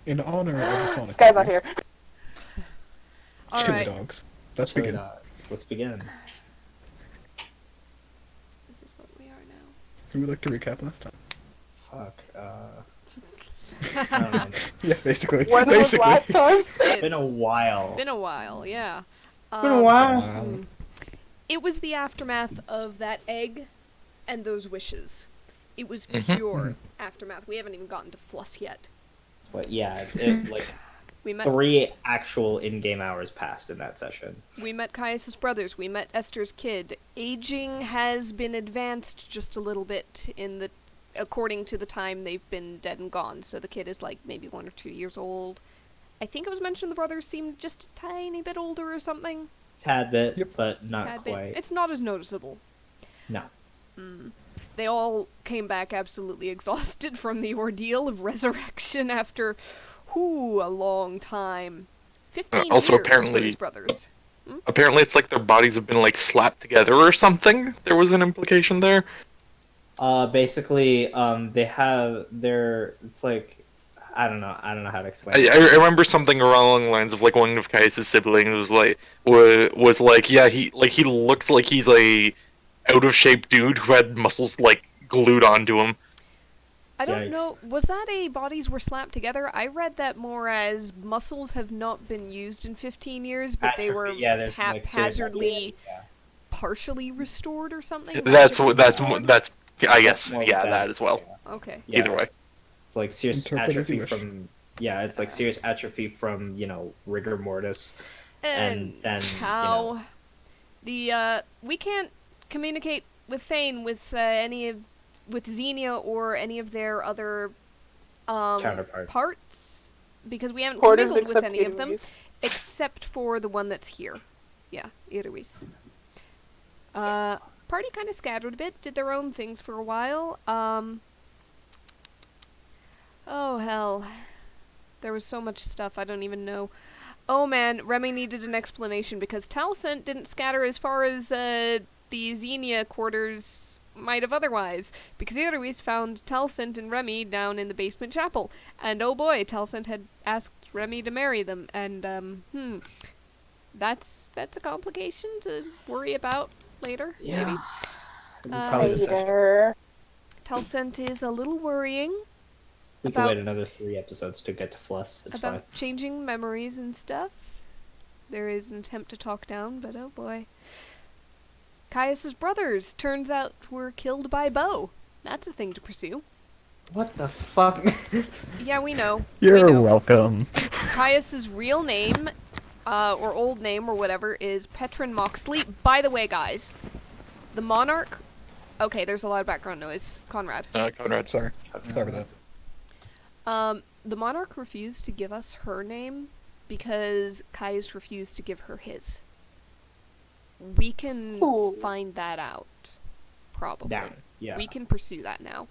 In honor of the Sonic This guy's not movie, here. All Chili right. Dogs. Let's Chili begin. dogs. Let's begin. This is what we are now. Who would like to recap last time? Fuck. I don't know. Yeah, basically. When was basically. last time? It's been a while. Been a while, yeah. Been a while. Wow. It was the aftermath of that egg and those wishes. It was Mhm. pure aftermath. We haven't even gotten to Fluss yet. But yeah, it like We met 3 actual in-game hours passed in that session. we met Caius' brothers. We met Esther's kid. Aging has been advanced just a little bit according to the time they've been dead and gone. So the kid is like maybe 1 or 2 years old. I think it was mentioned the brothers seemed just a tiny bit older or something. Tad bit, Yep. but not Tad quite. bit. It's not as noticeable. No. They all came back absolutely exhausted from the ordeal of resurrection after, a long time. 15 Also, years for apparently- his brothers. Apparently, it's like their bodies have been like slapped together or something. There was an implication there. Basically, it's like, I don't know how to explain I, it. I remember something along the lines of like one of Caius' siblings was like, yeah, he looked like he's a out of shape dude who had muscles like glued onto him. I don't Yikes. know, was that a bodies were slapped together? I read that more as muscles have not been used in 15 years, but they were Atrophy, yeah, there's some, like, serious haphazardly yeah. partially restored or something? That's Magically that's restored? that's I guess More like yeah, that as well. yeah. Okay. Yeah. Either way. It's like serious Interpret as you atrophy wish. from it's like serious atrophy from rigor mortis. And then, how we can't communicate with Fane with with Xenia or any of their other Counterparts. parts because we haven't Porters mingled with except any of them Eloise. except for the one that's here. Yeah, Eloise. Party kind of scattered a bit, did their own things for a while. Oh hell. There was so much stuff I don't even know. Oh man, Remy needed an explanation because Talcent didn't scatter as far as the Xenia quarters might have otherwise, because Eloise found Talcent and Remy down in the basement chapel, and oh boy, Talcent had asked Remy to marry them, and that's a complication to worry about later, maybe. Probably the session. Later. Talcent is a little worrying We can about- wait another 3 episodes to get to Fluss. It's fine. about changing memories and stuff. There is an attempt to talk down, but oh boy. Caius' brothers, turns out, were killed by Bo. That's a thing to pursue. What the fuck? Yeah, we know. We You're know. welcome. Caius' real name, or old name, or whatever, is Petrin Moxley. By the way, guys, the Monarch... Okay, there's a lot of background noise. Conrad. Conrad. Sorry. Sorry about that. The Monarch refused to give us her name because Caius refused to give her his. We can Ooh. find that out, probably. Down. Yeah. We can pursue that now.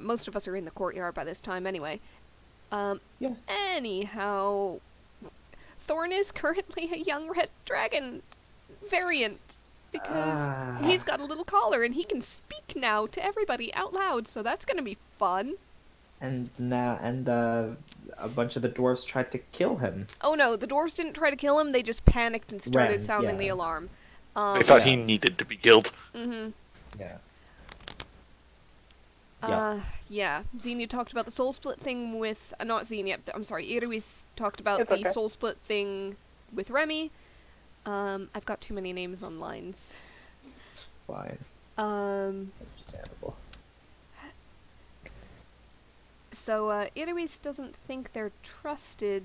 Most of us are in the courtyard by this time anyway. Yeah. Anyhow, Thorn is currently a young red dragon variant because he's got a little collar and he can speak now to everybody out loud, so that's gonna be fun. And a bunch of the dwarves tried to kill him. Oh no, the dwarves didn't try to kill him, they just panicked and started Ran, sounding the yeah. alarm. I thought Yeah. he needed to be killed. Mm-hmm. Yeah. Yeah. Xenia talked about the soul split thing with... not Xenia, I'm sorry, Eloise talked about It's the okay. soul split thing with Remy. I've got too many names on lines. It's fine. So, Understandable. Eloise doesn't think they're trusted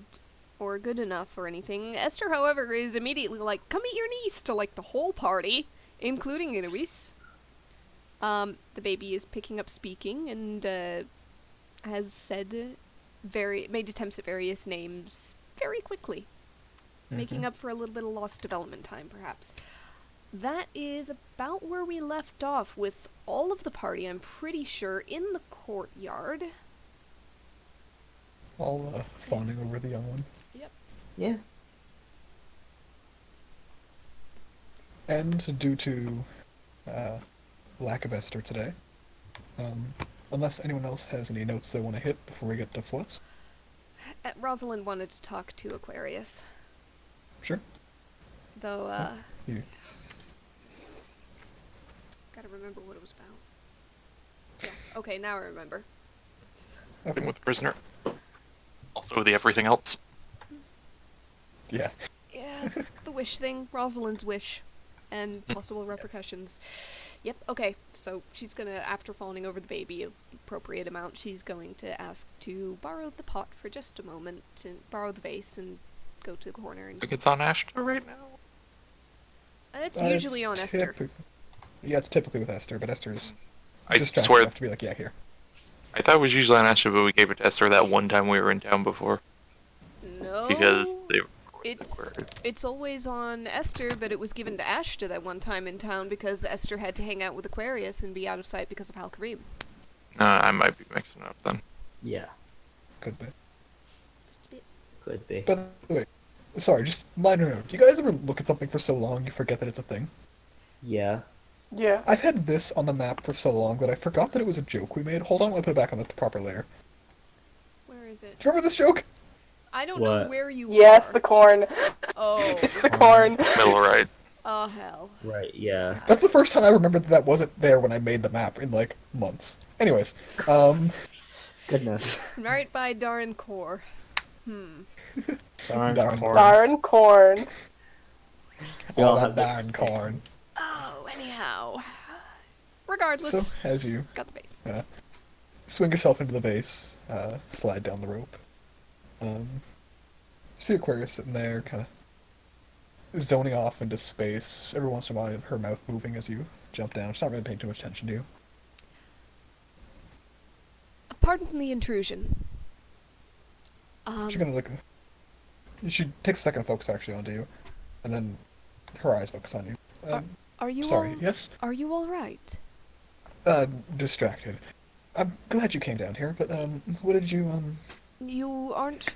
or good enough or anything. Esther, however, is immediately like, come meet your niece to, like, the whole party, including Eloise. The baby is picking up speaking and, has said made attempts at various names very quickly. Making up for a little bit of lost development time, perhaps. That is about where we left off with all of the party, I'm pretty sure, in the courtyard. All fawning over the young one. Yeah. And due to lack of Esther today, unless anyone else has any notes they want to hit before we get to Fluss. Rosalind wanted to talk to Aquarius, Sure. though, You. gotta remember what it was about. Yeah, okay, now I remember. Thing with the prisoner. Also the everything else. Yeah. Yeah, the wish thing, Rosalind's wish, and possible repercussions. Yep, okay, so she's gonna, after fawning over the baby, appropriate amount, she's going to ask to borrow the pot for just a moment, and borrow the vase, and go to the corner. I And think it's on Ashton right now. it's usually on Esther. Yeah, it's typically with Esther, but Esther's I distracted swear, enough to be like, yeah, here. I thought it was usually on Ashton, but we gave it to Esther that one time we were in town before. No, Because they it's always on Esther, but it was given to Ashta that one time in town because Esther had to hang out with Aquarius and be out of sight because of Hal Kareem. I might be mixing it up then. Yeah, Could be. Just a bit. could be. But wait, sorry, just minor note. Do you guys ever look at something for so long you forget that it's a thing? Yeah. Yeah. I've had this on the map for so long that I forgot that it was a joke we made. Hold on, let me put it back on the proper layer. Where is it? Do you remember this joke? I don't know What? where you Yes, are. the corn. Oh. It's the corn. Middle right. Oh, hell. Right. Yeah. That's the first time I remembered that that wasn't there when I made the map in, like, months. Anyways, Goodness. Right by Darn Core. Darn Darn corn. Darn corn. We all all have that this darn corn. Oh, anyhow. Regardless, So, as you got the vase. swing yourself into the vase, slide down the rope. See Aquarius sitting there, kind of zoning off into space. Every once in a while, her mouth moving as you jump down. She's not really paying too much attention to you. Pardon the intrusion. She's gonna look. She takes a second to focus actually onto you, and then her eyes focus on you. Are you Sorry, all, yes? Are you all right? Distracted. I'm glad you came down here, but, what did you, You aren't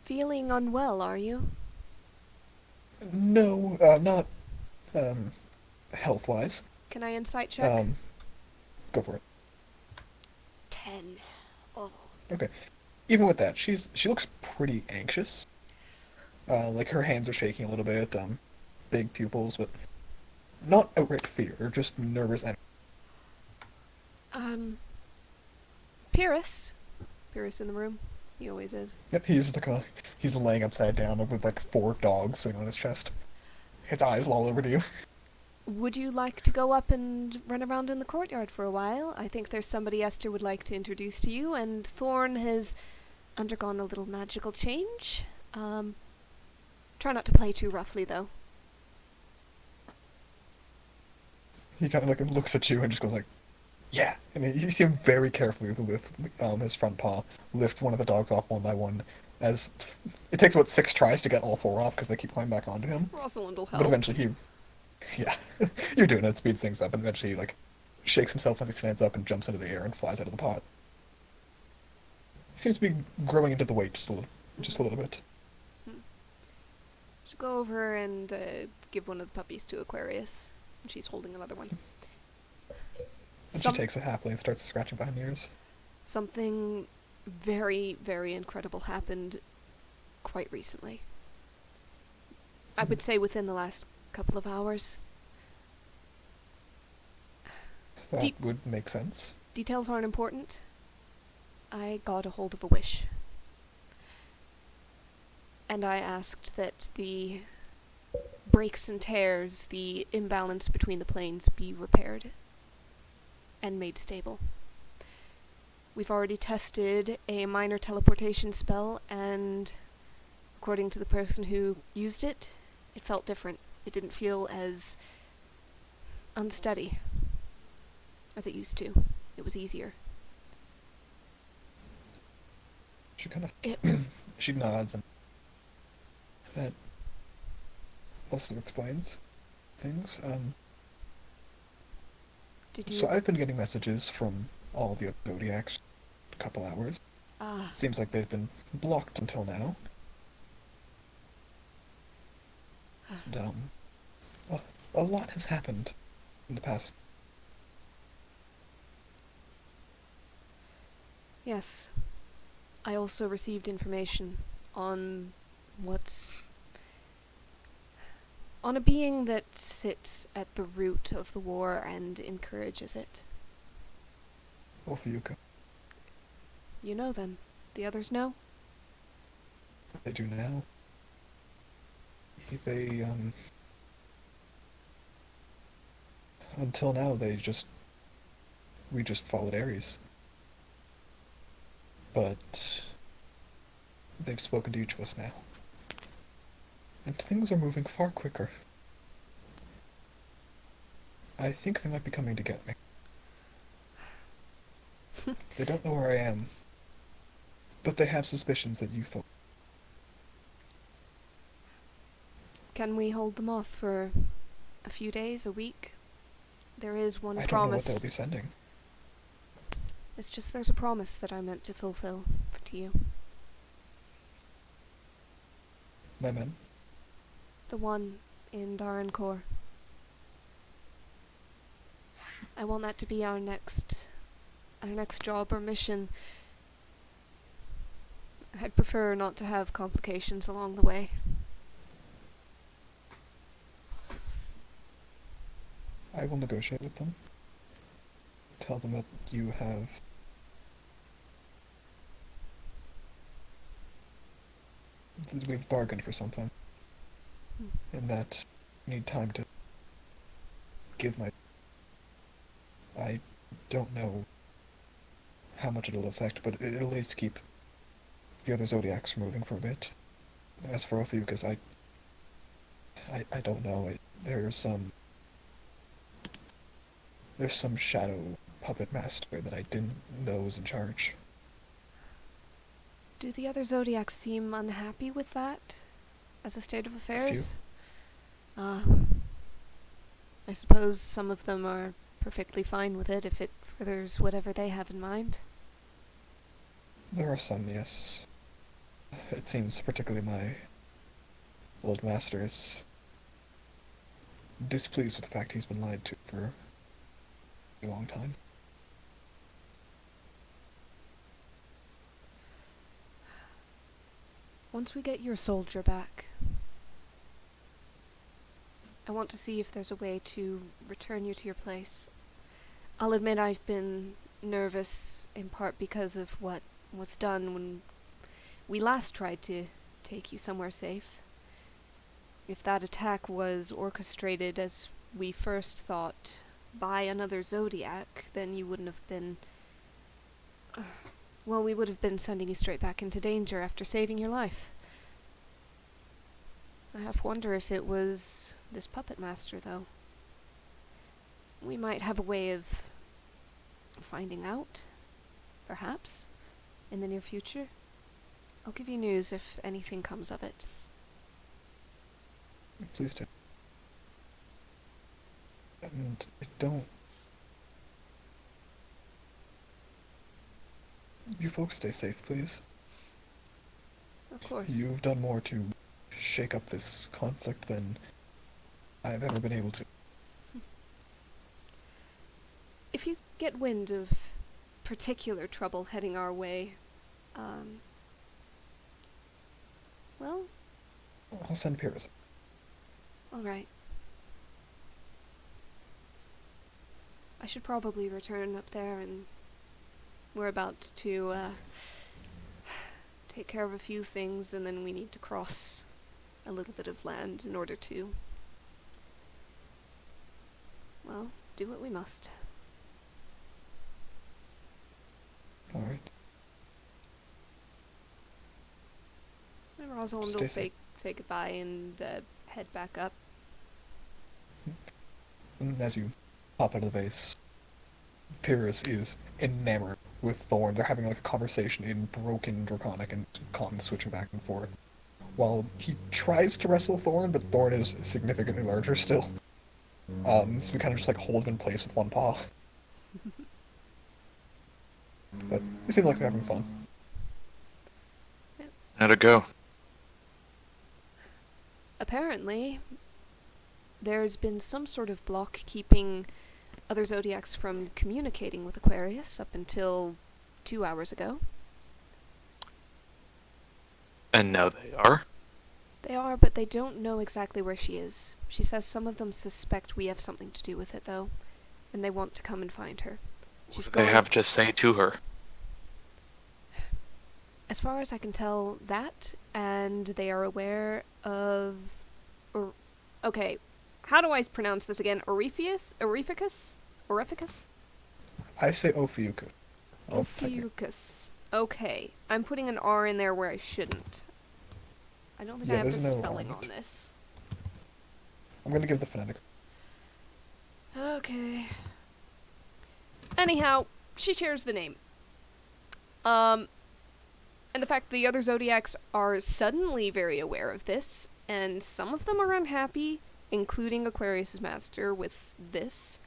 feeling unwell, are you? No, not, health-wise. Can I insight check? Go for it. 10. Oh. Okay. Even with that, she looks pretty anxious. Like her hands are shaking a little bit, big pupils, but not outright fear, just nervous and Pyrrhus. Pyrrhus in the room. He always is. yep, he's laying upside down with like 4 dogs sitting on his chest. His eyes all over to you. Would you like to go up and run around in the courtyard for a while? I think there's somebody Esther would like to introduce to you, and Thorn has undergone a little magical change. Try not to play too roughly, though. He kind of like looks at you and just goes like, yeah. And you see him very carefully with his front paw lift one of the dogs off one by one. As it takes about 6 tries to get all 4 off because they keep climbing back onto him. Rosalind will help. But eventually yeah, you're doing it. Speeds things up, and eventually he like shakes himself as he stands up and jumps into the air and flies out of the pot. He seems to be growing into the weight just a little bit. Just go over and give one of the puppies to Aquarius. And she's holding another one. And she takes it happily and starts scratching behind the ears. Something very, very incredible happened quite recently. I would say within the last couple of hours. That Deep- would make sense. Details aren't important. I got a hold of a wish. And I asked that the breaks and tears, the imbalance between the planes be repaired and made stable. We've already tested a minor teleportation spell, and according to the person who used it, it felt different. It didn't feel as unsteady as it used to. It was easier. She kind of It, she nods, and that also explains things. did you? So I've been getting messages from all the other Zodiacs a couple hours. Ah, Seems like they've been blocked until now. And, a lot has happened in the past. yes. I also received information on what's... on a being that sits at the root of the war and encourages it. Ophiuka. You know then. The others know? They do now. They, until now, we just followed Ares. But they've spoken to each of us now. And things are moving far quicker. I think they might be coming to get me. They don't know where I am, but they have suspicions that you folk. Can we hold them off for a few days, a week? There is one I don't promise. know what they'll be sending. It's just there's a promise that I meant to fulfill to you. My men? The one in Darrenkor. I want that to be our next job or mission. I'd prefer not to have complications along the way. I will negotiate with them. Tell them that you have... that we've bargained for something. And that I need time to give my... I don't know how much it'll affect, but it'll at least keep the other Zodiacs from moving for a bit. As for Ophiuchus, I don't know. There's some shadow puppet master that I didn't know was in charge. Do the other Zodiacs seem unhappy with that as a state of affairs? I suppose some of them are perfectly fine with it if it furthers whatever they have in mind. There are some, yes. It seems particularly my old master is displeased with the fact he's been lied to for a long time. Once we get your soldier back, I want to see if there's a way to return you to your place. I'll admit I've been nervous, in part because of what was done when we last tried to take you somewhere safe. If that attack was orchestrated as we first thought by another Zodiac, then you wouldn't have been... well, we would have been sending you straight back into danger after saving your life. I have to wonder if it was this puppet master, though. We might have a way of finding out, perhaps, in the near future. I'll give you news if anything comes of it. Please do. And don't... You folks stay safe, please. Of course. You've done more to shake up this conflict than I've ever been able to. If you get wind of particular trouble heading our way, well... I'll send Pyrrhus. Alright. I should probably return up there, and we're about to take care of a few things, and then we need to cross a little bit of land in order to, well, do what we must. Alright. And Rosalind will say goodbye and head back up. And as you pop out of the vase, Pyrrhus is enamored with Thorn. They're having like a conversation in broken Draconic and Con switching back and forth. While he tries to wrestle Thorn, but Thorn is significantly larger still. So we kind of just like hold him in place with one paw. But they seem like they're having fun. How'd it go? Apparently, there's been some sort of block keeping other Zodiacs from communicating with Aquarius up until 2 hours ago. And now they are. They are, but they don't know exactly where she is. She says some of them suspect we have something to do with it, though, and they want to come and find her. She's What do they gone. have to say to her? As far as I can tell, that, and they are aware of... okay, how do I pronounce this again? Orificus? Orificus? I say Ophiuchus. Ophiuchus. Okay, I'm putting an R in there where I shouldn't. I don't think Yeah, I have the there's no spelling R. on this. I'm gonna give the phonetic. Okay. Anyhow, she shares the name. And the fact the other Zodiacs are suddenly very aware of this, and some of them are unhappy, including Aquarius's master, with this.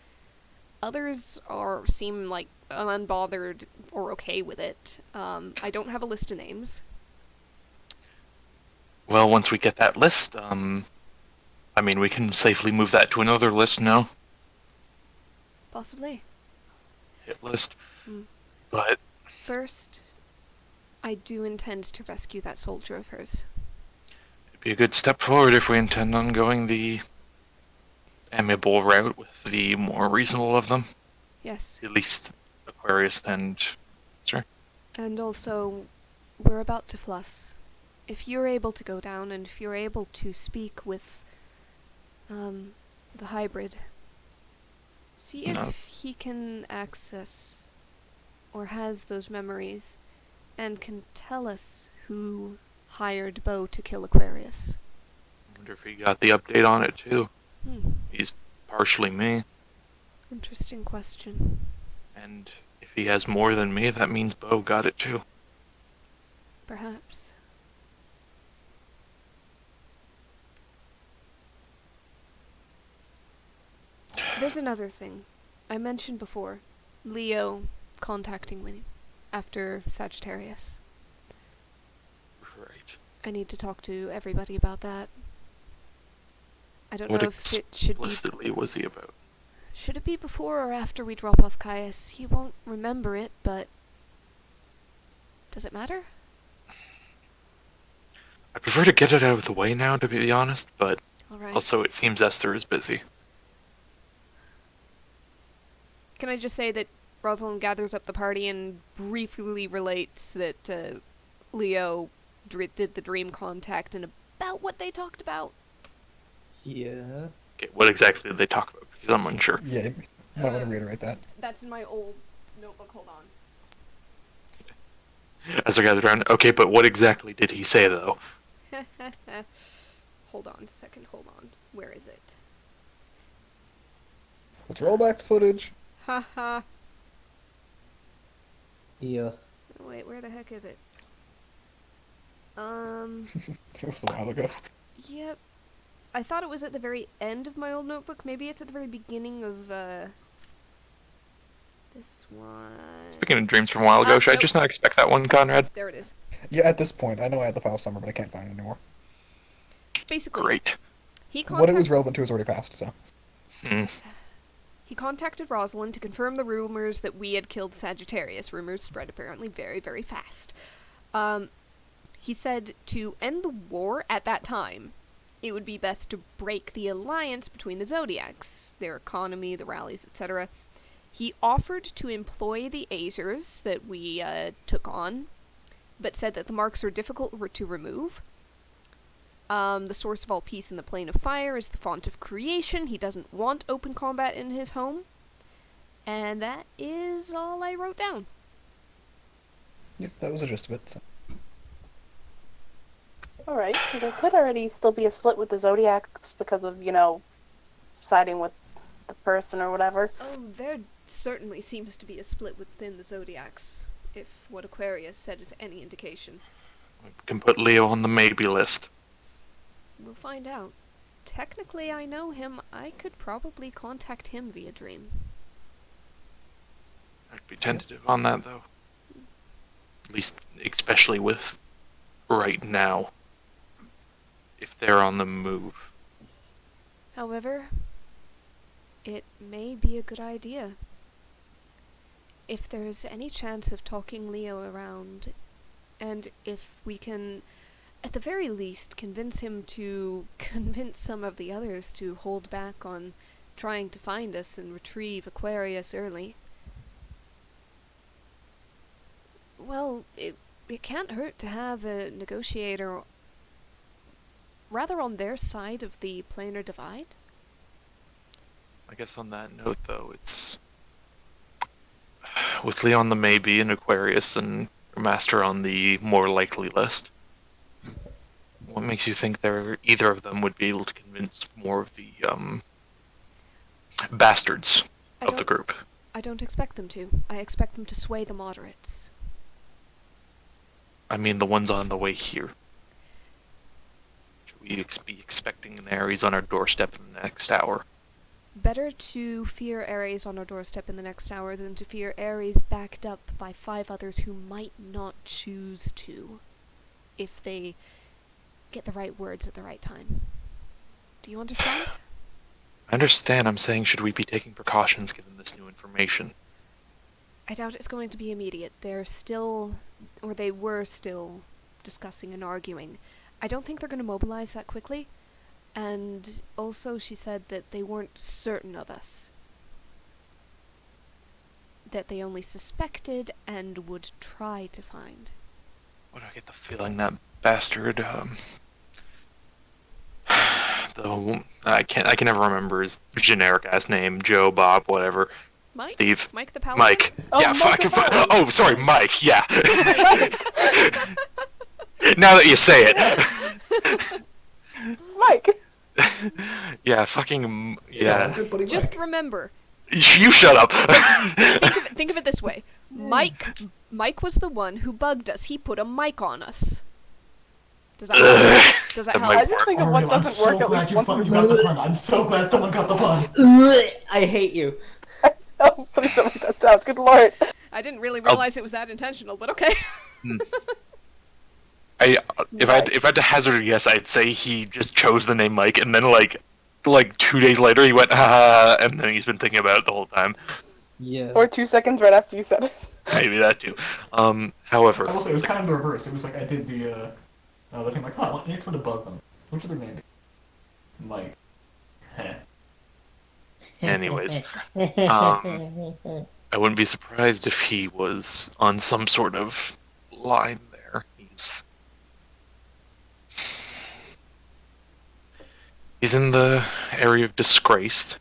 Others seem like unbothered or okay with it. I don't have a list of names. Well, once we get that list, I mean, we can safely move that to another list now. Possibly. Hit list. Hmm. But First, I do intend to rescue that soldier of hers. it'd be a good step forward if we intend on going the amiable route with the more reasonable of them. Yes. At least Aquarius and... Sure. And also, we're about to Fluss. If you're able to go down, and if you're able to speak with, the hybrid, see if No. he can access, or has those memories, and can tell us who hired Bo to kill Aquarius. I wonder if he got the update on it, too. He's Partially me. interesting question. And if he has more than me, that means Bo got it, too. Perhaps. There's another thing. I mentioned before, Leo contacting me after Sagittarius. Right. I need to talk to everybody about that. I don't What know if it should be... explicitly was he about? Should it be before or after we drop off Caius? He won't remember it, but... Does it matter? I prefer to get it out of the way now, to be honest, but Alright. also it seems Esther is busy. Can I just say that Rosalind gathers up the party and briefly relates that Leo did the dream contact and about what they talked about? Yeah. Okay, what exactly did they talk about? Because I'm unsure. Yeah, you might want to reiterate that. That's in my old notebook, hold on. Esther gathered around. Okay, but what exactly did he say, though? Hold on a second, hold on. Where is it? Let's roll back the footage. Haha. Yeah. Wait, where the heck is it? It was a while ago. Yep. I thought it was at the very end of my old notebook. Maybe it's at the very beginning of, this one. Speaking of dreams from a while ago, should I nope. just not expect that one, Conrad? There it is. Yeah, at this point, I know I had the file somewhere, but I can't find it anymore. Basically, Great. he What it was contacted, relevant to is already passed, so. he contacted Rosalind to confirm the rumors that we had killed Sagittarius. Rumors spread apparently very, very fast. He said to end the war at that time, it would be best to break the alliance between the Zodiacs, their economy, the rallies, etc. He offered to employ the Azers that we took on, but said that the marks are difficult to remove. The source of all peace in the plane of fire is the font of creation. He doesn't want open combat in his home. And that is all I wrote down. Yep, that was the gist of it. So. Alright, so there could already still be a split with the Zodiacs because of, siding with the person or whatever. Oh, there certainly seems to be a split within the Zodiacs, if what Aquarius said is any indication. We can put Leo on the maybe list. We'll find out. Technically, I know him. I could probably contact him via dream. I'd be tentative on that, though. At least, especially with right now. If they're on the move. However, it may be a good idea. If there's any chance of talking Leo around, and if we can at the very least, convince him to convince some of the others to hold back on trying to find us and retrieve Aquarius early. Well, it can't hurt to have a negotiator rather on their side of the planar divide. I guess on that note, though, it's with Leon the maybe and Aquarius and Master on the more likely list. What makes you think either of them would be able to convince more of the bastards of the group? I don't expect them to. I expect them to sway the moderates. I mean, the ones on the way here. Should we be expecting an Ares on our doorstep in the next hour? Better to fear Ares on our doorstep in the next hour than to fear Ares backed up by 5 others who might not choose to, if they get the right words at the right time. Do you understand? I understand. I'm saying, should we be taking precautions given this new information? I doubt it's going to be immediate. They're still, or they were still, discussing and arguing. I don't think they're going to mobilize that quickly. And also she said that they weren't certain of us. That they only suspected and would try to find. What do I get the feeling that bastard, I can never remember his generic ass name, Joe, Bob, whatever. Mike? Steve. Mike the Paladin? Mike. Oh, Yeah, Mike the Paladin. Oh, sorry, Mike, yeah. Now that you say it. Mike. Yeah, fucking, yeah. Good buddy Just Mike. remember, You shut up. think of it this way. Mike was the one who bugged us. He put a mic on us. Does that help? Does that That help? I just think of what Ariel, I'm doesn't work so at glad least you once fucking in got the pun. I'm so glad someone got the pun. I hate you. Oh, please don't make that sound. Good lord. I didn't really realize it was that intentional, but okay. If I had to hazard a guess, I'd say he just chose the name Mike, and then like 2 days later he went, and then he's been thinking about it the whole time. Yeah. Or 2 seconds right after you said it. Maybe that too. However, I will say, it was kind of the reverse. It was like I did the thing like, oh, I need to bug them. What should their name be? I'm like, heh. anyways, I wouldn't be surprised if he was on some sort of line there. He's in the area of disgraced,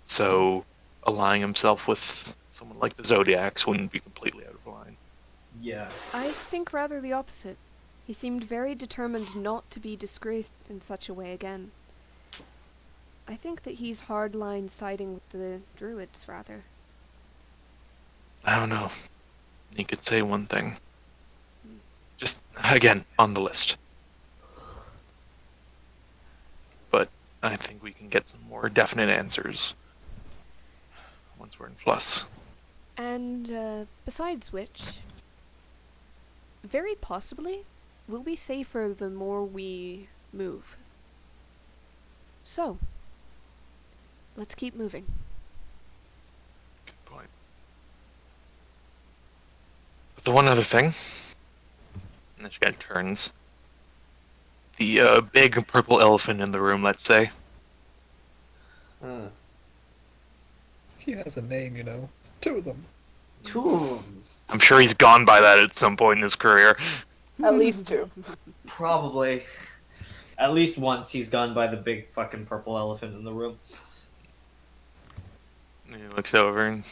so aligning himself with someone like the Zodiacs wouldn't be completely out of line. Yeah. I think rather the opposite. He seemed very determined not to be disgraced in such a way again. I think that he's hardline siding with the Druids, rather. I don't know. He could say one thing. Just, again, on the list. But I think we can get some more definite answers once we're in Fluss. And, besides which, very possibly, we'll be safer the more we move. So, let's keep moving. Good point. But the one other thing, and then she kind of turns, the big purple elephant in the room, let's say. He has a name, you know. 2 of them. 2 of them. I'm sure he's gone by that at some point in his career. At least 2. Probably. At least once he's gone by the big fucking purple elephant in the room. And he looks over and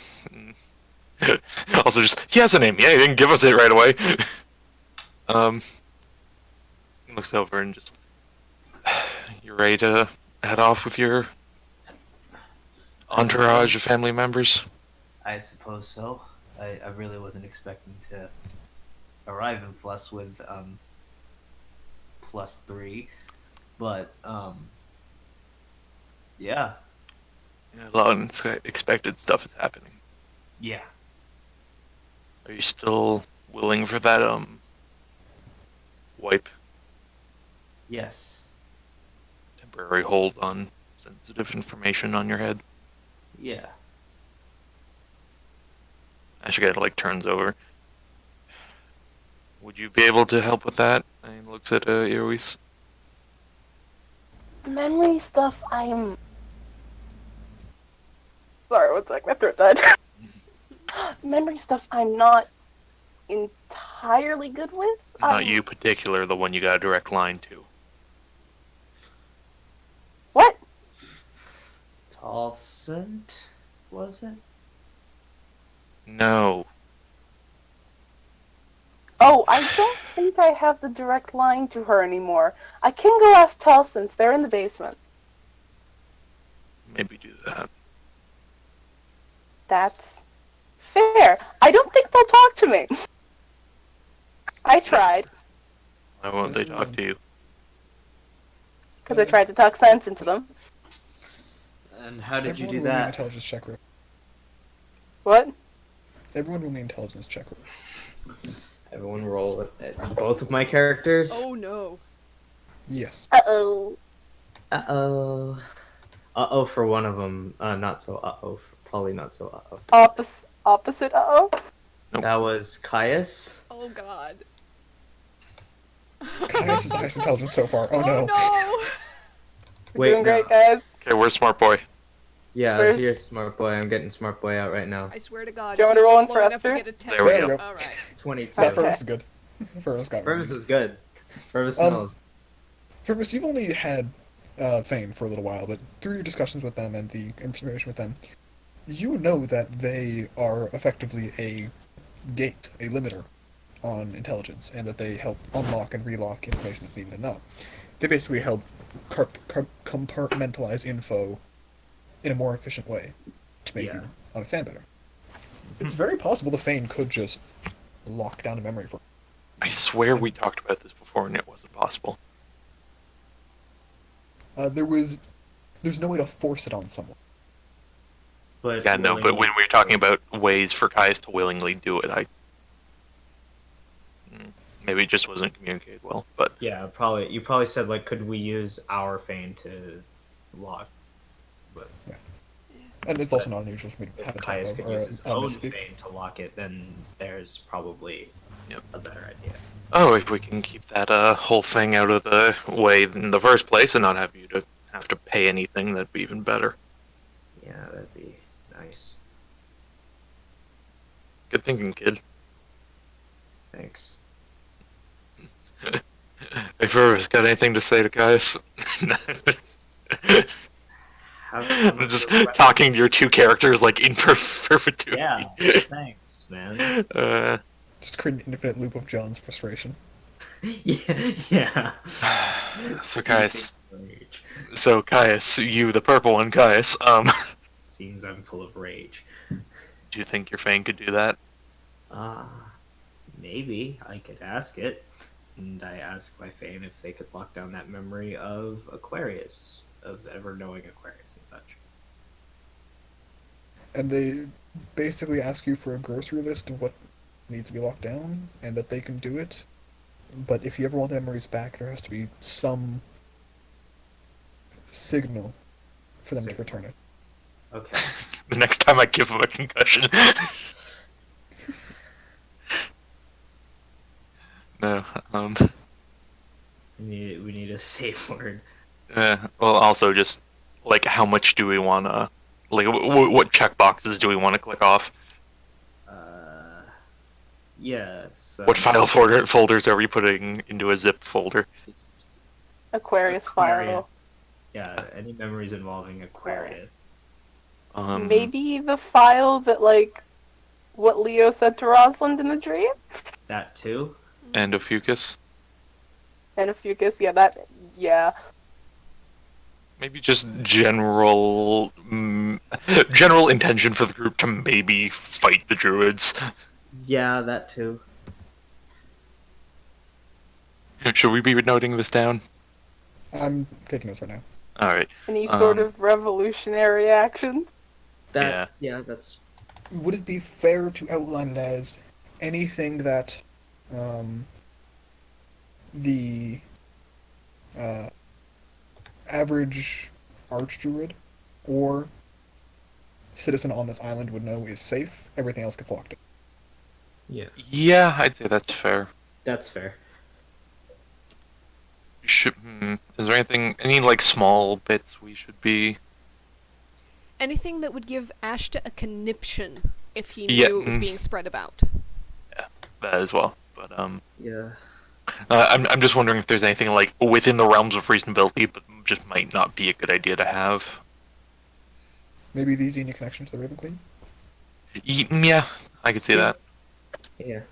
also just, he has a name. Yeah, he didn't give us it right away. He looks over and just, you ready to head off with your entourage of family members? I suppose so. I really wasn't expecting to arrive in Fluss with +3, but yeah. Yeah, a lot of unexpected stuff is happening. Yeah. Are you still willing for that wipe? Yes. Temporary hold on sensitive information on your head? Yeah. Ashigata turns over. Would you be able to help with that? I mean, looks at Eloise. Memory stuff, I'm... Sorry, one sec, my throat died. Memory stuff I'm not entirely good with. Not you particular, the one you got a direct line to. What? Talcent, was it? No. Oh, I don't think I have the direct line to her anymore. I can go ask Telsons. They're in the basement. Maybe do that. That's fair. I don't think they'll talk to me. I tried, Why won't they talk to you? because I tried to talk sense into them. And how did you Everyone do roll me an that? intelligence check. What? Everyone roll me an intelligence check. Everyone roll at both of my characters. Oh no. Yes. Uh-oh. Uh-oh. Uh-oh for one of them. Not so uh-oh. Probably not so uh-oh. Opposite uh-oh? That was Caius. Oh god. Caius is the highest intelligence so far. Oh no. no. We're doing great, guys. Okay, where's Smart Boy? Yeah, Where's- here's Smart Boy. I'm getting Smart Boy out right now. I swear to God. Do you want me to if roll you're in for low enough to Esther? get a 10. There we There go. go. All right. 22. Yeah, Okay. Fergus is good. Fergus got Purvis me. is good. Purvis Um, knows. Fergus, you've only had Fane for a little while, but through your discussions with them and the information with them, you know that they are effectively a gate, a limiter on intelligence, and that they help unlock and relock information that's needed to know. They basically help compartmentalize info in a more efficient way to make Yeah. you understand better. It's very possible the Fane could just lock down a memory for. I swear we talked about this before and it wasn't possible. There's no way to force it on someone. But Yeah, no, but when we were talking about ways for Caius to willingly do it, maybe it just wasn't communicated well, but Yeah, probably. You probably said, like, could we use our Fane to lock? But And it's also not unusual for me to have if a Caius typo could or use his a own misspeak. Fane to lock it, then there's probably Yep. a better idea. oh, if we can keep that whole thing out of the way in the first place and not have you to have to pay anything, that'd be even better. Yeah, that'd be nice. Good thinking, kid. Thanks. Hey, Fergus, got anything to say to Caius? I'm just talking to your two characters like in perpetuity. yeah, thanks, man. Just create an infinite loop of John's frustration. yeah. So Caius, Rage. you, the purple one, Caius, Seems I'm full of rage. do you think your Fane could do that? Maybe I could ask it. And I asked my Fane if they could lock down that memory of Aquarius, of ever knowing Aquarius and such. And they basically ask you for a grocery list of what needs to be locked down, and that they can do it. But if you ever want the memories back, there has to be some signal for them to Signal. return it. Okay. The next time I give him a concussion. No, We need a safe word. well, also just, like, how much do we want to, like, what checkboxes do we want to click off? Yeah. So What file folders are we putting into a zipped folder? Aquarius file. Yeah, any memories involving Aquarius. Maybe the file that, like, what Leo said to Rosalind in the dream? That too? And Ophiuchus? And if you guess, yeah. Maybe just general intention for the group to maybe fight the druids. Yeah, that too. Should we be noting this down? I'm taking notes right now. Alright. Any sort Um, of revolutionary action? Yeah, that's Would it be fair to outline it as anything that the average archdruid or citizen on this island would know is safe? Everything else gets locked in. yeah. Yeah, I'd say that's fair. That's fair. Is there any like small bits we should be? Anything that would give Ashta a conniption if he Yeah, knew it was being spread about. That as well. But Yeah. I'm just wondering if there's anything like within the realms of reasonability, but just might not be a good idea to have. Maybe the Xenia connection to the Raven Queen? Yeah, I could see that. Yeah.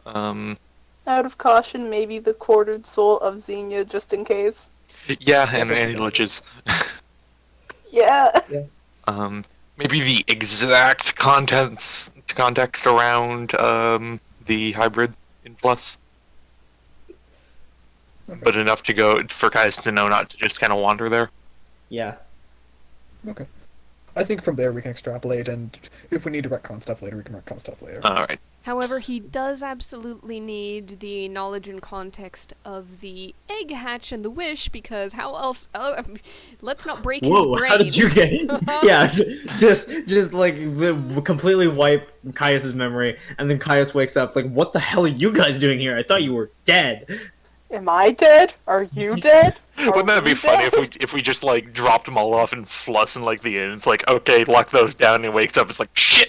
Out of caution, maybe the quartered soul of Xenia, just in case. Yeah, and any liches. Yeah. Maybe the exact context around the hybrid in Plus, but enough to go for guys to know not to just kind of wander there. Yeah. Okay. I think from there we can extrapolate, and if we need to retcon stuff later, we can retcon stuff later. All right. However, he does absolutely need the knowledge and context of the egg hatch and the wish, because how else? Let's not break Whoa! his brain. How did you get? Yeah, just like completely wipe Caius's memory, and then Caius wakes up like, "What the hell are you guys doing here? I thought you were dead." Am I dead? Are you dead? Wouldn't that be funny if we just like dropped them all off and Fluss in like the inn? It's like, okay, lock those down, and he wakes up. It's like shit.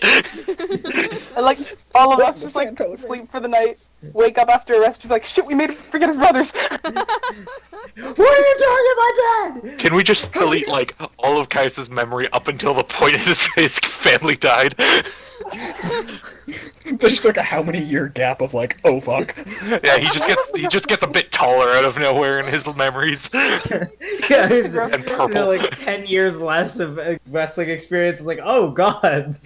And like all of us The just like Sand Pellegrin. sleep for the night, wake up after a rest, like shit, we made him forget his brothers. What are you doing in my bed? Can we just delete like all of Caius's memory up until the point his family died? There's just like a how many year gap of like, oh fuck. Yeah, he just gets a bit taller out of nowhere in his memories. Yeah, it's, And purple. like 10 years less of wrestling experience. Like, oh god.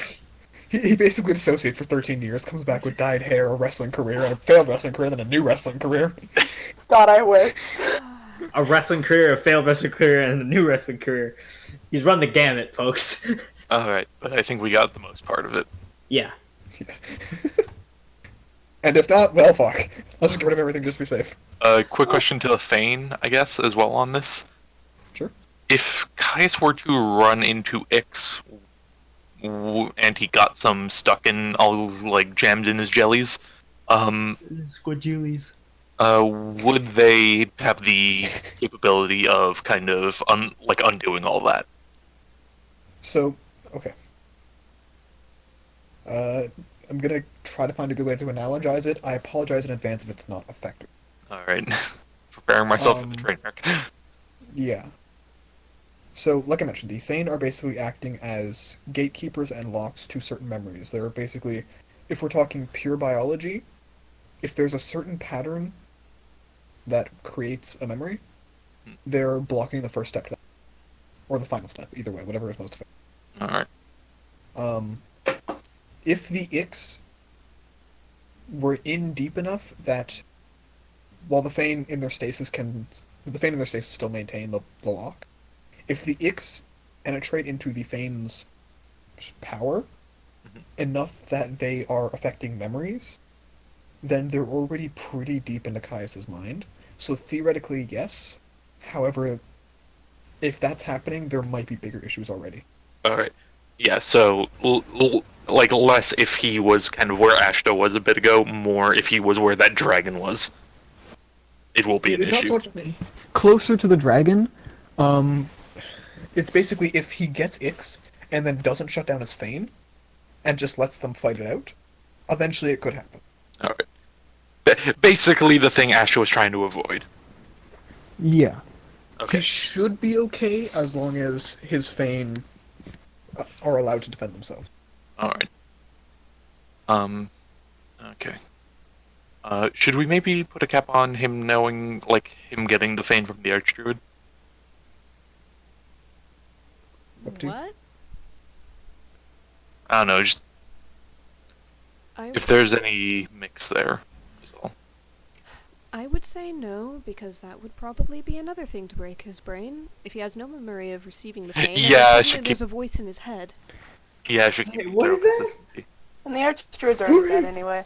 He basically dissociated for 13 years, comes back with dyed hair, a wrestling career, and a failed wrestling career, then a new wrestling career. God, I wish. A wrestling career, a failed wrestling career, and a new wrestling career. He's run the gamut, folks. All right, but I think we got the most part of it. Yeah. And if not, well fuck. I'll just get rid of everything just to be safe. Quick question to the Thane, I guess, as well on this. Sure. If Caius were to run into Ix, and he got some stuck in, all like jammed in his jellies, Squidjulies. would they have the capability of kind of undoing all that? So, okay. I'm gonna try to find a good way to analogize it. I apologize in advance if it's not effective. All right, preparing myself for the Um, train wreck. Yeah. So, like I mentioned, the Thane are basically acting as gatekeepers and locks to certain memories. They're basically, if we're talking pure biology, if there's a certain pattern that creates a memory, they're blocking the first step to that. Or the final step, either way, whatever is most effective. All right. If the Ix were in deep enough that while the Thane in their stasis still maintain the lock, if the Ix penetrate into the Thane's power enough that they are affecting memories, then they're already pretty deep into Caius's mind. So theoretically, yes. However, if that's happening, there might be bigger issues already. All right. Yeah. So, like less if he was kind of where Ashta was a bit ago, more if he was where that dragon was. It will be an Not issue. so much closer to the dragon. It's basically if he gets Ix and then doesn't shut down his Thane, and just lets them fight it out, eventually it could happen. All right. Basically, the thing Ashta was trying to avoid. Yeah. Okay. He should be okay as long as his Thane are allowed to defend themselves. All right. Okay. Should we maybe put a cap on him knowing, like, him getting the Thane from the Archdruid? Up to you. What? I don't know, just I if there's any mix there. Is all. I would say no, because that would probably be another thing to break his brain. If he has no memory of receiving the pain, Yeah, I suddenly should there's keep- a voice in his head. Yeah, I should keep Hey, what is this? consistency. And the Archdruids are dead anyway.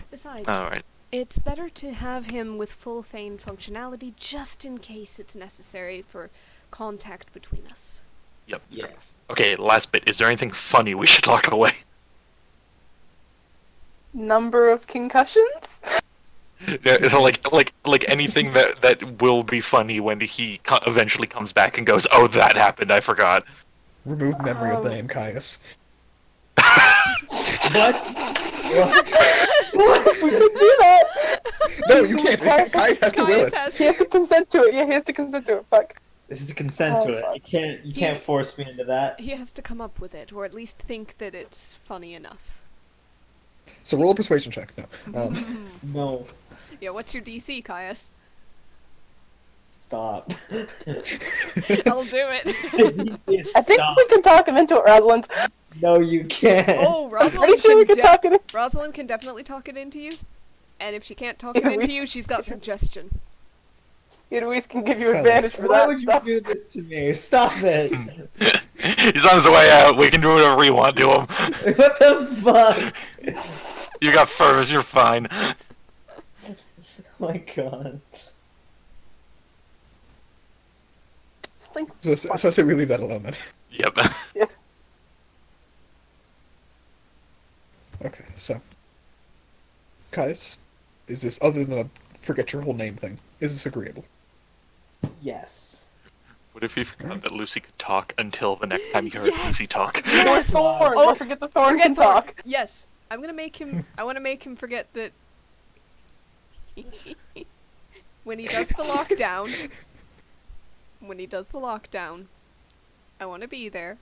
Besides, Alright. it's better to have him with full Thane functionality just in case it's necessary for contact between us. Yep. Yes. Okay, last bit. Is there anything funny we should lock away? Number of concussions? Yeah, so like anything that will be funny when he eventually comes back and goes, "Oh, that happened. I forgot." Remove memory of the name Caius. What? We can do that. No, you can't. Caius has to will Caius it. has He has to consent to it. Yeah, he has to consent to it. Fuck. This is a consent to it. You can't force me into that. he has to come up with it, or at least think that it's funny enough. So roll a persuasion check. No. No. Yeah, what's your DC, Caius? Stop. I'll do it. I think we can talk him into it, Rosalind. No, you can't. Oh, I'm Rosalind pretty sure we can, can talk it. Rosalind can definitely talk it into you. And if she can't talk it into you, she's got suggestion. Eloise can give you Fellas. advantage for Why that would you stuff. do this to me? Stop it. He's on his way out. We can do whatever we want to him. What the fuck? You got furs. You're fine. Oh my god. Think- So I say we leave that alone then. Yep. Okay, so Caius, is this other than the forget your whole name thing? Is this agreeable? Yes. What if he forgot that Lucy could talk until the next time he heard Yes! Lucy talk? Or Thorn. Oh, Don't forget the Thorn Forget can Thorn. talk. Yes, I'm gonna make him. I want to make him forget that when he does the lockdown. When he does the lockdown, I want to be there,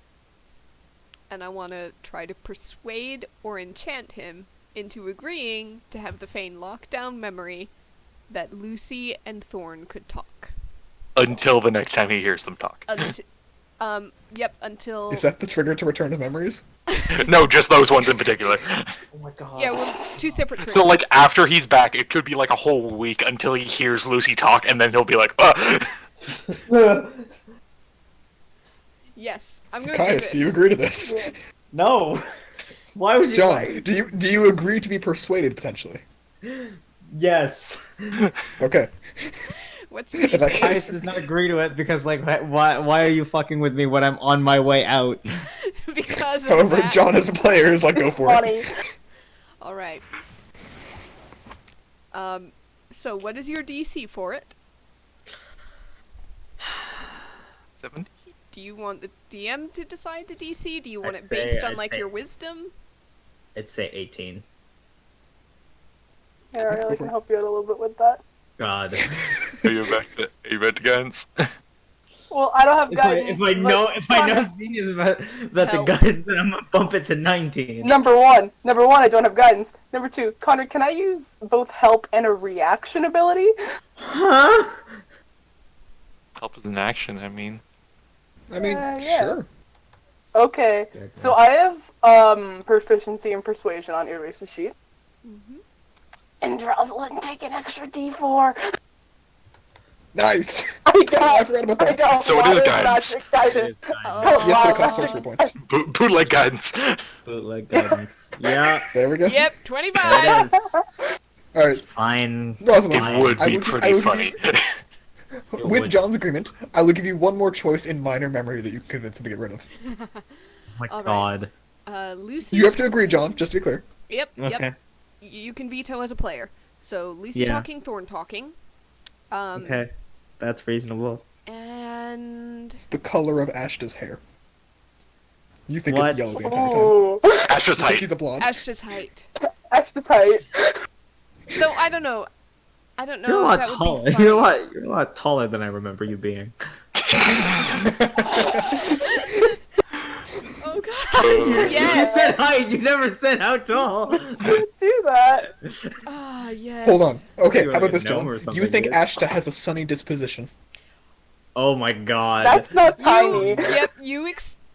and I want to try to persuade or enchant him into agreeing to have the feign lockdown memory that Lucy and Thorn could talk. Until the next time he hears them talk. Yep, until. Is that the trigger to return to memories? No, just those ones in particular. Oh my god. Yeah, well, two separate triggers. So, like, after he's back, it could be like a whole week until he hears Lucy talk, and then he'll be like, Yes, I'm going Caius, to do you agree to this? No. Why would you? John, do you agree to be persuaded potentially? Yes. Okay. What's your In that DC? Caius does not agree to it because, like, why are you fucking with me when I'm on my way out? Because of However, that. John as a player is like, go for it. Funny. All right. So what is your DC for it? 70? Do you want the DM to decide the DC? Do you want I'd it based say- on I'd like say- your wisdom? I'd say 18. Yeah, I really can help you out a little bit with that. God. Are you back to guidance? Well, I don't have If guidance. I know but- Xenius about the Help. guidance, then I'm gonna bump it to 19. Number one, I don't have guidance. Number two, Connor, can I use both help and a reaction ability? Huh? Help is an action, I mean. I mean, yeah. sure. Okay, so I have proficiency in persuasion on Eraser's sheet. Mm-hmm. And Rosalind, take an extra D4. Nice. I I got. forgot about I that. got. So it is water guidance. magic guidance. Oh. Yes, but it Wow. costs sorcery points. Bootleg guidance. Bootleg guidance. Yeah, There we go. Yep, it 25. is. All right, Fine. Rosalind. It would I be will give- I pretty will give funny. you- With would. John's agreement, I will give you one more choice in minor memory that you can convince him to get rid of. Oh my All right. god. Lucy. You have to agree, John, just to be clear. Yep, Okay. yep. You can veto as a player. So Lucy Yeah. talking, Thorn talking. Okay. That's reasonable. And The color of Ashta's hair. You think What? it's yellow the entire time. Ooh. Astra's You think height. he's a blonde. Ashta's height. Extra tight. So I don't know. I don't know. You're a if lot that would be taller. funny. You're a lot taller than I remember you being. Oh god. You Yes. said height. You never said how tall. Don't do that. Ah, yes. Hold on. Okay, You how about like a this, John? gnome or You something, think dude. Ashta has a sunny disposition? Oh my god. That's not You, tiny. yep.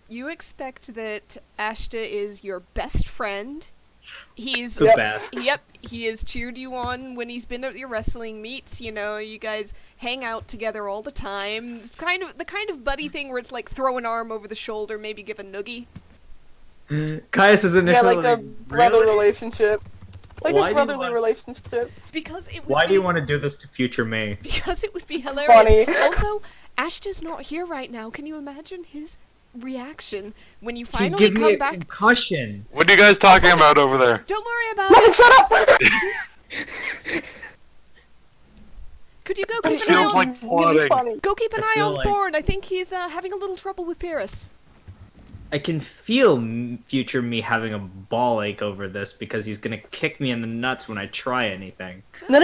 You expect that Ashta is your best friend. He's the Yep. best. Yep, he has cheered you on when he's been at your wrestling meets. You know, you guys hang out together all the time. It's kind of the kind of buddy thing where it's like throw an arm over the shoulder, maybe give a noogie. Caius is Yeah, initially like a brother really? relationship. Like Why a do you brotherly want- relationship. Because it would Why be, do you want to do this to future me? Because it would be hilarious. Funny. Also, Ashta's not here right now. Can you imagine his reaction when you He finally give me come a back? concussion. What are you guys talking about over there? Don't worry about Let it. it shut up! Could you go This keep an eye feels on like It'd be plotting. funny. Go keep an I eye feel on like- Thorn. I think he's having a little trouble with Paris. I can feel future me having a ball ache over this because he's gonna kick me in the nuts when I try anything. No.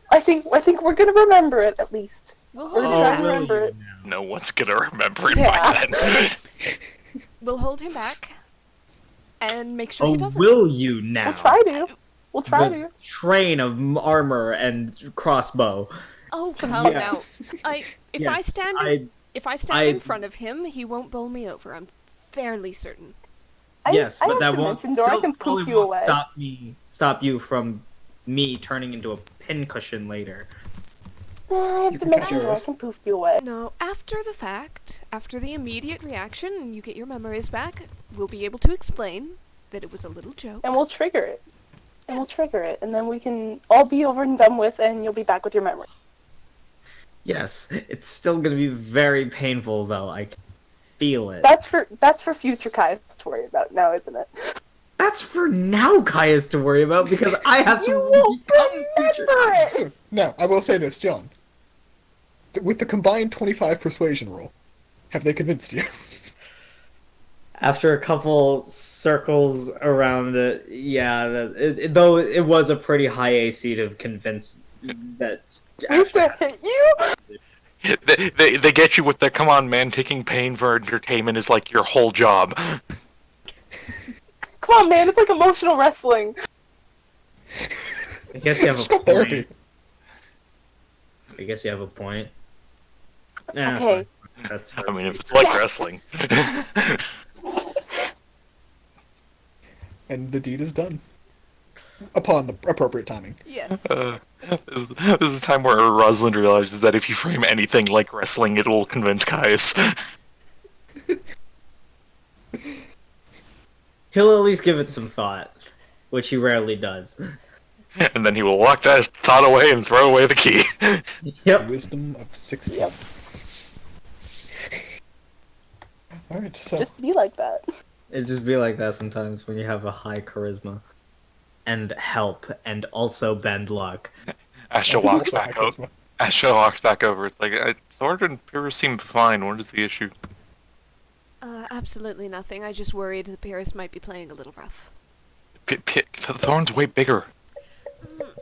I think we're gonna remember it at least. We'll We're hold gonna him try back. to remember it. No one's gonna remember it Yeah. by then. We'll hold him back. And make sure Oh, he doesn't. will you now? We'll try The to. train of armor and crossbow. Oh, come Yes. now. If I Yes, stand I- in front of him, he won't bowl me over. I'm fairly certain. Yes, I but have that to won't mention, though, I still can probably poof you won't away. stop you from me turning into a pincushion later. I have You to can catch mention, though, I yours. can poof you away. No, after the fact, after the immediate reaction, and you get your memories back, we'll be able to explain that it was a little joke. And we'll trigger it. And then we can all be over and done with, and you'll be back with your memory. Yes, it's still gonna be very painful though. I can feel it. That's for future Kai's to worry about now, isn't it? That's for now, Caius, to worry about because I have to You won't become remember future. it! So, now, I will say this, John. With the combined 25 persuasion roll, have they convinced you? After a couple circles around it, yeah. Though it was a pretty high AC to convince that. Who's gonna hit you? They get you with the come on man, taking pain for entertainment is like your whole job. Come on, man, it's like emotional wrestling. I guess you have Just a go point. therapy. I guess you have a point. Nah, Okay. fine. That's I mean, if it's like Yes! wrestling. And the deed is done. Upon the appropriate timing. Yes. This is the time where Rosalind realizes that if you frame anything like wrestling, it will convince Caius. He'll at least give it some thought, which he rarely does. And then he will walk that thought away and throw away the key. Yep. Wisdom of 16. Yep. Alright, so Just be like that. It just be like that sometimes when you have a high charisma. And help, and also bend luck. Asha walks Also, back over. charisma. Asha walks back over. It's like, Thord and Pyrrhus seem fine. What is the issue? Absolutely nothing. I just worried that Paris might be playing a little rough. Thorn's way bigger.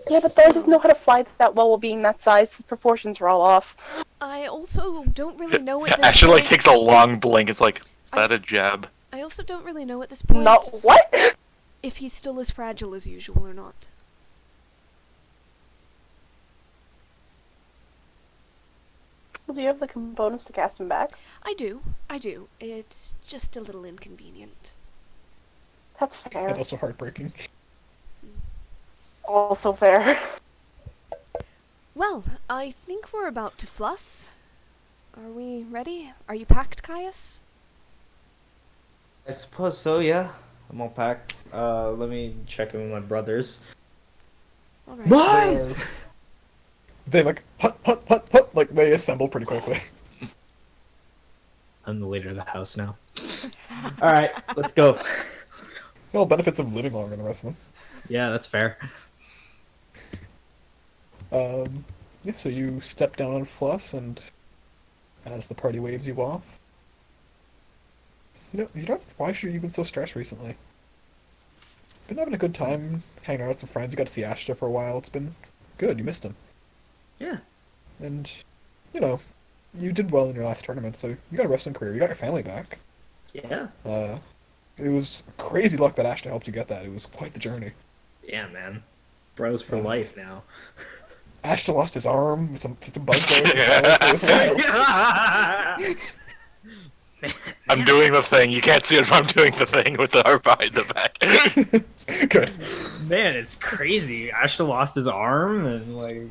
Yeah, but Thor doesn't know how to fly that well while being that size. His proportions are all off. I also don't really know at this Asha like point. takes a long blink. It's like, is that a jab? I also don't really know at this point Not what? if he's still as fragile as usual or not. Do you have the components to cast him back? I do. It's just a little inconvenient. That's fair. And also heartbreaking. Also fair. Well, I think we're about to fluss. Are we ready? Are you packed, Caius? I suppose so, yeah. I'm all packed. Let me check in with my brothers. Alright. What? They like, hut, like they assemble pretty quickly. I'm the leader of the house now. Alright, let's go. Well, benefits of living longer than the rest of them. Yeah, that's fair. Yeah, so you step down on Fluss, and as the party waves you off, why should you been so stressed recently? Been having a good time, hanging out with some friends. You got to see Ashta for a while. It's been good. You missed him. Yeah. And, you did well in your last tournament, so you got a wrestling career. You got your family back. Yeah. It was crazy luck that Ashta helped you get that. It was quite the journey. Yeah, man. Bros for life now. Ashta lost his arm with some bug throws. It was wild. I'm doing the thing. You can't see it, but I'm doing the thing with the arm behind the back. Good. Man, it's crazy. Ashton lost his arm and like.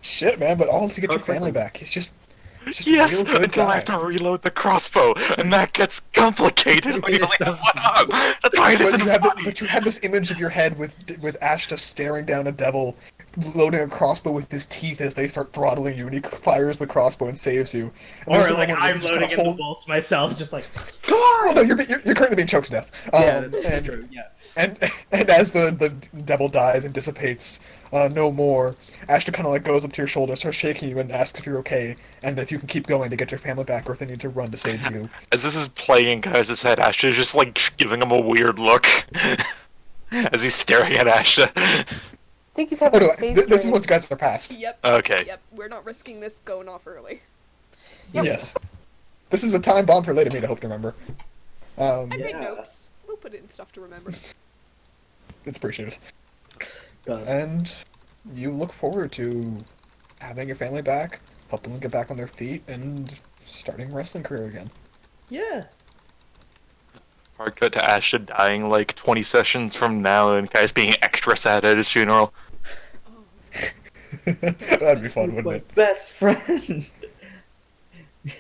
Shit, man, but all to get your Perfectly. family back. He's just a Yes, real good until I guy. have to reload the crossbow, and that gets complicated when you only have one arm. That's why it But isn't funny. but you have this image of your head with Ashta staring down a devil, loading a crossbow with his teeth as they start throttling you, and he fires the crossbow and saves you. And there's Or a like moment where I'm you just kinda loading in the hold- bolts myself, just like. Come on! Oh, no, you're currently being choked to death. Yeah, that's and, true. Yeah. And and as the devil dies and dissipates, no more, Ashton kind of like goes up to your shoulder, starts shaking you, and asks if you're okay, and if you can keep going to get your family back, or if they need to run to save you. As this is playing in Kai's head, Asha is just like giving him a weird look as he's staring at Asha. I think he's Oh having no, a space this is dream. once you guys are past. Yep. Okay. Yep. We're not risking this going off early. Yes. This is a time bomb for later me to hope to remember. I made Yeah. notes. We'll put it in stuff to remember. It's appreciated. God. And you look forward to having your family back, helping them get back on their feet, and starting a wrestling career again. Yeah. Hard cut to Asha dying like 20 sessions from now, and Kai's being extra sad at his funeral. That'd be fun, He was wouldn't my it? best friend.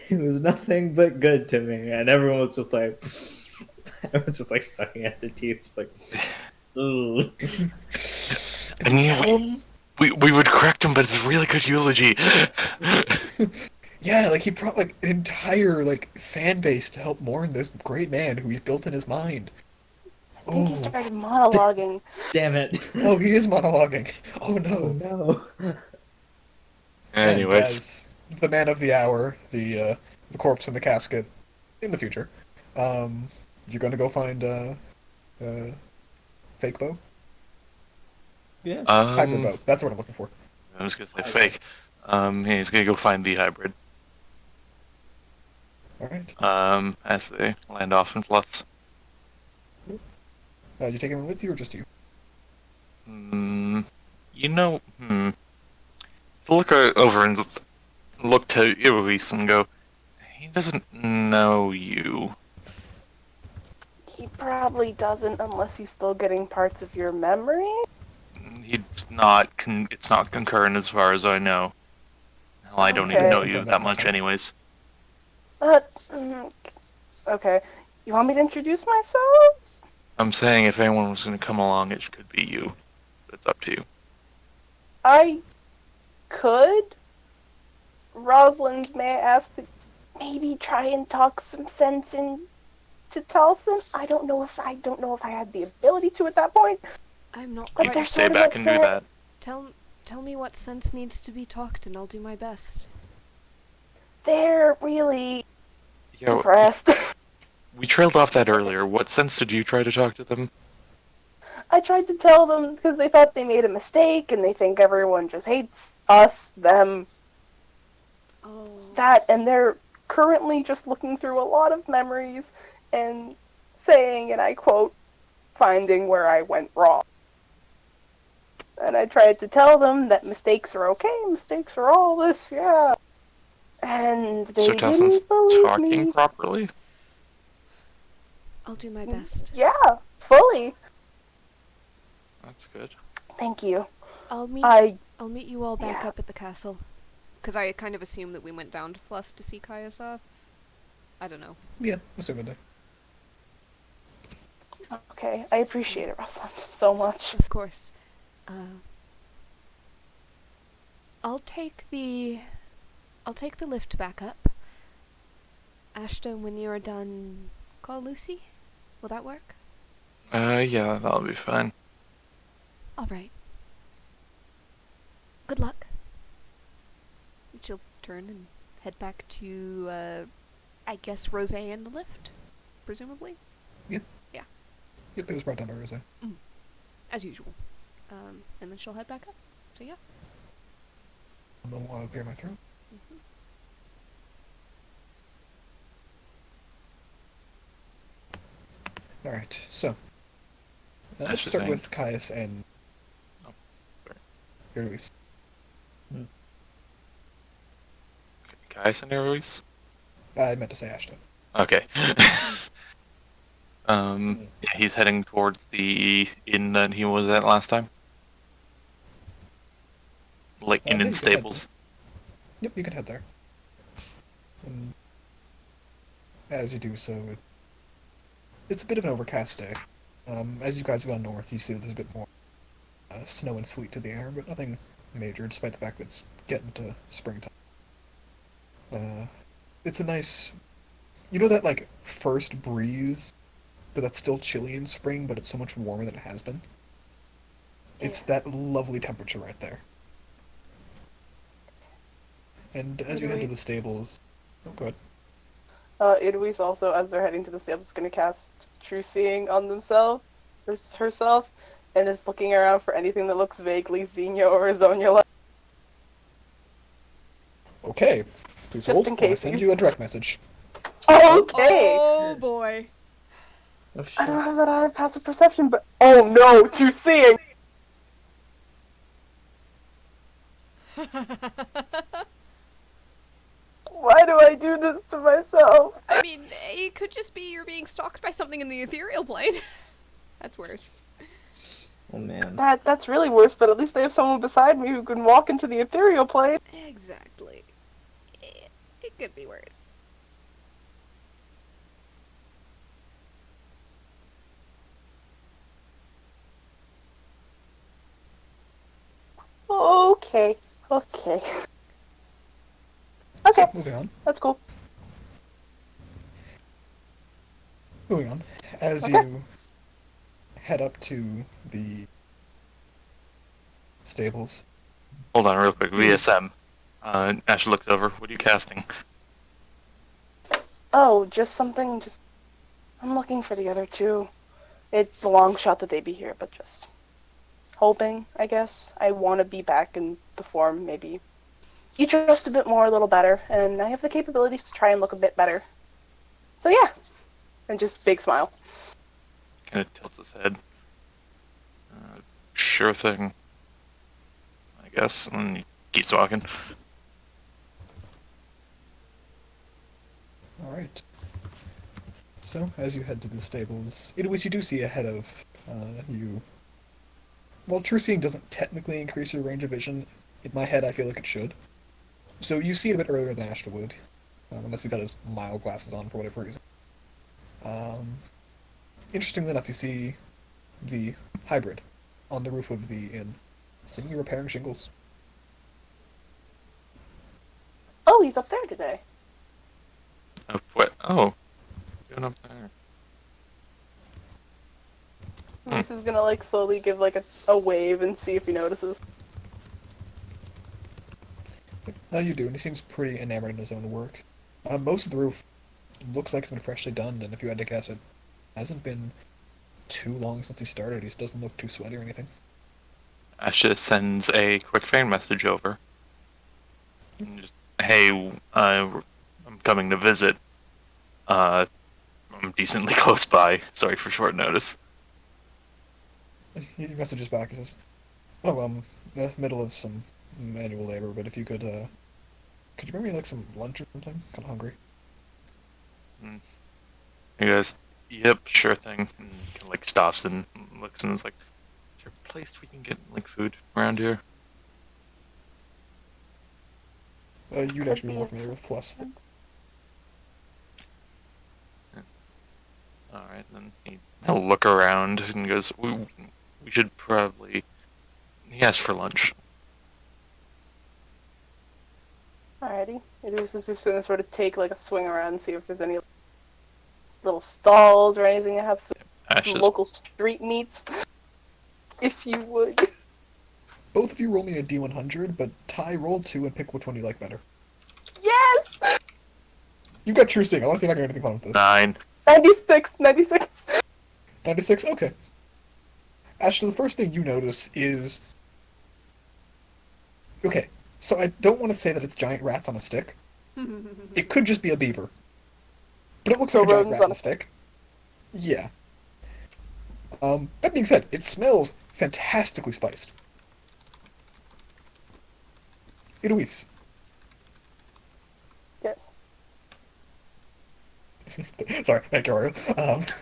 He was nothing but good to me, and everyone was just like, I was just like sucking at their teeth, just like, ooh. And we would correct him, but it's a really good eulogy. Yeah, like he brought like an entire like fan base to help mourn this great man who he's built in his mind. I think he Oh, started monologuing. Damn it. oh, he is monologuing. Oh Oh no. no. And Anyways, as the man of the hour, the corpse in the casket, in the future, you're gonna go find fake bow, Yeah. hybrid bow. That's what I'm looking for. I was gonna say fake. Yeah, he's gonna go find the hybrid. All right. As they land off in Plus. You taking him with you or just you? You know, look over and look to Iruis and go, he doesn't know you. He probably doesn't unless he's still getting parts of your memory. It's not concurrent as far as I know. Hell, I don't even Okay. know you that much anyways. Mm, okay. You want me to introduce myself? I'm saying if anyone was gonna come along, it could be you. But it's up to you. I could. Rosalind, may I ask to maybe try and talk some sense into Taliesin? I don't know if I had the ability to at that point. I'm not But You quite they're can stay sort of back and do upset. that. Tell me what sense needs to be talked, and I'll do my best. They're really Yeah, impressed. we trailed off that earlier. What sense did you try to talk to them? I tried to tell them because they thought they made a mistake and they think everyone just hates us, them, Oh. that, and they're currently just looking through a lot of memories and saying, and I quote, finding where I went wrong. And I tried to tell them that mistakes are okay, mistakes are all this, yeah. And they So Telson's didn't believe talking me. properly? I'll do my best. Yeah, fully. That's good. Thank you. I'll meet I'll meet you all back Yeah. up at the castle. Because I kind of assumed that we went down to Fluss to see Kayasov. I don't know. Yeah, assuming that. Okay, I appreciate it, Rosalind, so much. Of course. I'll take the lift back up. Ashton, when you're done, call Lucy. Will that work? Yeah, that'll be fine. All right. Good luck. She'll turn and head back to, I guess, Rose and the lift, presumably, Yep, it was brought down by Rose. as usual. And then she'll head back up. So yeah. I'll clear my throat. Alright, so. Let's That's start the with Caius and. Oh, Iruis. Kais and Iruis? I meant to say Ashton. Okay. Yeah, he's heading towards the inn that he was at last time. Like, inn yeah, and you can head stables. Yep, you can head there. And as you do so, it's a bit of an overcast day. As you guys go north, you see that there's a bit more snow and sleet to the air, but nothing major, despite the fact that it's getting to springtime. It's a nice, you know that like first breeze but that's still chilly in spring, but it's so much warmer than it has been. It's that lovely temperature right there. And as you head to the stables... Oh, go ahead. Idoise also, as they're heading to the stables, is going to cast True Seeing on themselves, or herself, and is looking around for anything that looks vaguely Xenia or Azonia-like. Okay. Please Just hold in while I case send you- you a direct message. Okay! Oh boy. Oh, I don't have that eye of passive perception, but oh no, True Seeing! Why do I do this to myself? I mean, it could just be you're being stalked by something in the ethereal plane. That's worse. Oh man. That's really worse, but at least I have someone beside me who can walk into the ethereal plane. Exactly. It could be worse. Okay. Okay. So, Okay, moving on. that's cool. Moving on. As Okay. you head up to the stables. Hold on, real quick. VSM. Ash looks over. What are you casting? Oh, just something, I'm looking for the other two. It's a long shot that they be here, but just hoping, I guess. I want to be back in the form, maybe. You just a bit more, a little better, and I have the capabilities to try and look a bit better. So yeah. And just big smile. Kind of tilts his head. Sure thing. I guess. And then he keeps walking. Alright. So, as you head to the stables, Idoise, you do see ahead of you. Well, True Seeing doesn't technically increase your range of vision. In my head, I feel like it should. So you see it a bit earlier than Ashton would, unless he's got his mild glasses on for whatever reason. Interestingly enough, you see the hybrid on the roof of the inn, singing repairing shingles. Oh, he's up there today. Oh, what? Oh. Going up there. This is gonna like slowly give like a wave and see if he notices. You do, and he seems pretty enamored in his own work. Most of the roof looks like it's been freshly done, and if you had to guess, it hasn't been too long since he started. He doesn't look too sweaty or anything. Ash just sends a quick fan message over. And just, hey, I'm coming to visit. I'm decently close by. Sorry for short notice. He messages back and says, "Oh, the middle of some manual labor, but if you could you bring me like some lunch or something? Kind of hungry." He goes, yep, sure thing. And he like stops and looks and is like, is there a place we can get like food around here? You'd actually be more familiar with Fluss. Alright, then he'll look around and goes, we should probably... He asked for lunch. Alrighty. It is just gonna sort of take like a swing around and see if there's any little stalls or anything that have Ash some is, local street meats. If you would. Both of you roll me a D100, but Ty, roll 2 and pick which one you like better. Yes! You got True Seeing. I want to see if I can get anything fun with this. 9. 96! 96! 96? Okay. Ashley, the first thing you notice is... Okay, so I don't want to say that it's giant rats on a stick. It could just be a beaver. But it looks So like a giant rodents rat on on a stick. Yeah. That being said, it smells fantastically spiced. Idoise. Yes. Sorry, thank you, Ario.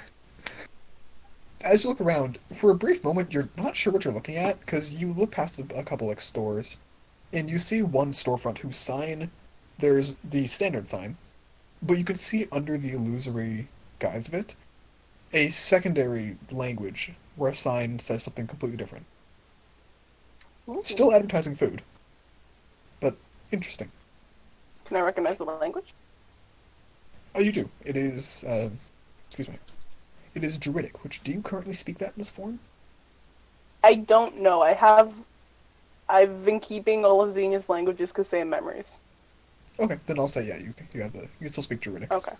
As you look around, for a brief moment, you're not sure what you're looking at, because you look past a couple, like, stores, and you see one storefront whose sign, there's the standard sign, but you can see under the illusory guise of it, a secondary language, where a sign says something completely different. Still advertising food, but interesting. Can I recognize the language? Oh, you do. It is, excuse me. it is Druidic, which do you currently speak that in this form? I don't know. I've been keeping all of Xenia's languages because they have memories. Okay, then I'll say yeah. You can still speak Druidic. Okay.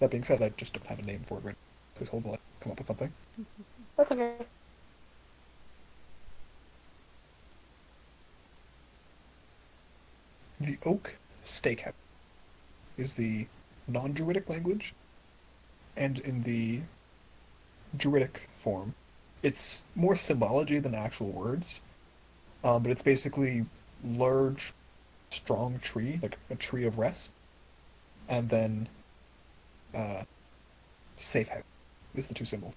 That being said, I just don't have a name for it right now. Please hold while I come up with something. That's okay. The Oak Steakhouse is the non-Druidic language, and in the Druidic form, it's more symbology than actual words. But it's basically large, strong tree, like a tree of rest, and then safe house is the two symbols.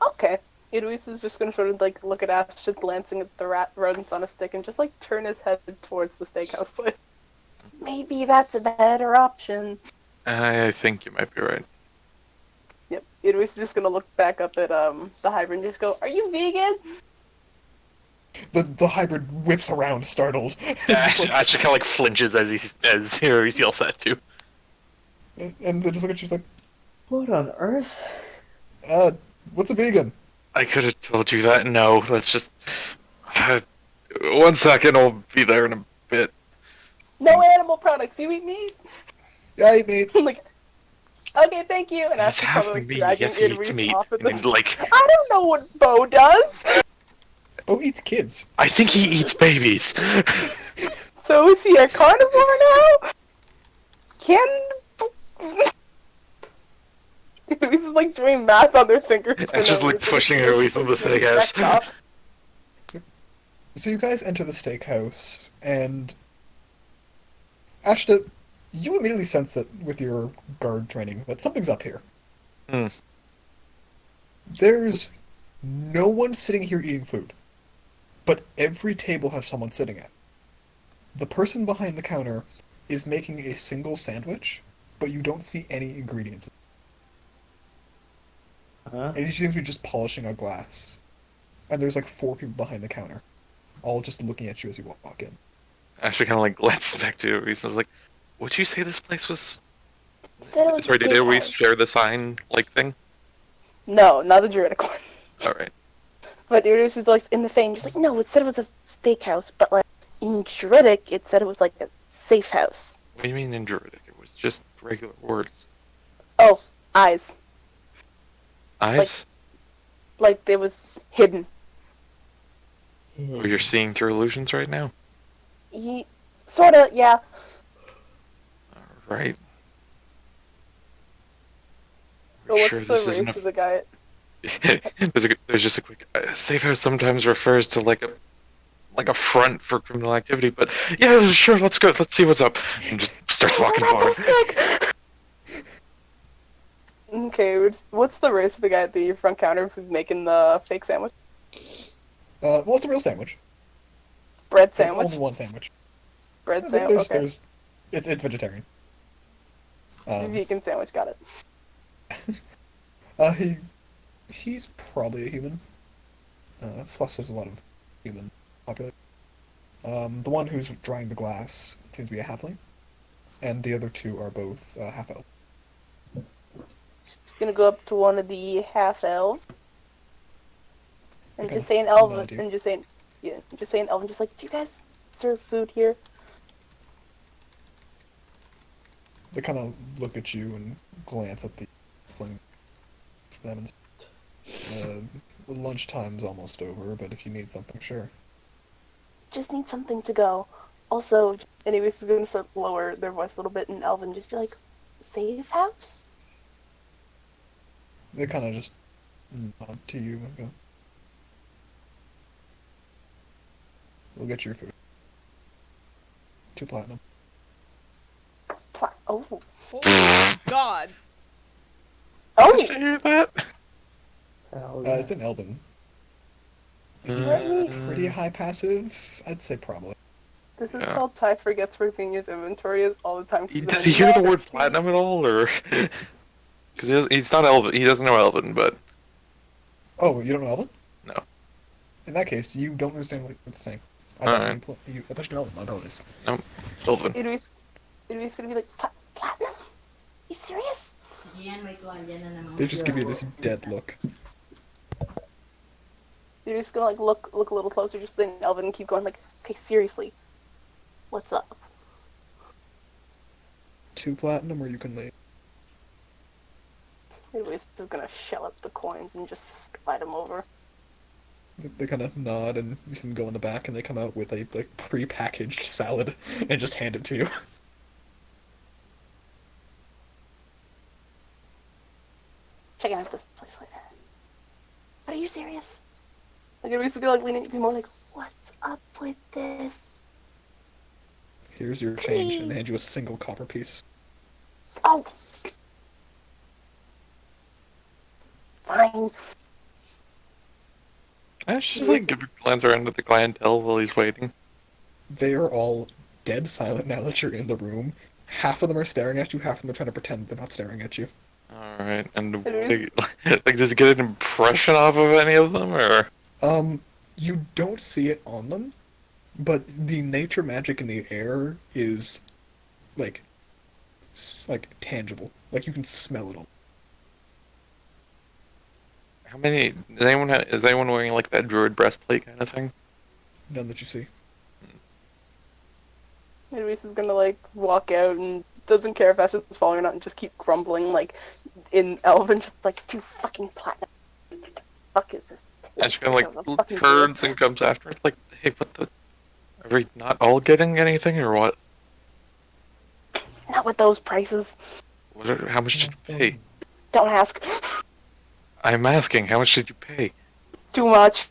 Okay. Idris is just gonna sort of like look at Ash, just glancing at the rodents on a stick, and just like turn his head towards the steakhouse place. Maybe that's a better option. I think you might be right. Yep. Idris is just gonna look back up at the hybrid and just go, "Are you vegan?" The hybrid whips around, startled. Ash kind of like flinches as he yells that too. And they just look at you, like, What on earth? what's a vegan? I could have told you that. No, let's just 1 second. I'll be there in a bit. No animal products. You eat meat. Yeah, I eat meat. I'm like, okay, thank you. And Yes, Ash is have probably like meat. dragging Yes, he eats Idris meat. off at And then, the... like, I don't know what Bo does. Bo eats kids. I think he eats babies. So is he a carnivore now? Can... Idris is like doing math on their fingers. It's just like pushing Eloise into the steakhouse. So you guys enter the steakhouse, and Ashta, you immediately sense that with your guard training that something's up here. Hmm. There's no one sitting here eating food, but every table has someone sitting at. The person behind the counter is making a single sandwich, but you don't see any ingredients. Huh? And he seems to be just polishing a glass. And there's like 4 people behind the counter, all just looking at you as you walk in. Ashley kind of like glances back to Eloise and was like, "Would you say this place was?" Said it was Sorry, a did Eloise steakhouse. share the sign like thing? No, not the Druidic one. All right. But Idris was like in the vein, just like, no, it said it was a steakhouse, but like in Druidic, it said it was like a safe house. What do you mean in Druidic? It was just regular words. Oh, eyes. Eyes? Like it was hidden. Oh, you're seeing through illusions right now. Sorta, yeah. Right. But what's the race isn't of the guy? there's just a quick safe house sometimes refers to like a front for criminal activity, but yeah, sure, let's go, let's see what's up, and just starts walking forward. Okay, what's the race of the guy at the front counter who's making the fake sandwich? Well, it's a real sandwich. Bread It's sandwich? only one sandwich. Bread sandwich, okay. It's vegetarian. Vegan sandwich, got it. He's probably a human. Plus, there's a lot of human population. The one who's drying the glass seems to be a halfling, and the other 2 are both half-elf. Gonna go up to one of the half elves and Okay. just say an elven, No, dude. and just saying, yeah, just say an elven, just like, do you guys serve food here? They kind of look at you and glance at the fling. Them and lunchtime's almost over, but if you need something, sure. Just need something to go. Also, anyways, is gonna sort of lower their voice a little bit and elven, just be like, safe house? They kind of just nod to you and go, "We'll get you your food. 2 platinum." Oh. Oh God. Did you Oh! hear that? Hell It's an Elven. Pretty high passive, I'd say probably. This is Yeah. called Ty forgets where Xenia's inventory is all the time. Does he hear the word platinum at all, or? Because he's not Elven. He doesn't know Elven, but Oh, you don't know Elven? No. In that case, you don't understand what it's saying. I Alright. thought you know Elven, my apologies. Elven. Idris It'll gonna be like, Platinum? You serious? They just give you this dead look. You're just gonna like look a little closer, just then Elvin and keep going like, okay, seriously, what's up? 2 platinum, or you can leave. Anyways, just gonna shell up the coins and just slide them over. They kind of nod, and you see them go in the back, and they come out with a like pre-packaged salad and just hand it to you. Checking out this place later. Are you serious? Like, it used to be like leaning, be more like, what's up with this? Here's your change, and they hand you a single copper piece. Oh! Fine. I should just like give a glance around at the clientele while he's waiting. They are all dead silent now that you're in the room. Half of them are staring at you, half of them are trying to pretend they're not staring at you. Alright, and like, does he get an impression off of any of them, or? You don't see it on them, but the nature magic in the air is, like tangible. Like, you can smell it all. How many, is anyone wearing like that druid breastplate kind of thing? None that you see. Luis is gonna like walk out and doesn't care if Ashton's falling or not and just keep grumbling like in Elven, just like, "Dude, fucking Platinum. What the fuck is this?" Ash kind of like turns and comes after. It's like, hey, what the? Are we not all getting anything, or what? Not with those prices. How much did you pay? Don't ask. I'm asking, how much did you pay? Too much.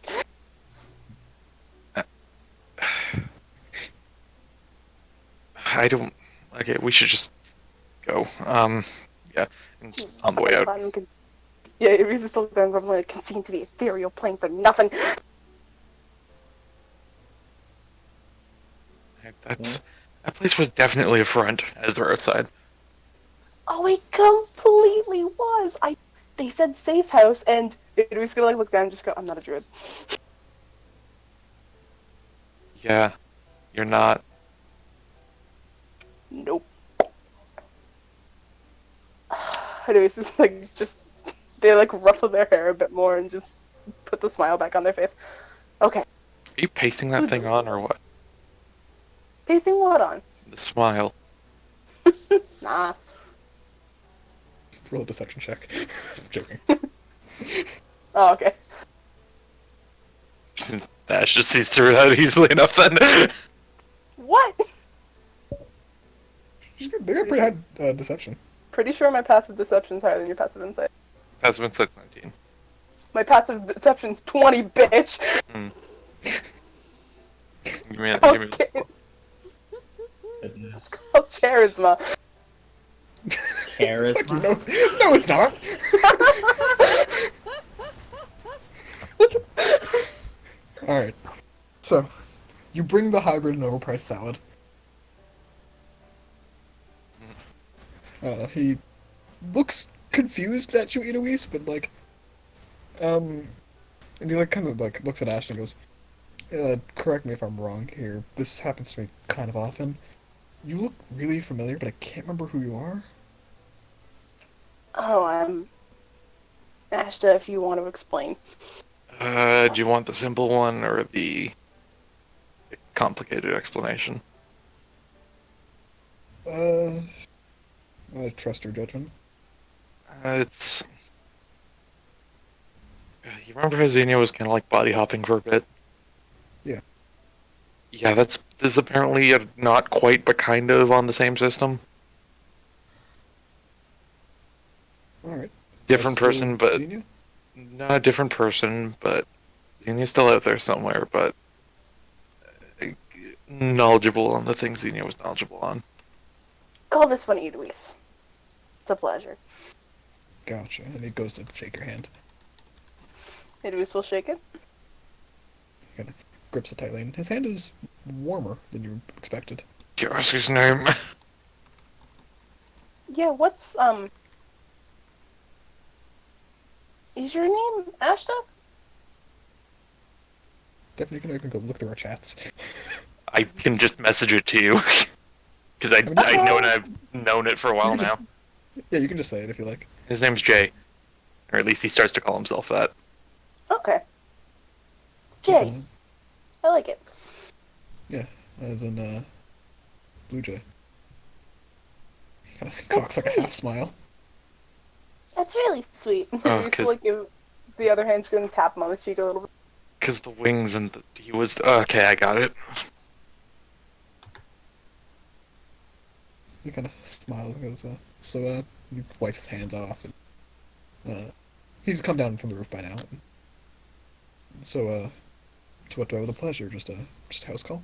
I don't. Okay, we should just go. Yeah, and just on the way out. Yeah, it was still going grumbling. It can seem to be ethereal plane for nothing. That place was definitely a front as they're outside. Oh, it completely was. They said safe house, and it was gonna like look down and just go, "I'm not a druid." Yeah, you're not. Nope. Anyways, it's like they like ruffle their hair a bit more and just put the smile back on their face. Okay. Are you pasting that thing on or what? Pasting what on? The smile. Nah. Roll a deception check. I'm joking. Oh, okay. Ash just sees through that easily enough then. What? They got pretty high deception. Pretty sure my passive deception's higher than your passive insight. Passive insight's 19. My passive deception's 20, bitch! Give me Okay. Goodness. Oh, charisma. Charisma. No, it's not. Alright. So, you bring the hybrid and overpriced salad. He looks confused at you, Eloise, but like, and he like kind of like looks at Ash and goes, correct me if I'm wrong here. This happens to me kind of often. You look really familiar, but I can't remember who you are. Oh, I'm Ashta, if you want to explain. Do you want the simple one or the complicated explanation? I trust your judgment. It's... You remember how Xenia was kind of like body hopping for a bit? Yeah. Yeah, this is apparently not quite, but kind of on the same system. Alright. Different person, but... Xenia? No, a different person, but Xenia's still out there somewhere, but knowledgeable on the things Xenia was knowledgeable on. Call this one Eloise. It's a pleasure. Gotcha. And he goes to shake your hand. Eloise will shake it. He kind of grips it tightly, and his hand is warmer than you expected. What's his name? Yeah, what's, is your name Ashta? Definitely can go look through our chats. I can just message it to you. Because I just- know and I've known it for a while You can now. just- Yeah, you can just say it if you like. His name's Jay, or at least he starts to call himself that. Okay. Jay. I like it. As in, Blue Jay. He kind of cocks like a half smile. That's really sweet. Oh, You just, 'cause- like, give the other hand, just gonna tap him on the cheek a little bit. Because the wings and he was okay. I got it. He kind of smiles and goes, he wipes his hands off. And, he's come down from the roof by now. So what do I have the pleasure? Just a house call?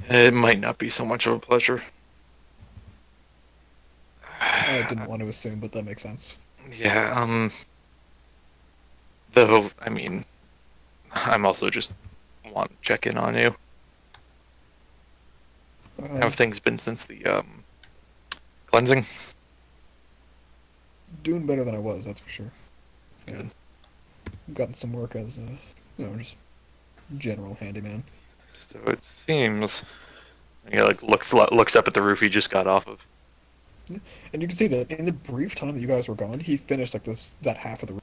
It might not be so much of a pleasure. I didn't want to assume, but that makes sense. Yeah, though, I mean, I'm also just want to check in on you. How have things been since the, cleansing? Doing better than I was, that's for sure. Good. Gotten some work as, just general handyman. So it seems. He like looks up at the roof he just got off of. And you can see that in the brief time that you guys were gone, he finished like that half of the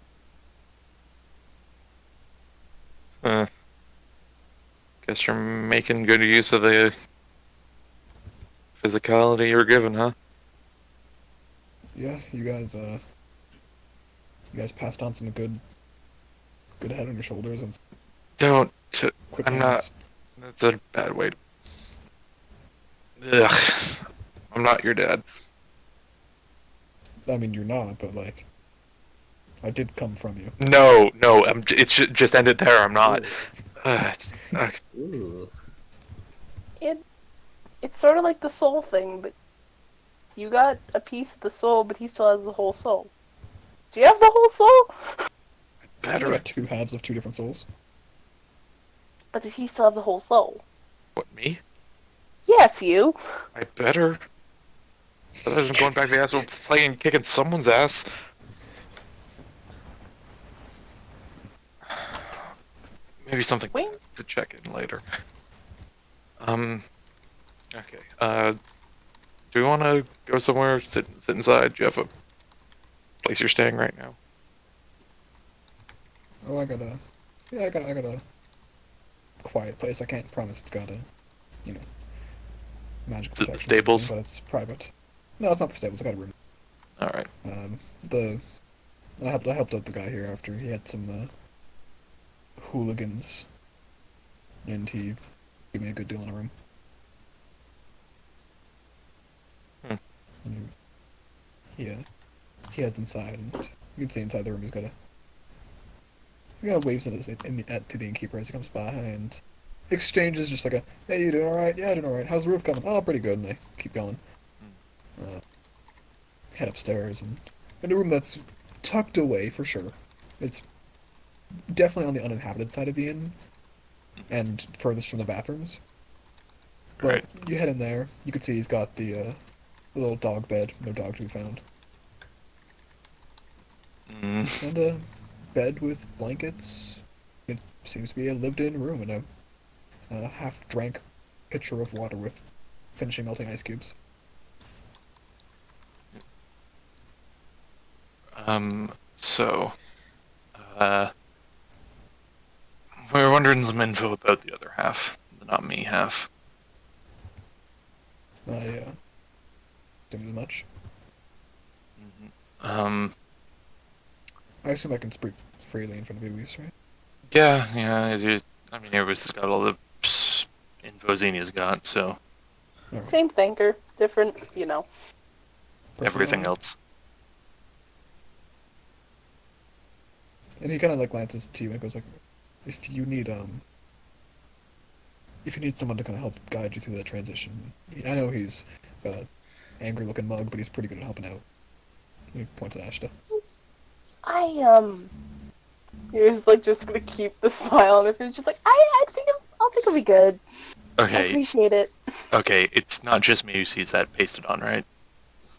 roof. Guess you're making good use of the physicality you were given, huh? Yeah, you guys passed on some good head on your shoulders and some Don't. quick I'm hands. not. That's a bad way to. Ugh. I'm not your dad. I mean, you're not, but like, I did come from you. No. It's just ended there. I'm not. Ooh. It's sort of like the soul thing, but you got a piece of the soul, but he still has the whole soul. Do you have the whole soul? I Better. got two halves of two different souls. But does he still have the whole soul? What, me? Yes, you. I better. Otherwise, I'm going back to the asshole playing kicking someone's ass. Maybe something Wait. to check in later. Okay. Do we want to go somewhere? Sit inside. Do you have a place you're staying right now? Oh, I got a quiet place. I can't promise it's got a, magical Is it the protection, stables? but it's private. No, it's not the stables. I got a room. All right. I helped out the guy here after he had some hooligans, and he gave me a good deal on a room. Hmm. And he heads inside, and you can see inside the room he got waves to the innkeeper as he comes by, and exchanges just like hey, you doing alright? Yeah, doing alright. How's the roof coming? Oh, pretty good, and they keep going. Head upstairs, and in a room that's tucked away for sure. It's definitely on the uninhabited side of the inn, and furthest from the bathrooms. But Right. you head in there, you can see he's got the little dog bed, no dog to be found, Mm. and a bed with blankets. It seems to be a lived-in room, and a half-drank pitcher of water with finishing melting ice cubes. So, we were wondering some info about the other half, the not me half. I assumed as much. Um, I assume I can speak freely in front of Luis, right? yeah, I mean, everybody's got all the info Xenia's got, so Alright. Same thinker, different, everything Personality. else. And he kind of like glances to you and goes like, if you need someone to kind of help guide you through that transition, I know he's got an angry looking mug, but he's pretty good at helping out. He points at Ashta. You're just gonna keep the smile on his face, just like, I'll think it'll be good. I Okay, appreciate it. okay, it's not just me who sees that pasted on, right?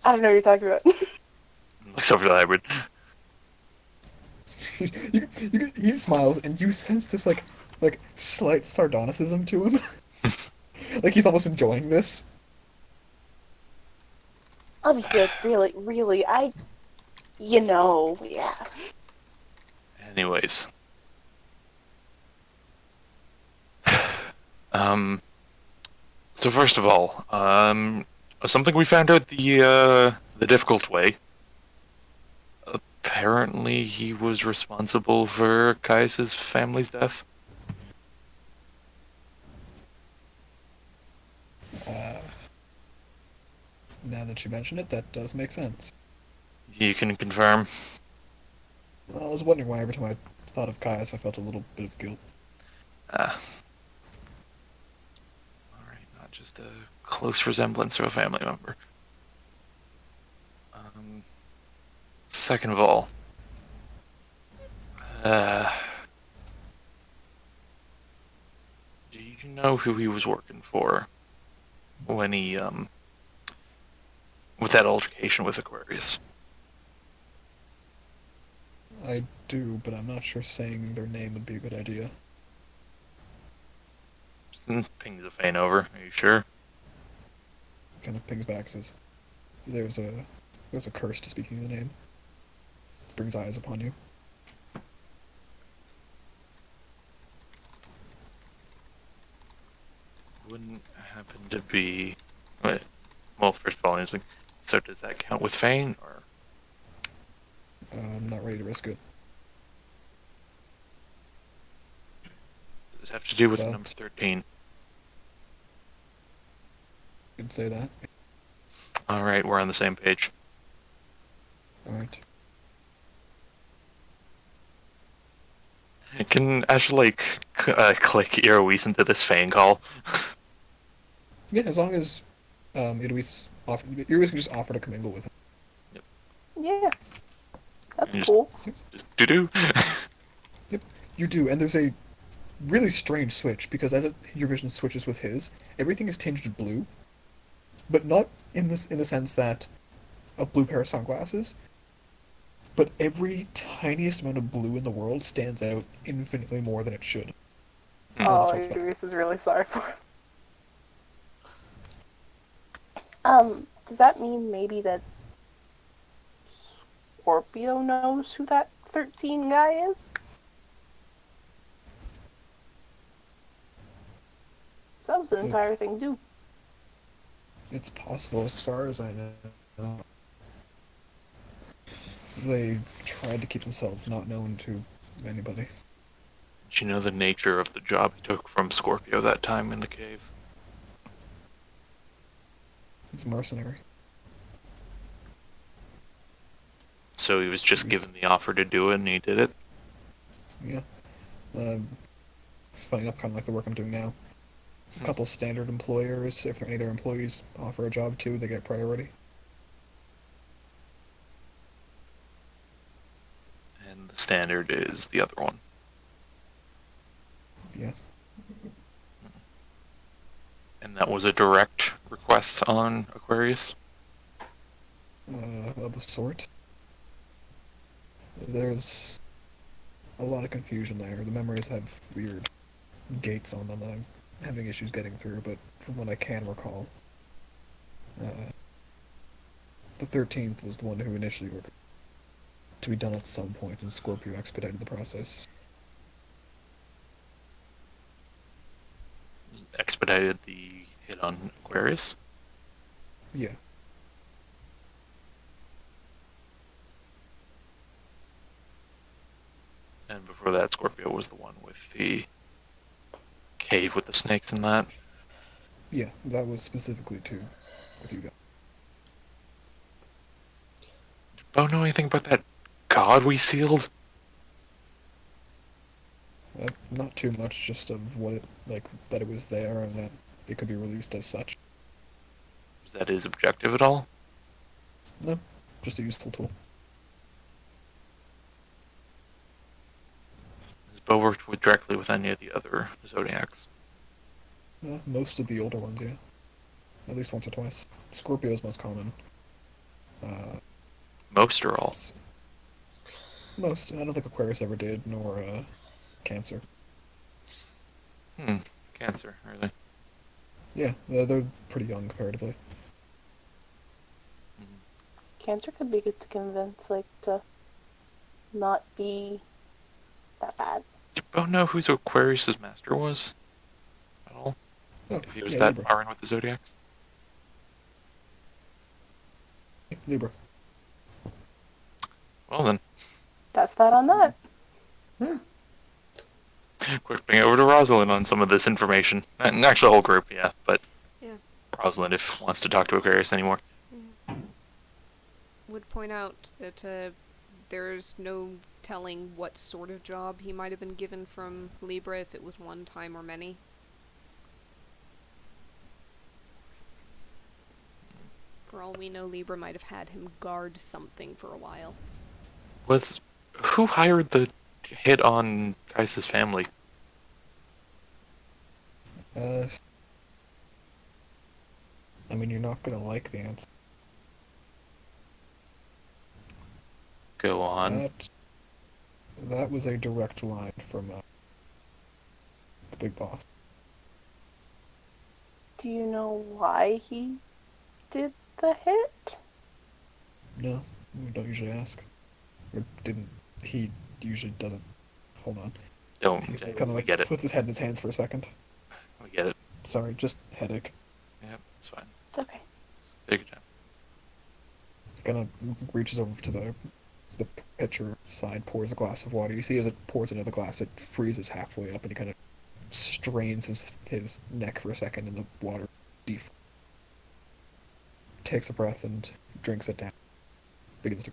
I don't know what you're talking about. Looks over to the hybrid. He smiles, and you sense this like slight sardonicism to him. Like he's almost enjoying this. I'm good, really. Yeah. Anyways. Um, so first of all, something we found out the difficult way. Apparently, he was responsible for Caius's family's death. Now that you mention it, that does make sense. You can confirm. I was wondering why every time I thought of Caius, I felt a little bit of guilt. Ah. Alright, not just a close resemblance to a family member. Second of all, do you know who he was working for when he, with that altercation with Aquarius? I do, but I'm not sure saying their name would be a good idea. Ping Zafane over, are you sure? Kind of pings back, says, There's a curse to speaking the name. Brings eyes upon you. Wouldn't happen to be... Wait, well, first of all, he's like, so does that count with Fane, or... I'm not ready to risk it. Does it have to do with Well, number 13? You can say that. Alright, we're on the same page. Alright. Can Ash, like, click Eloise into this Fane call? Yeah, as long as Iruis can just offer to commingle with him. Yeah. That's Just- cool. Just doo-doo. You do, and there's a really strange switch, because your vision switches with his, everything is tinged blue, but not in the sense that a blue pair of sunglasses, but every tiniest amount of blue in the world stands out infinitely more than it should. Oh, That's what's Idris is really sorry for him. Does that mean maybe that Scorpio knows who that 13 guy is? So that was an entire thing, too. It's possible, as far as I know. They tried to keep themselves not known to anybody. Did you know the nature of the job he took from Scorpio that time in the cave? It's mercenary. So he was just given the offer to do it, and he did it? Yeah. Funny enough, kind of like the work I'm doing now. A couple standard employers, if any of their employees offer a job too, they get priority. And the standard is the other one. Yeah. And that was a direct request on Aquarius? Of a sort. There's a lot of confusion there. The memories have weird gates on them that I'm having issues getting through, but from what I can recall, the 13th was the one who initially ordered to be done at some point, and Scorpio expedited the process. Expedited the hit on Aquarius? Yeah. And before that, Scorpio was the one with the cave with the snakes and that. Yeah, that was specifically to with you guys. Did Bo know anything about that god we sealed? Not too much, just of what it, like, that it was there and that it could be released as such. Was that his objective at all? No, just a useful tool. Has Bo worked directly with any of the other Zodiacs? Most of the older ones, yeah. At least once or twice. Scorpio is most common. Most or all? Most. I don't think Aquarius ever did, nor Cancer. Cancer, really. Yeah, they're pretty young comparatively. Cancer could be good to convince, like, to not be that bad. Do you both know who Aquarius' master was? At all? Oh, If he was yeah, that Libra. far in with the Zodiacs? Libra. Well then, That's that on that. quick bring it over to Rosalind on some of this information. And actually, the whole group, yeah, but Yeah. Rosalind, if wants to talk to Aquarius anymore. Would point out that there's no telling what sort of job he might have been given from Libra, if it was one time or many. For all we know, Libra might have had him guard something for a while. Who hired the hit on Kaisa's family? I mean, you're not gonna like the answer. Go on. That was a direct line from the big boss. Do you know why he did the hit? No, we don't usually ask. Or didn't. He usually doesn't. Hold on. Don't. He kind We of like get it. puts his head in his hands for a second. We get it. Sorry, just headache. Yep, it's fine. It's okay. Take your time. Kind of reaches over to the pitcher side, pours a glass of water. You see as it pours into the glass, it freezes halfway up, and he kind of strains his neck for a second in the water. Takes a breath and drinks it down. Begins to.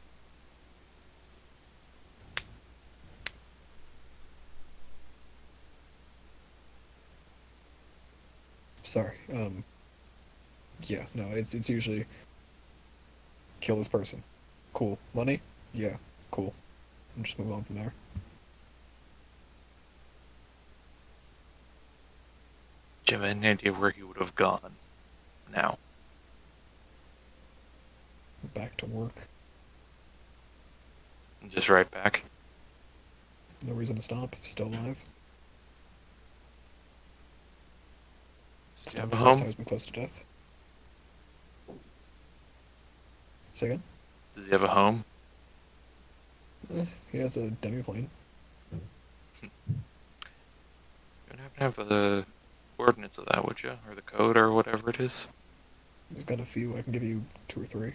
Sorry. Yeah, no, it's usually kill this person. Cool. Money? Yeah, cool. And just move on from there. Do you have any idea where he would have gone now? Back to work. Just right back? No reason to stop. Still alive. Does It's he not have the a first time home? he's been close to death. Say again? Does he have a home? He has a demiplane. You would happen to have the coordinates of that, would you? Or the code, or whatever it is? He's got a few. I can give you 2 or 3.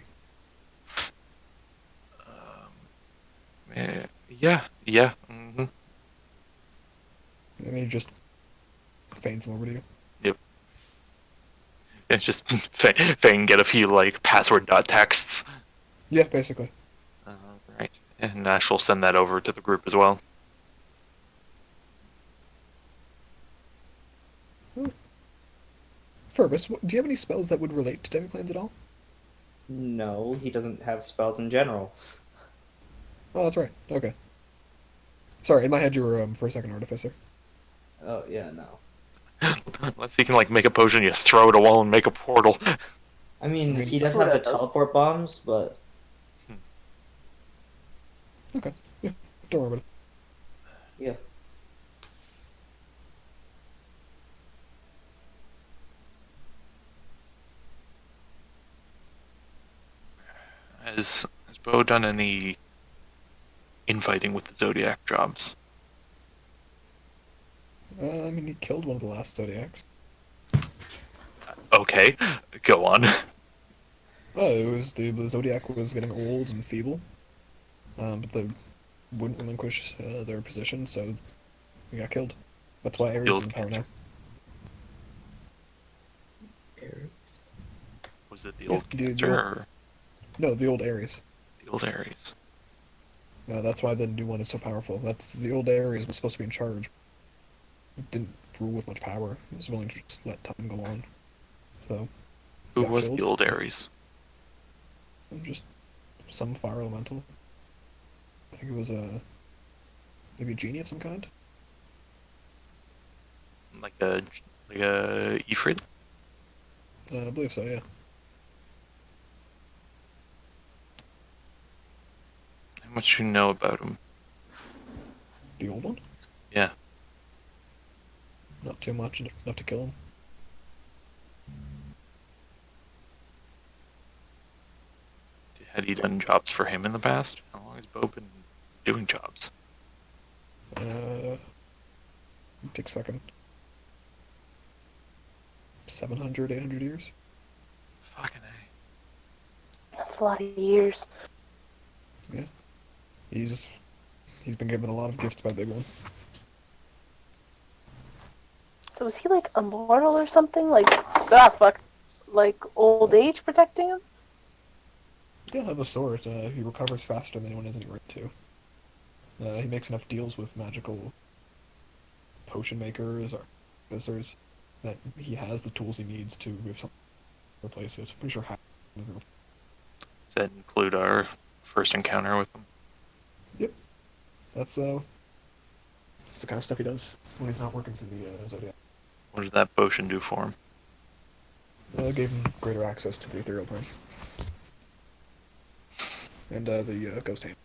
Yeah. Mm-hmm. I mean, he just feigns them over to you. It's just Fang get a few like password texts. Yeah, basically. Right. And Nash will send that over to the group as well. Furbus, do you have any spells that would relate to demiplanes at all? No, he doesn't have spells in general. Oh, that's right. Okay. Sorry, in my head you were for a second artificer. Oh yeah, no. Unless he can like make a potion, you throw it a wall and make a portal. I mean, I mean, he does Who have the does? teleport bombs, but Okay. Yeah. Don't worry about it. yeah. Has Bo done any infighting with the Zodiac jobs? I mean, he killed one of the last Zodiacs. Okay, go on. Oh, it was the Zodiac was getting old and feeble, but they wouldn't relinquish their position, so he got killed. That's why Ares is in power now. Ares. Was it the Yeah, old the Cancer old- or No, the old Ares. the old Ares? That's why the new one is so powerful. That's the old Ares was supposed to be in charge. It didn't rule with much power. He was willing to just let time go on. So, Who got was killed. the old Ares? just some fire elemental. I think it was maybe a genie of some kind. Like a Ifrit? I believe so. Yeah. How much you know about him? The old one. Yeah. Not too much, enough to kill him. Had he done jobs for him in the past? How long has Bo been doing jobs? Take a second. 700, 800 years? Fucking A. That's a lot of years. He's been given a lot of gifts by Big One. So is he like immortal or something? Like, ah, fuck. Like old age protecting him? He'll have a sword. He recovers faster than anyone has any right to. He makes enough deals with magical potion makers or wizards that he has the tools he needs to, if something, replace it. Pretty sure half of the group. Does that include our first encounter with him? That's the kind of stuff he does when he's not working for the Zodiac. What did that potion do for him? Gave him greater access to the ethereal plane. And the ghost hand.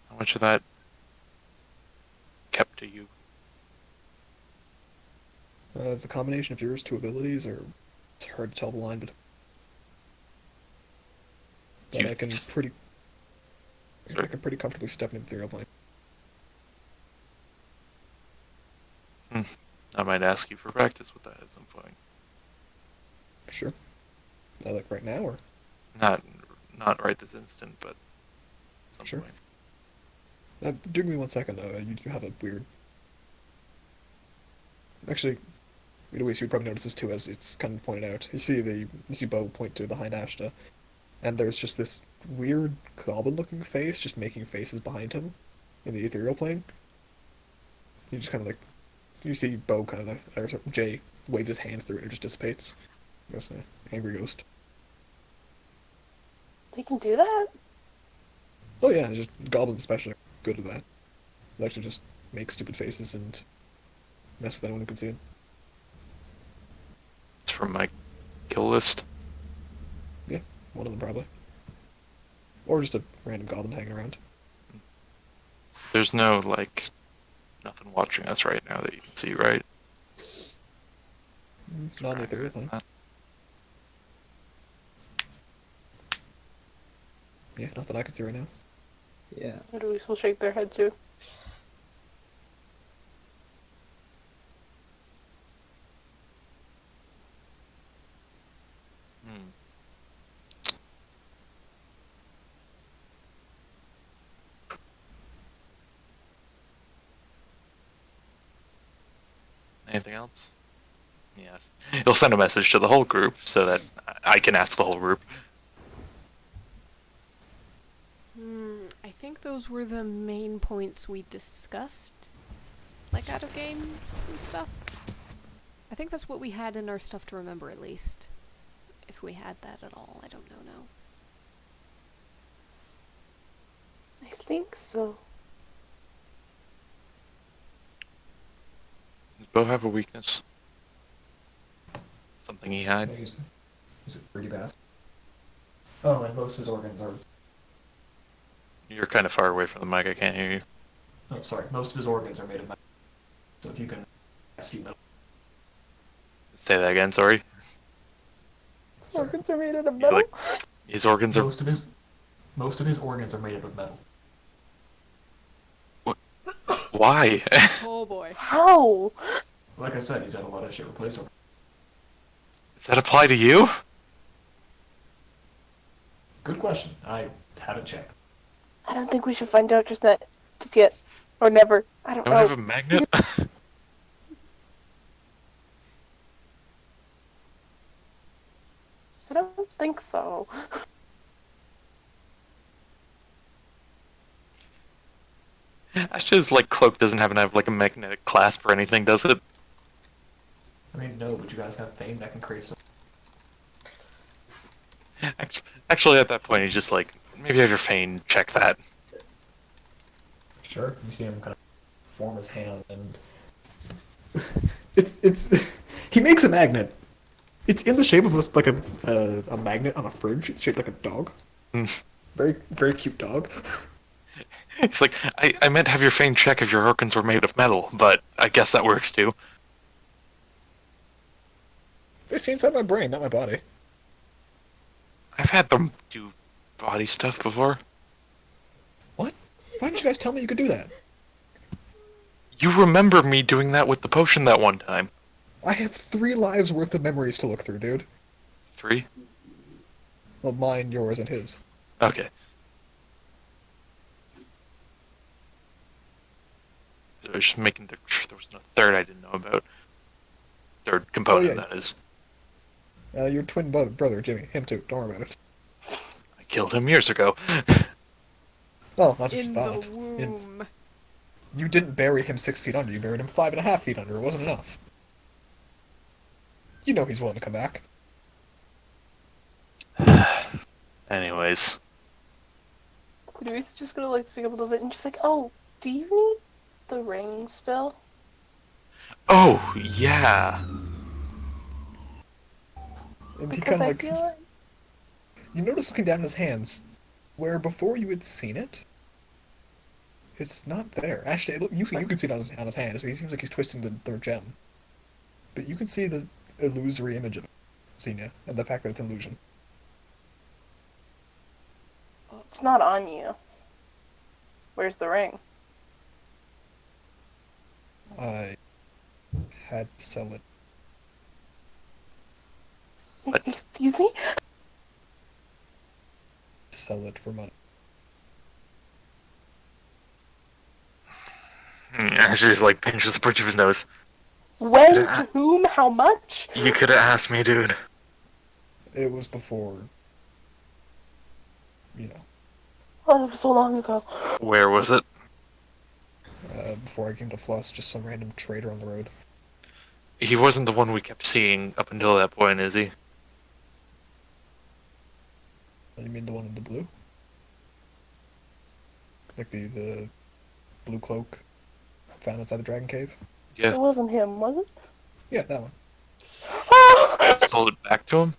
How much of that kept to you? The combination of yours two abilities it's hard to tell the line between. But You- I can pretty Sorry. I can pretty comfortably step into the ethereal plane. I might ask you for practice with that at some point. Sure. Like right now, or Not right this instant, but some Sure. point. do give me 1 second though. You do have a weird. Actually, Luis, you probably notice this too, as it's kind of pointed out. You see Bo point to behind Ashta, and there's just this weird goblin-looking face, just making faces behind him, in the ethereal plane. You just kind of like, you see Bo kind of or Jay wave his hand through it and it just dissipates. Just an angry ghost. He can do that? Oh yeah, it's just goblins especially are good at that. They actually just make stupid faces and mess with anyone who can see them. It's from my kill list. One of them probably. Or just a random goblin hanging around. There's no, nothing watching us right now that you can see, right? Not in the Who ethereal is plane. that? Yeah, not that I can see right now. Yeah. Luis will shake their head too. Hmm. Anything else? Yes. He'll send a message to the whole group so that I can ask the whole group. I think those were the main points we discussed, like out of game and stuff. I think that's what we had in our stuff to remember, at least. If we had that at all, I don't know now. I think so. Does Bo have a weakness? Something he hides? Is it pretty bad? Oh, and most of his organs are. You're kind of far away from the mic, I can't hear you. Oh, sorry. Most of his organs are made of metal. So if you can ask you metal. Say that again, sorry. Organs are made out of You metal? like- His organs are... Most of his organs are made out of metal. Why? Oh boy. How? Like I said, he's had a lot of shit replaced over. Does that apply to you? Good question. I haven't checked. I don't think we should find out just yet. Or never. I don't Don't I have a know. magnet? I don't think so. Ash's cloak doesn't have a magnetic clasp or anything, does it? I mean, no, but you guys have fame that can create some. Actually, at that point, he's just maybe have your Fane check that. Sure. You see him kind of form his hand, and it's he makes a magnet. It's in the shape of a magnet on a fridge. It's shaped like a dog. Mm. Very very cute dog. It's like, I meant to have your Fane check if your organs were made of metal, but I guess that works too. They see inside my brain, not my body. I've had them do body stuff before. What? Why didn't you guys tell me you could do that? You remember me doing that with the potion that one time. I have 3 lives worth of memories to look through, dude. 3? Well, mine, yours, and his. Okay. I was just making there was no third I didn't know about. Third component, yeah. that is. Your twin brother, Jimmy. Him too. Don't worry about it. I killed him years ago. Oh, that's what you In the thought. womb. You didn't bury him 6 feet under. You buried him 5.5 feet under. It wasn't enough. You know he's willing to come back. Anyways. Louise is just gonna like speak up a little bit and she's like, "Oh, do you need the ring still?" Oh, yeah. And he Because kind of I like... feel like You notice looking down in his hands, where before you had seen it, it's not there. Actually, you can see it on his hand, so he seems like he's twisting the gem. But you can see the illusory image of it, Xenia, and the fact that it's an illusion. it's not on you. Where's the ring? I had to sell it. What? Excuse me? Sell it for money. Asher just like pinches the bridge of his nose. When, Did I- to whom, how much? You could have asked me, dude. It was before, Oh, that was so long ago. Where was it? before I came to Fluss, just some random trader on the road. He wasn't the one we kept seeing up until that point, is he? You mean the one in the blue? Like the blue cloak found outside the Dragon Cave? It Yeah. wasn't him, was it? Yeah, that one. Sold it back to him?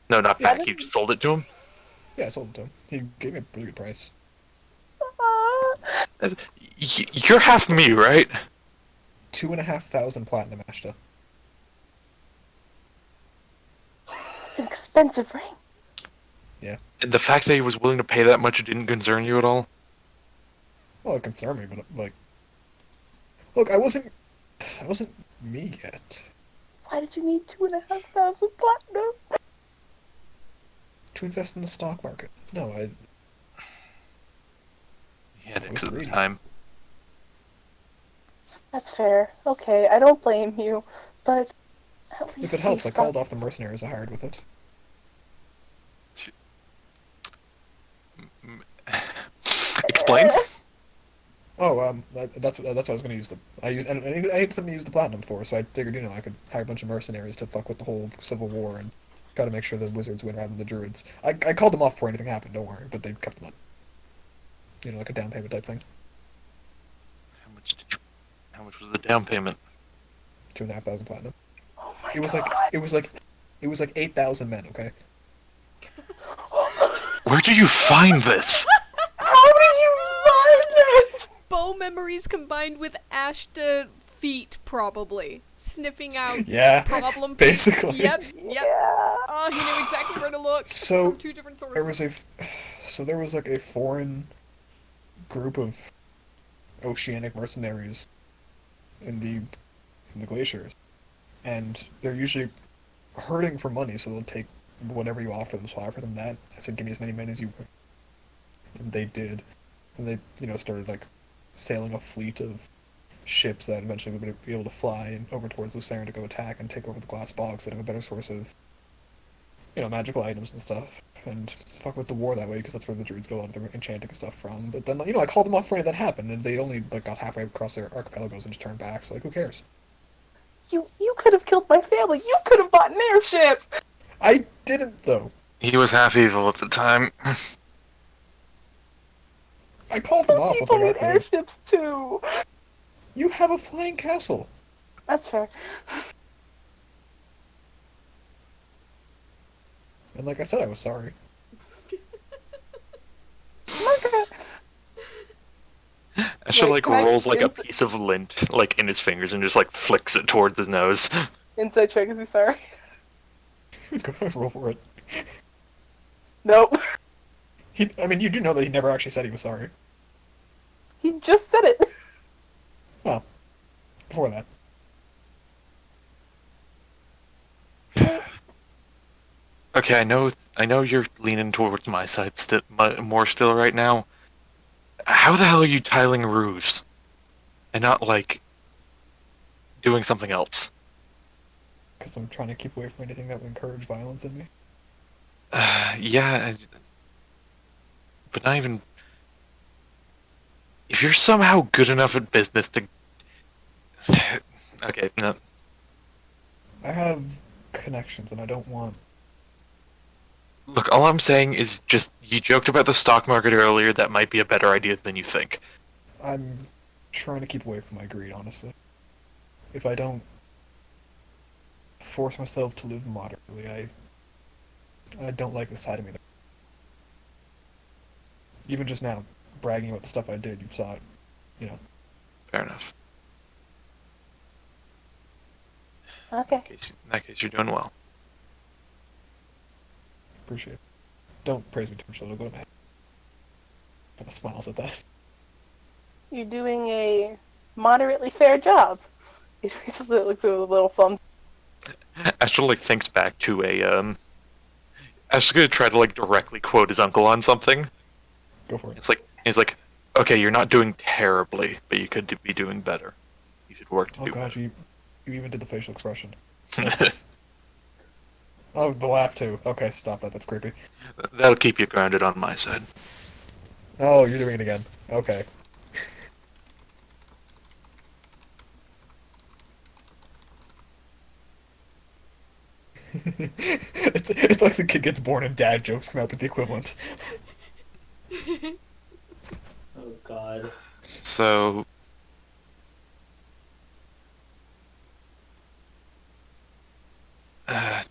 No, not Yeah, back. You just sold it to him? Yeah, I sold it to him. He gave me a really good price. You're half me, right? 2,500 platinum, Ashta. It's an expensive ring. And the fact that he was willing to pay that much didn't concern you at all? Well, it concerned me, but like, look, I wasn't me yet. Why did you need 2,500 platinum? To invest in the stock market. No, He had I was it at the greedy. time. That's fair. Okay, I don't blame you, but at least if it helps, you I called off the mercenaries I hired with it. Explain? Oh, that's what I was going to use I needed something to use the platinum for, so I figured, I could hire a bunch of mercenaries to fuck with the whole Civil War and try to make sure the wizards win rather than the druids. I called them off before anything happened, don't worry, but they kept them on. Like a down payment type thing. How much was the down payment? 2,500 platinum. Oh my It was God. it was like 8,000 men, okay? Where do you find this? How did you find this? Bow memories combined with Ashta feet, probably. Sniffing out Yeah, problem feet. basically. Yep. Yeah. Oh, he knew exactly where to look. So, from 2 different sources. there was like a foreign group of oceanic mercenaries in the glaciers, and they're usually hurting for money, so they'll take whatever you offer them. So I offered them that. I said, give me as many men as you want. And they did. And they, started like sailing a fleet of ships that eventually would be able to fly over towards Lucerne to go attack and take over the glass bogs that have a better source of, magical items and stuff. And fuck with the war that way, because that's where the druids get a lot of their enchanting stuff from. But then, I called them off for anything that happened, and they only got halfway across their archipelagos and just turned back. So, who cares? You could have killed my family. You could have bought an airship. I didn't, though. He was half evil at the time. I called them off once I People need got paid. airships too. You have a flying castle. That's fair. And like I said, I was sorry. Margaret. Asher, Wait, like, can I rolls, like, a ins- piece of lint, like, in his fingers and just, like, flicks it towards his nose. Inside check, is he sorry? Go ahead, roll for it. Nope. I mean, you do know that he never actually said he was sorry. He just said it. Well, before that. Okay, I know you're leaning towards my side more still right now. How the hell are you tiling roofs? And not, like, doing something else? Because I'm trying to keep away from anything that would encourage violence in me. Yeah, but not even... If you're somehow good enough at business to... Okay, no. I have connections, and I don't want... Look, all I'm saying is just, you joked about the stock market earlier, that might be a better idea than you think. I'm trying to keep away from my greed, honestly. If I don't force myself to live moderately, I don't like the side of me. Even just now, bragging about the stuff I did, you saw it, you know. Fair enough. Okay. In that case, you're doing well. Appreciate it. Don't praise me too much, though. It'll go to my head. Kind of smiles at that. You're doing a moderately fair job. He just looks with a little thumbs. Asher, like, thinks back to Asher's gonna try to, like, directly quote his uncle on something. Go for it. He's like, okay, you're not doing terribly, but you could be doing better. You should work to Oh do god, better. you even did the facial expression. That's... Oh, the laugh too. Okay, stop that. That's creepy. That'll keep you grounded on my side. Oh, you're doing it again. Okay. it's like the kid gets born and dad jokes come out with the equivalent. Oh god. So,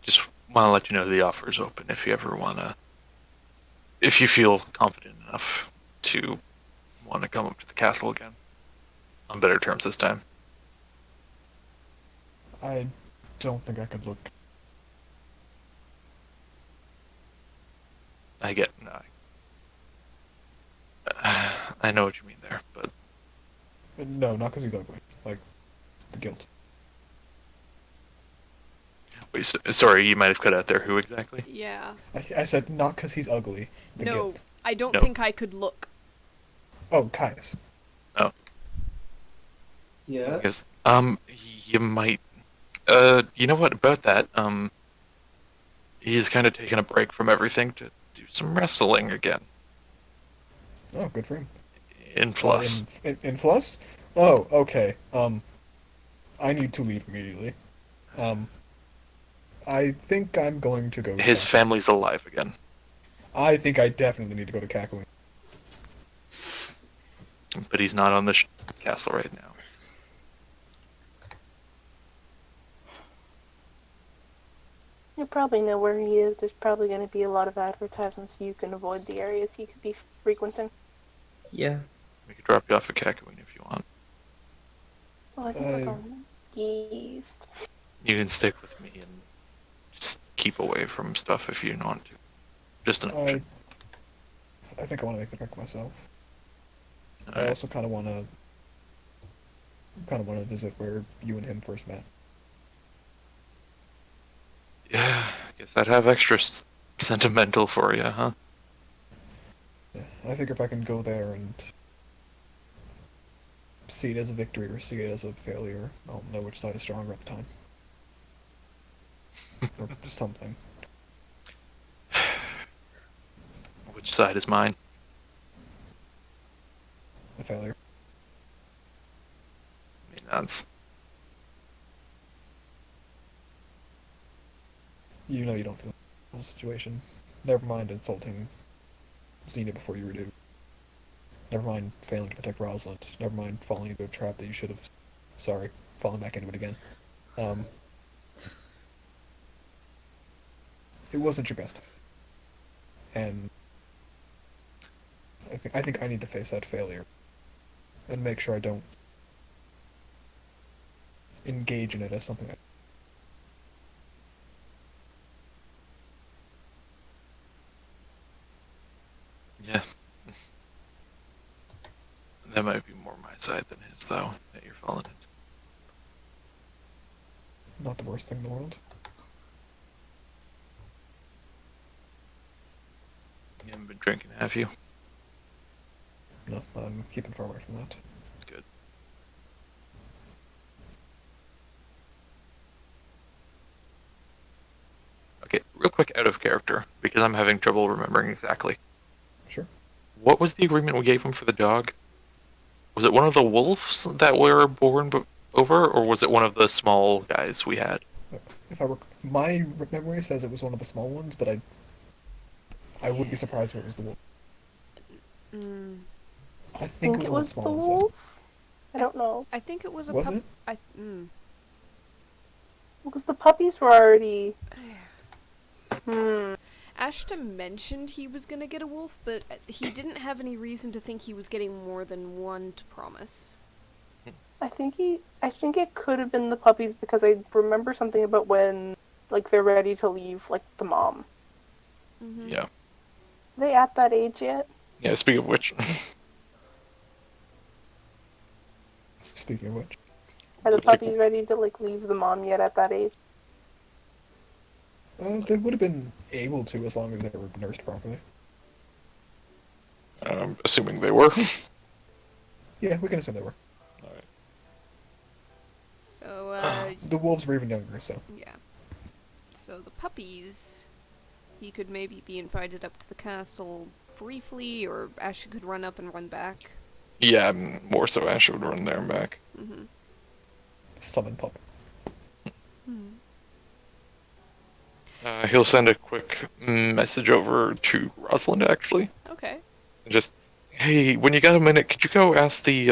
just want to let you know the offer is open if you ever if you feel confident enough to want to come up to the castle again. On better terms this time. I don't think I could look. No, I know what you mean there, but No, not because he's ugly. Like, the guilt. wait, sorry, you might have cut out there. Who exactly? Yeah. I said not because he's ugly. The No, guilt. I don't No. think I could look. Oh, Caius. Yeah. Because you might. You know what about that? He's kind of taken a break from everything to do some wrestling again. Oh, good for him. In Plus. In Plus? Oh, okay. I need to leave immediately. I think I'm going to go. His family's alive again. I think I definitely need to go to Kakui. But he's not on the castle right now. You probably know where he is. There's probably going to be a lot of advertisements so you can avoid the areas he could be frequenting. Yeah. We could drop you off at Kakooin if you want. Oh, I think we're going east. You can stick with me and just keep away from stuff if you want to. Just an option. I think I want to make the trek myself. I Alright. also kind of want to visit where you and him first met. Yeah, I guess I'd have extra sentimental for you, huh? Yeah, I figure if I can go there and see it as a victory or see it as a failure, I'll know which side is stronger at the time. Or something. Which side is mine? A failure. That's You know you don't feel the situation. Never mind insulting Xena before you were due. Never mind failing to protect Rosalind. Never mind falling into a trap that you should have... Sorry, falling back into it again. It wasn't your best. And I think I need to face that failure and make sure I don't engage in it as something. Yeah. That might be more my side than his, though, that you're falling into. Not the worst thing in the world. You haven't been drinking, have you? No, I'm keeping far away from that. Good. Okay, real quick out of character, because I'm having trouble remembering exactly. Sure. What was the agreement we gave him for the dog? Was it one of the wolves that were born over, or was it one of the small guys we had? If I my memory says it was one of the small ones, but I would be surprised if it was the wolf. Mm, I think it was one of the the small ones. wolf. I don't know. I think it was a Was pup. it? Because the puppies were already. Ashton mentioned he was gonna get a wolf, but he didn't have any reason to think he was getting more than one to promise. I think it could have been the puppies because I remember something about when, like, they're ready to leave, like, the mom. Mm-hmm. Yeah. Are they at that age yet? Yeah, speaking of which. Speaking of which, Are the puppies ready to, like, leave the mom yet at that age? they would have been able to as long as they were nursed properly. I'm assuming they were. Yeah, we can assume they were. Alright. So, The wolves were even younger, so yeah. So the puppies, he could maybe be invited up to the castle briefly, or Ashley could run up and run back. Yeah, more so Asher would run there and back. Mm-hmm. summon pup. He'll send a quick message over to Rosalind, actually. Okay. Just, hey, when you got a minute, could you go ask the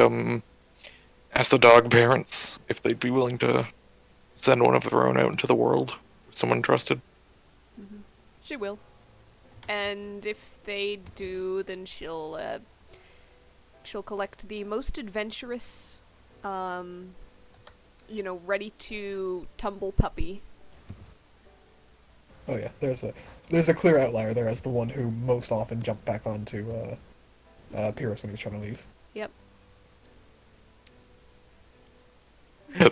dog parents if they'd be willing to send one of their own out into the world, someone trusted? She will. And if they do, then she'll collect the most adventurous, ready to tumble puppy. Oh yeah, there's a clear outlier there as the one who most often jumped back onto Pyrrhus when he was trying to leave. Yep.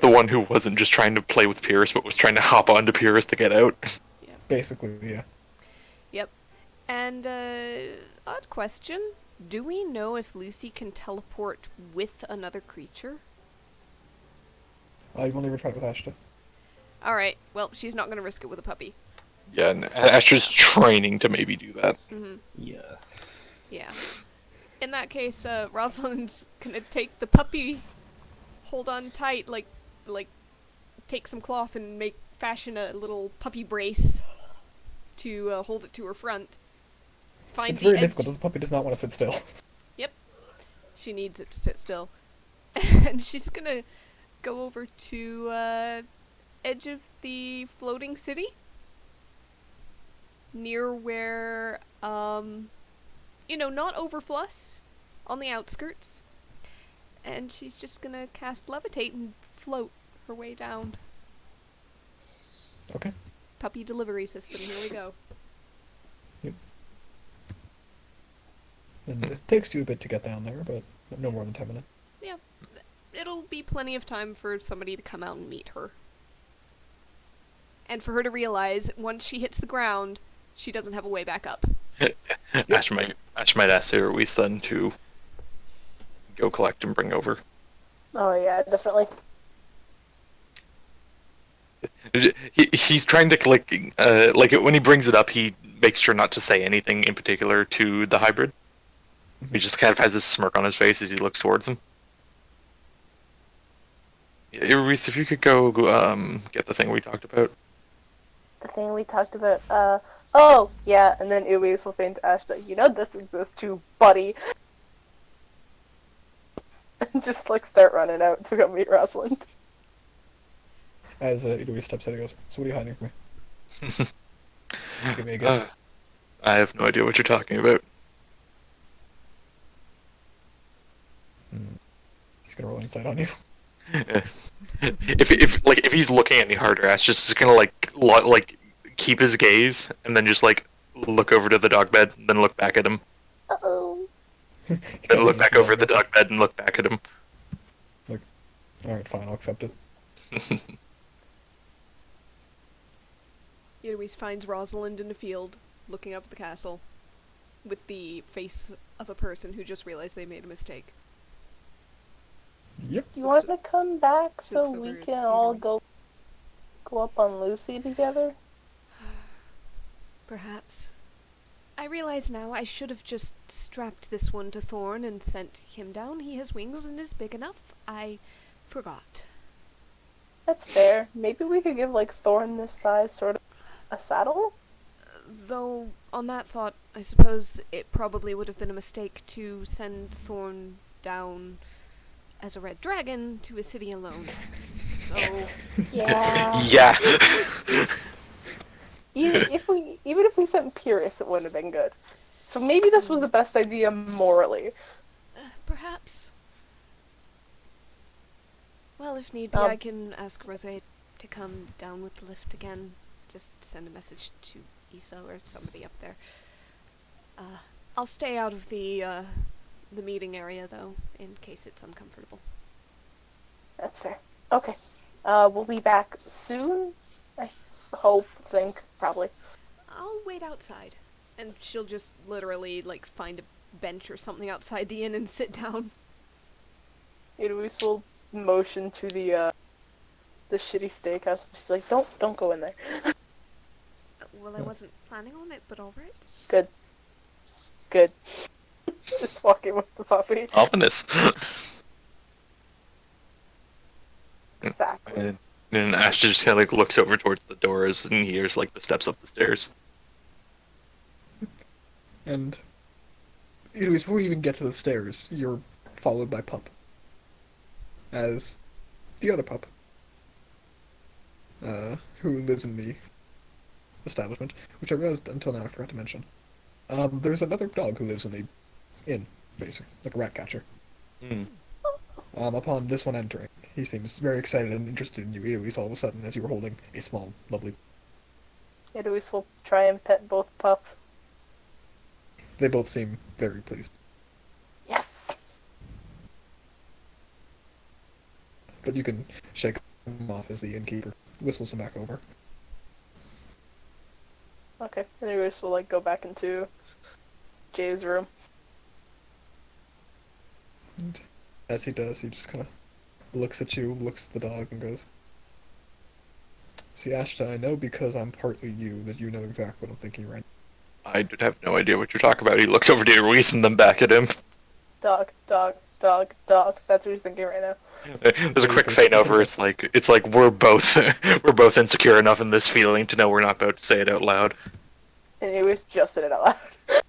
The one who wasn't just trying to play with Pierce, but was trying to hop onto Pierce to get out. Basically, yeah. Yep. And, odd question. Do we know if Lucy can teleport with another creature? You've only ever tried it with Ashton. Alright, well, she's not gonna risk it with a puppy. Yeah, and Asher's training to maybe do that. Mm-hmm. Yeah. Yeah. In that case, Rosalind's gonna take the puppy, hold on tight, like, take some cloth and fashion a little puppy brace to hold it to her front. Find It's the very edge. difficult. This puppy does not want to sit still. She needs it to sit still. And she's gonna go over to, edge of the floating city. Near where, not over Fluss, on the outskirts. And she's just gonna cast Levitate and float her way down. Okay. Puppy delivery system, here we go. And it takes you a bit to get down there, but no more than 10 minutes. Yeah. It'll be plenty of time for somebody to come out and meet her. And for her to realize, once she hits the ground, she doesn't have a way back up. Asher might ask Erui's son to go collect and bring over. Oh yeah, definitely. He's trying to like when he brings it up, he makes sure not to say anything in particular to the hybrid. He just kind of has this smirk on his face as he looks towards him. Eruis, if you could go get the thing we talked about. The thing we talked about, oh, yeah, and then Uwees will faint to Ashton, this exists too, buddy. And just, start running out to go meet Rosalind. As Idoi steps in, he goes, "So what are you hiding from me? Give me a gift." I have no idea what you're talking about. He's gonna roll insight on you. If he's looking any harder, Ash just gonna like keep his gaze and then just like look over to the dog bed, then look back at him, Uh-oh. then look back over the dog bed and look back at him. Alright, fine, I'll accept it. Eloise finds Rosalind in a field, looking up at the castle, with the face of a person who just realized they made a mistake. Yep. You want to come back so looks we over at can all Eloise. go up on Lucy together? Perhaps. I realize now I should have just strapped this one to Thorn and sent him down. He has wings and is big enough. I forgot. That's fair. Maybe we could give like Thorn this size sort of a saddle? Though, on that thought, I suppose it probably would have been a mistake to send Thorn down as a red dragon to a city alone. So, Yeah. Yeah. even if we sent Pyrrhus, it wouldn't have been good. So maybe this was the best idea morally. perhaps. Well, if need be, Um, I can ask Rosé to come down with the lift again. Just send a message to Issa or somebody up there. I'll stay out of the meeting area, though, in case it's uncomfortable. That's fair. Okay. We'll be back soon. I hope, think, probably. I'll wait outside. And she'll just literally, like, find a bench or something outside the inn and sit down. Eloise will motion to the shitty steakhouse. She's like, don't go in there. Well, I wasn't planning on it, but alright. Good. Just walking with the puppy. Ominous. Exactly. And Ash just kind of like looks over towards the doors and hears like the steps up the stairs. And anyways, before you even get to the stairs, you're followed by Pup. As the other Pup, who lives in the establishment, which I realized until now I forgot to mention. There's another dog who lives in the inn, basically, like a rat catcher. Hmm. Upon this one entering, he seems very excited and interested in you, Eloise, all of a sudden, as you were holding a small, lovely... Eloise will try and pet both pups. They both seem very pleased. Yes! But you can shake him off as the innkeeper whistles him back over. Okay. And Eloise will like go back into Jay's room. And as he does, he just kind of looks at you, looks at the dog, and goes, "See, Ashta, I know because I'm partly you that you know exactly what I'm thinking right I did have no idea what you're talking about. He looks over to Ruiz and then back at him. Dog. That's what he's thinking right now. There's a quick fade over. It's like we're both insecure enough in this feeling to know we're not about to say it out loud. And Eloise just said it out loud.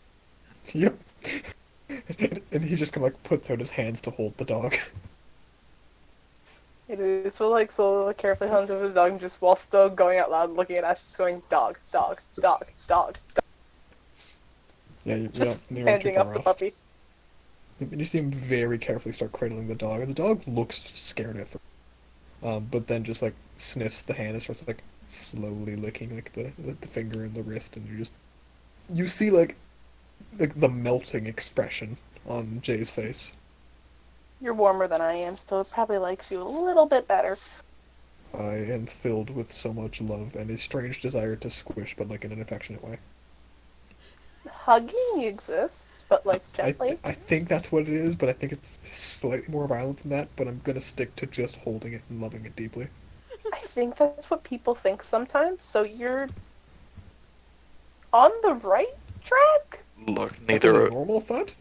Yep. And he just kind of like puts out his hands to hold the dog. Eloise will like slowly, carefully hunt over the dog and just while still going out loud, looking at Ash, just going dog. Yeah, you're not Just near too handing up far the off. puppy. And you see him very carefully start cradling the dog, and the dog looks scared at first. But then just like sniffs the hand and starts like slowly licking like the finger and the wrist, and you see like the melting expression on Jay's face. You're warmer than I am, so it probably likes you a little bit better. I am filled with so much love and a strange desire to squish, but like in an affectionate way. Hugging exists, but like gently. I think that's what it is, but I think it's slightly more violent than that, but I'm gonna stick to just holding it and loving it deeply. I think that's what people think sometimes, so you're on the right track? Look, That was neither a normal thought?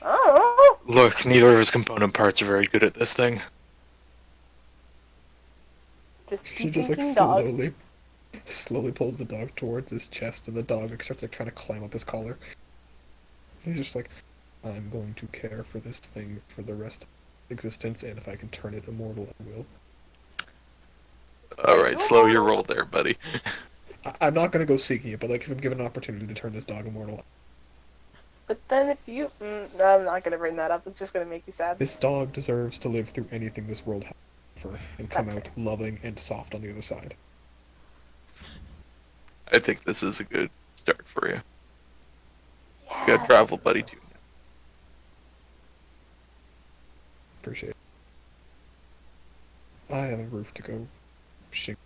I don't know. look, neither of his component parts are very good at this thing. Just She keep just like thinking dog. slowly pulls the dog towards his chest, and the dog like, starts like trying to climb up his collar. He's just like, I'm going to care for this thing for the rest of existence, and if I can turn it immortal, I will. All right, slow your roll there, buddy. I'm not gonna go seeking it, but like if I'm given an opportunity to turn this dog immortal, But then if you... I'm not gonna bring that up. It's just gonna make you sad. This dog deserves to live through anything this world has to offer and come That's out loving and soft on the other side. I think this is a good start for you. Yeah. You got travel buddy too. Appreciate it. I have a roof to go shing.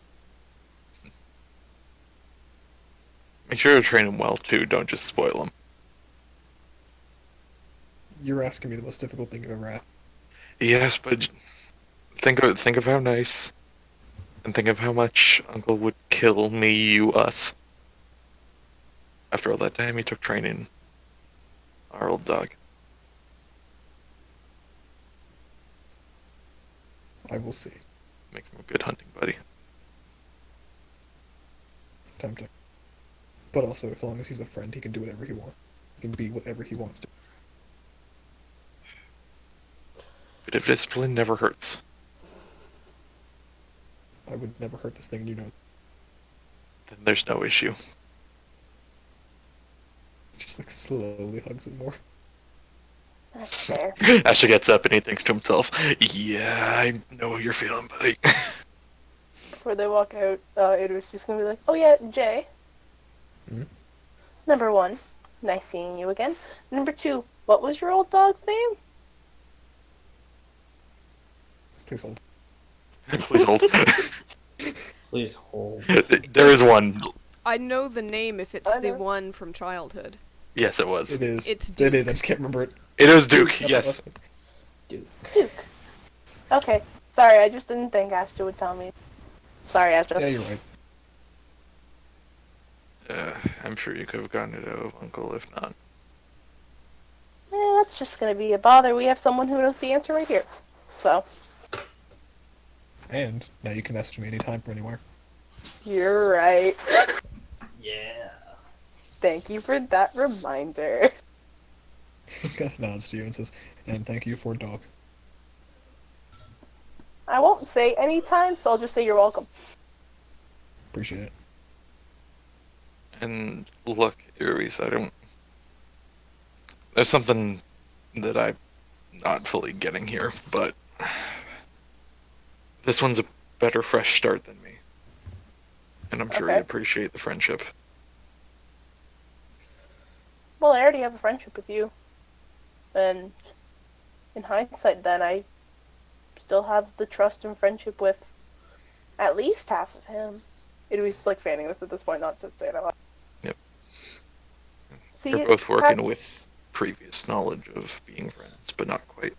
Make sure to train him well too. Don't just spoil him. You're asking me the most difficult thing I've ever asked. Yes, but think of how nice, and think of how much Uncle would kill me, you, us. After all that time he took training our old dog. I will see. Make him a good hunting buddy. Tempting. But also, as long as he's a friend, he can do whatever he wants. He can be whatever he wants to. Bit of discipline never hurts. I would never hurt this thing, and you know. Then there's no issue. Just like slowly hugs it more. That's fair. Ashley gets up and he thinks to himself, "Yeah, I know how you're feeling, buddy." Before they walk out, it was just gonna be like, oh yeah, Jay. Hmm? Number 1, nice seeing you again. Number 2, what was your old dog's name? Please hold. Please hold. Please hold. There is one. I know the name if it's I the know. one from childhood. Yes, it was. It is. It's It is. I just can't remember it. It was Duke. That's Yes. what Dude. Duke. Okay, sorry, I just didn't think Astra would tell me. Sorry, Astra. Yeah, you're right. I'm sure you could have gotten it out of Uncle if not. That's just gonna be a bother. We have someone who knows the answer right here. So, And now you can message me anytime from anywhere. you're right. Yeah. Thank you for that reminder. Kind of nods to you and says, "And thank you for dog." I won't say anytime, so I'll just say you're welcome. Appreciate it. And look, Iris, I don't. There's something that I'm not fully getting here, but this one's a better fresh start than me. And I'm sure Okay. you appreciate the friendship. Well, I already have a friendship with you. And in hindsight, then, I still have the trust and friendship with at least half of him. It was like fanning this at this point, not just saying it out loud. Yep. See, You're both working with previous knowledge of being friends, but not quite.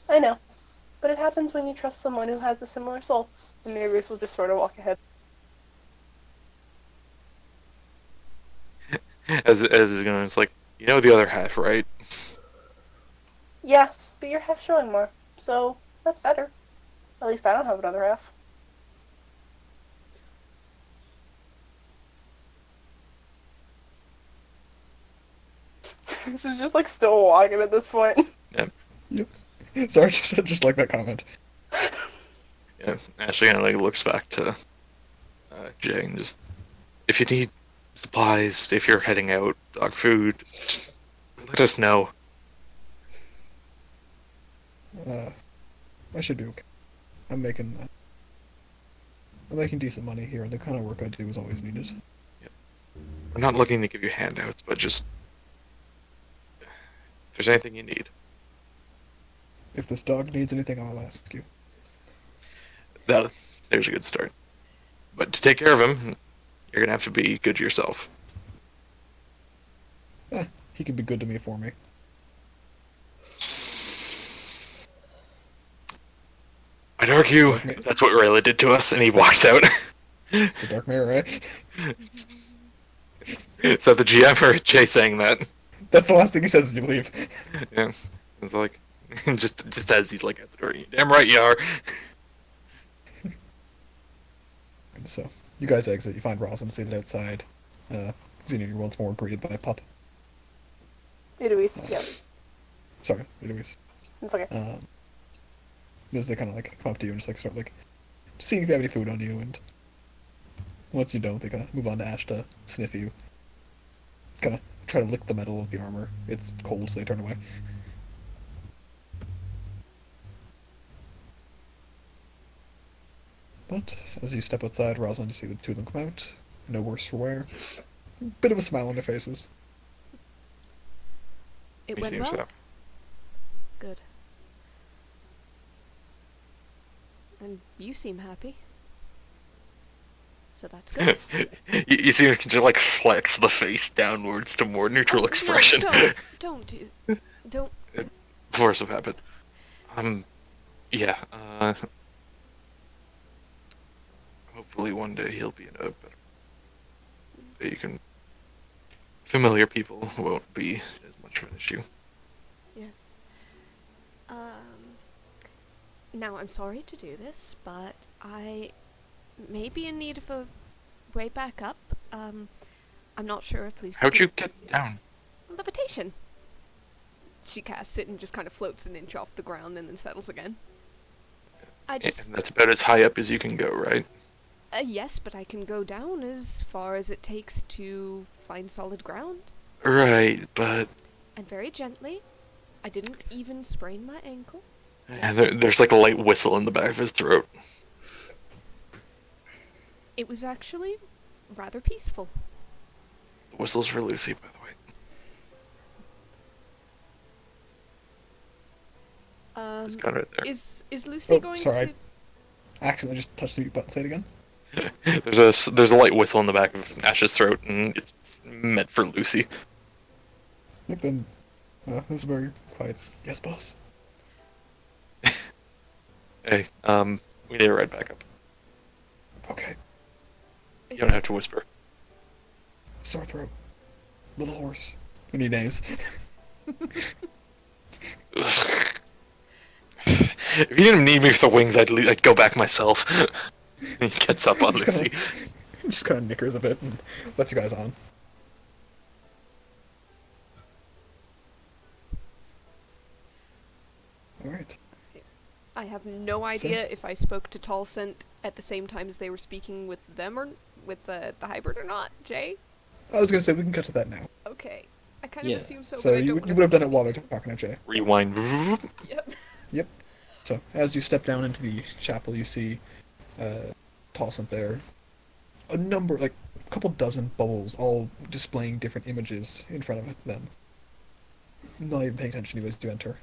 I know. But it happens when you trust someone who has a similar soul. And Iris will just sort of walk ahead. As is going, it's like, you know the other half, right? Yeah, but you're half showing more. So, that's better. At least I don't have another half. She's just like still walking at this point. Sorry, just like that comment. Yeah. Ashley kind of like looks back to Jay and just, if you need supplies, if you're heading out, dog food, just let us know. I should be okay. I'm making decent money here, and the kind of work I do is always needed. We're not looking to give you handouts, but just if there's anything you need. If this dog needs anything, I'll ask you. There's a good start. But to take care of him, you're gonna have to be good to yourself. He can be good to me for me. I'd argue that's what Rayla did to us, and he walks out. It's a dark mirror, right? Is that the GM or Jay saying that? That's the last thing he says as you leave. Yeah. It's like, just as he's like at the door, damn right you are. And so, you guys exit. You find Rosalind seated outside. Xenia, you're once more greeted by Pup. Iris, yeah. Sorry, anyways. It's okay. As they kind of like come up to you and just like start like seeing if you have any food on you, and once you don't, they kind of move on to Ash to sniff you. Kind of try to lick the metal of the armor. It's cold, so they turn away. But as you step outside, Rosalind, you see the two of them come out. No worse for wear. Bit of a smile on their faces. It He went seems well. so. Good. And you seem happy. So that's good. You see him just like flex the face downwards to more neutral Oh, expression. No, don't do. Don't. Force of habit. Yeah. Hopefully one day he'll be in a better. That you can. Familiar people won't be as much of an issue. Yes. Now I'm sorry to do this, but I may be in need of a way back up. I'm not sure if Lucy. How'd you get down? Levitation. She casts it and just kind of floats an inch off the ground and then settles again. I just. And that's about as high up as you can go, right? Yes, but I can go down as far as it takes to find solid ground. Right, but And very gently. I didn't even sprain my ankle. yeah, there's like a light whistle in the back of his throat. It was actually rather peaceful. The whistle's for Lucy, by the way. It's kind of right there. Is Lucy Oh, going sorry. to? I accidentally just touched the mute button. Say it again. There's a light whistle in the back of Ash's throat, and it's meant for Lucy. Yep, and it was very quiet. Yes, boss. Hey, we need to ride back up. Okay. You don't have to whisper. Sore throat. Little horse. And he neighs. If you didn't need me for the wings, I'd go back myself. He gets up on Just Lucy. Just kind of knickers a bit and lets you guys on. Alright. I have no idea if I spoke to Talsent at the same time as they were speaking with them or with the hybrid or not. Jay? I was gonna say, we can cut to that now. Okay. I kind of Yeah. assume so, So but I you don't would wanna have done it think- while they're talking to Jay. Rewind. Yep. Yep. So, as you step down into the chapel, you see Talsant there. A number, like a couple dozen bubbles, all displaying different images in front of them. Not even paying attention to you as you enter.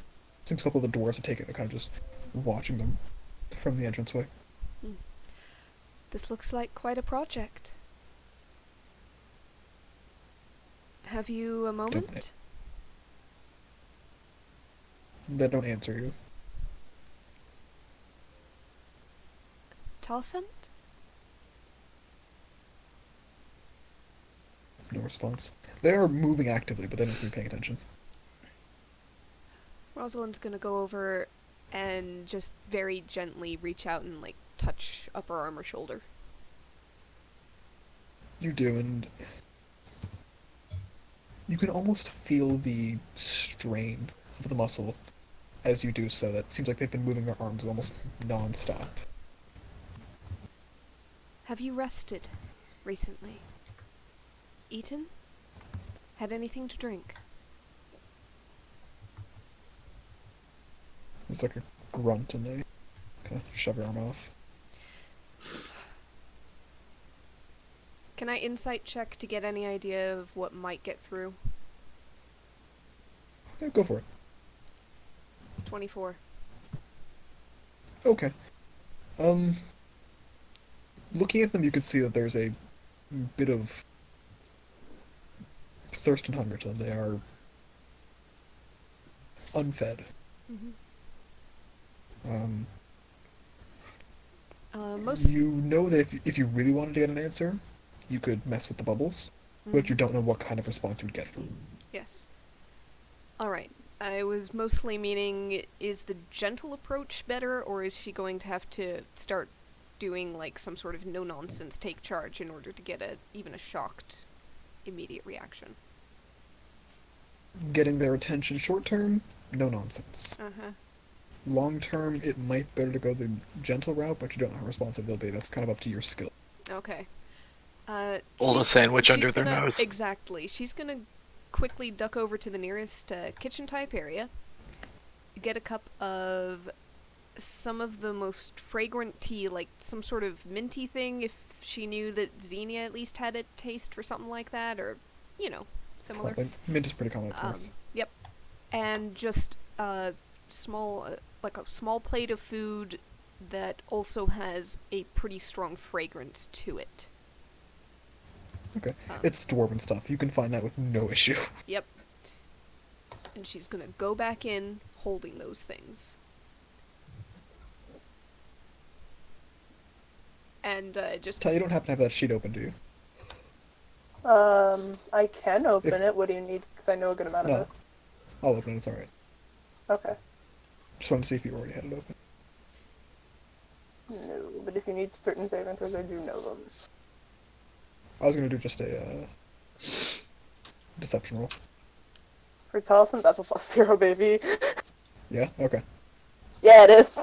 Seems a couple of the dwarves have taken it, kind of just watching them from the entranceway. This looks like quite a project. Have you a moment? They don't answer you. Talsent? No response. They are moving actively, but they don't seem paying attention. Rosalind's gonna go over and just very gently reach out and like touch upper arm or shoulder. You do, and you can almost feel the strain of the muscle as you do so. That seems like they've been moving their arms almost non-stop. Have you rested recently? Eaten? Had anything to drink? It's like a grunt, and they kind of shove your arm off. Can I insight check to get any idea of what might get through? Yeah, go for it. 24. Okay. Looking at them, you can see that there's a bit of thirst and hunger to them. They are unfed. Mm-hmm. Um, Most. You know that if you really wanted to get an answer, you could mess with the bubbles, but you don't know what kind of response you'd get from them. Yes. Alright. I was mostly meaning, is the gentle approach better, or is she going to have to start doing like some sort of no-nonsense take charge in order to get even a shocked immediate reaction? Getting their attention short term, no nonsense. Uh-huh. Long term, it might better to go the gentle route, but you don't know how responsive they'll be. That's kind of up to your skill. Okay. Hold a she's- sandwich she's under their gonna- nose. Exactly. She's gonna quickly duck over to the nearest kitchen type area, get a cup of some of the most fragrant tea, like some sort of minty thing, if she knew that Xenia at least had a taste for something like that, or, similar. Probably. Mint is pretty common at Perth. Yep. And just a small plate of food that also has a pretty strong fragrance to it. Okay. It's dwarven stuff. You can find that with no issue. Yep. And she's gonna go back in holding those things. And just... Ty, you don't happen to have that sheet open, do you? I can open it. What do you need? Because I know a good amount No. of it. I'll open it, it's alright. Okay. Just wanted to see if you already had it open. No, but if you need certain saving throws, I do know them. I was gonna do just a deception roll. For Taliesin, that's a +0, baby. Yeah? Okay. Yeah, it is.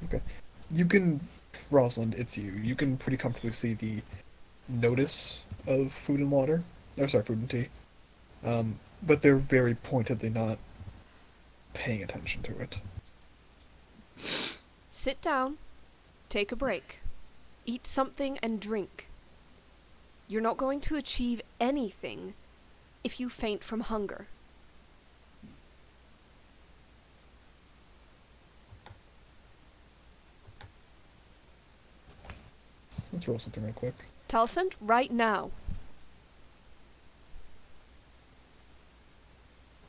Okay. You can, Rosalind, it's you. You can pretty comfortably see the notice of food and water. Oh, sorry, food and tea. But they're very pointedly not paying attention to it. sit down, take a break, eat something and drink. You're not going to achieve anything if you faint from hunger. Let's roll something real quick. Taliesin, right now.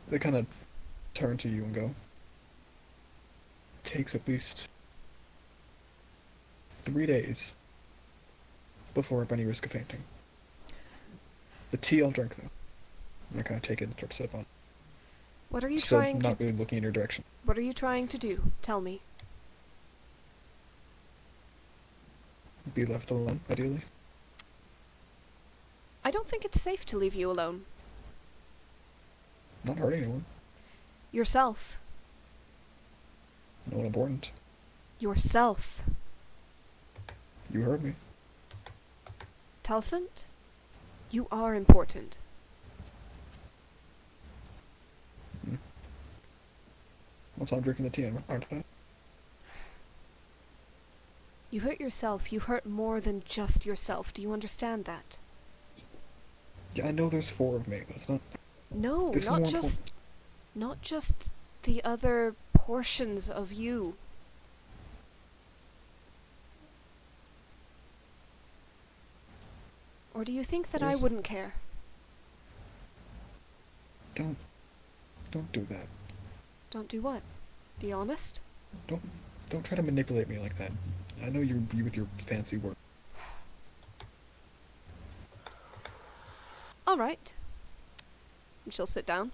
They kind of turn to you and go. Takes at least 3 days before up any risk of fainting. The tea I'll drink though. And I kind of take it and start to sip on it. What are you Still trying not to... really looking in your direction. What are you trying to do? Tell me. Be left alone, ideally. I don't think it's safe to leave you alone. Not hurt anyone. Yourself. No one important. Yourself. You heard me. Taliesin, you are important. That's why I'm drinking the tea, aren't I? You hurt yourself. You hurt more than just yourself. Do you understand that? Yeah, I know there's 4 of me. That's not... No, This is not more just... Not just the other portions of you. Or do you think that I There's- wouldn't care? Don't do that. Don't do what? Be honest? Don't try to manipulate me like that. I know you with your fancy work. All right. And she'll sit down.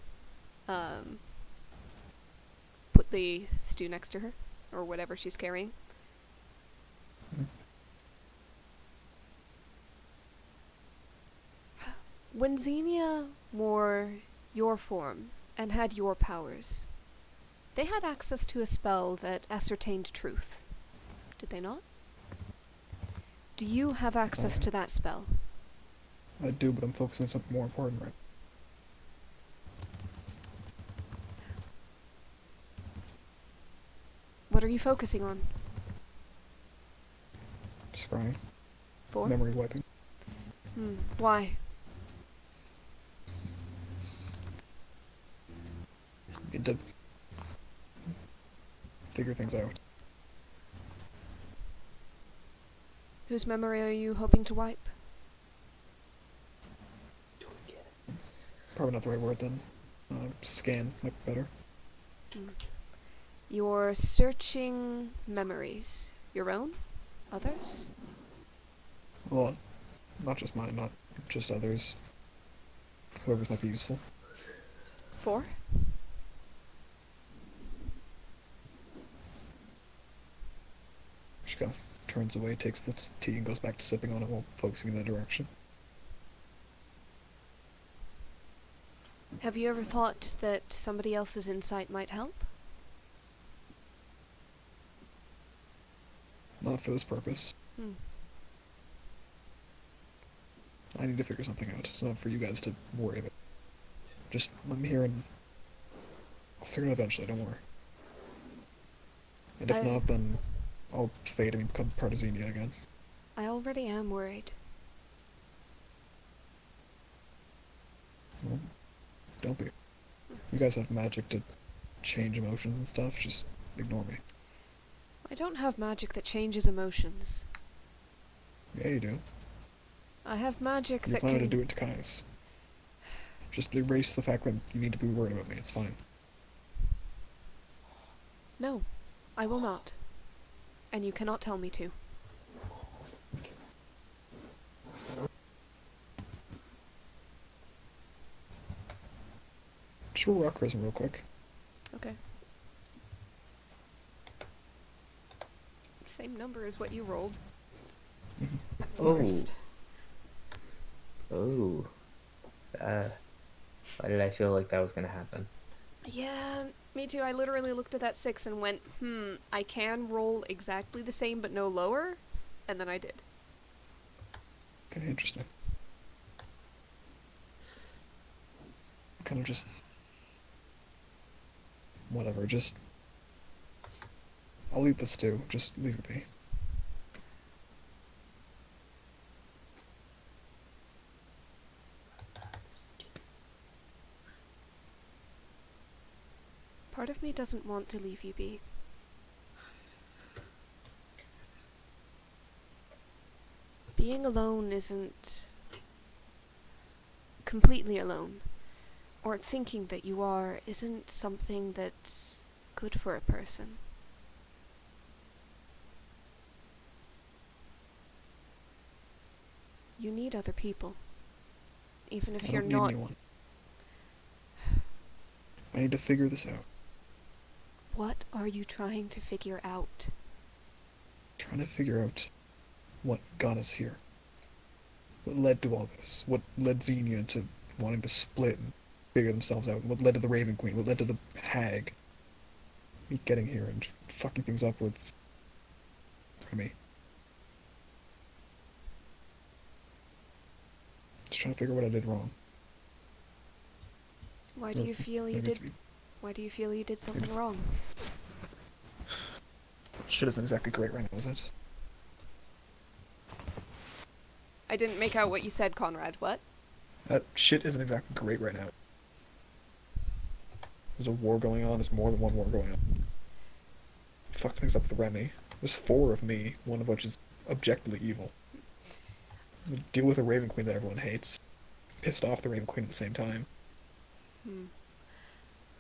Put the stew next to her, or whatever she's carrying. Mhm. When Xenia wore your form and had your powers, they had access to a spell that ascertained truth. Did they not? Do you have access to that spell? I do, but I'm focusing on something more important right What are you focusing on? Scrying. For? Memory wiping. Why? Need to figure things out. Whose memory are you hoping to wipe? Probably not the right word then. Scan might be better. You're searching memories. Your own? Others? Well, not just mine, not just others. Whoever's might be useful. For? She kind of turns away, takes the tea, and goes back to sipping on it while focusing in that direction. Have you ever thought that somebody else's insight might help? Not for this purpose. I need to figure something out. It's not for you guys to worry about. Just let me hear and I'll figure it out eventually, don't worry. And if I- not, then I'll fade and become part of Xenia again. I already am worried. Well, don't be. You guys have magic to change emotions and stuff, just ignore me. I don't have magic that changes emotions. Yeah, you do. I have magic You that planning can... to do it to Caius. Just erase the fact that you need to be worried about me, it's fine. No, I will not. And you cannot tell me to. Just roll rock charisma real quick. Okay. Same number as what you rolled. At Oh. first. Oh. Why did I feel like that was gonna happen? Yeah, me too. I literally looked at that 6 and went, I can roll exactly the same but no lower. And then I did. Okay, interesting. Kind of just... Whatever, just... I'll eat the stew, just leave it be. Part of me doesn't want to leave you be. Being alone isn't completely alone, or thinking that you are isn't something that's good for a person. You need other people, even if I you're don't need not. anyone. I need to figure this out. What are you trying to figure out? Trying to figure out what got us here. What led to all this? What led Xenia to wanting to split and figure themselves out? What led to the Raven Queen? What led to the Hag? Me getting here and fucking things up with Remy. Just trying to figure what I did wrong. Why do you feel you Maybe it's did? Why do you feel you did something wrong? Shit isn't exactly great right now, is it? I didn't make out what you said, Conrad. What? That shit isn't exactly great right now. There's a war going on. There's more than one war going on. Fuck things up with Remy. There's 4 of me, one of which is objectively evil. Deal with a Raven Queen that everyone hates. Pissed off the Raven Queen at the same time.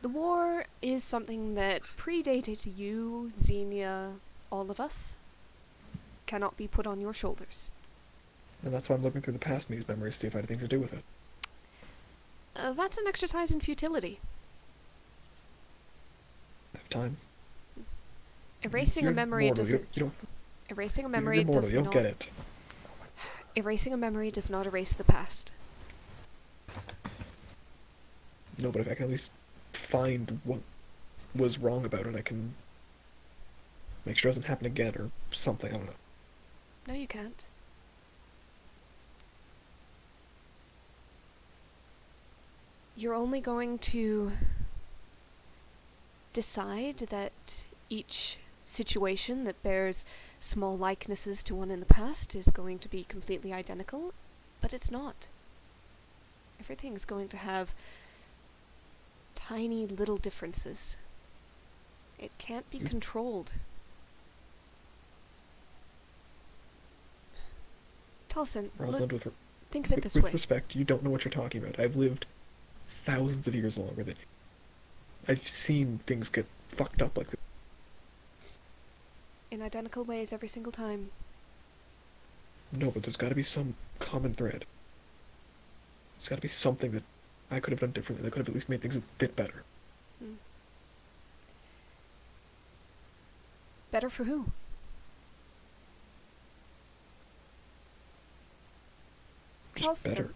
The war is something that predated you, Xenia, all of us. Cannot be put on your shoulders. And that's why I'm looking through the past me's memories to see if I had anything to do with it. That's an exercise in futility. I have time. Erasing a You're memory mortal. doesn't. You don't, Erasing a you're memory mortal. does You don't not. get it. Erasing a memory does not erase the past. No, but if I can at least find what was wrong about it, I can make sure it doesn't happen again or something. I don't know. No, you can't. You're only going to decide that each situation that bears small likenesses to one in the past is going to be completely identical, but it's not. Everything's going to have tiny little differences. It can't be controlled. Taliesin, Rosalind, with think of it with, this with way. respect, you don't know what you're talking about. I've lived thousands of years longer than you. I've seen things get fucked up like this. In identical ways every single time. No, but there's got to be some common thread. There's got to be something that I could have done differently that could have at least made things a bit better. Better for who? Just better.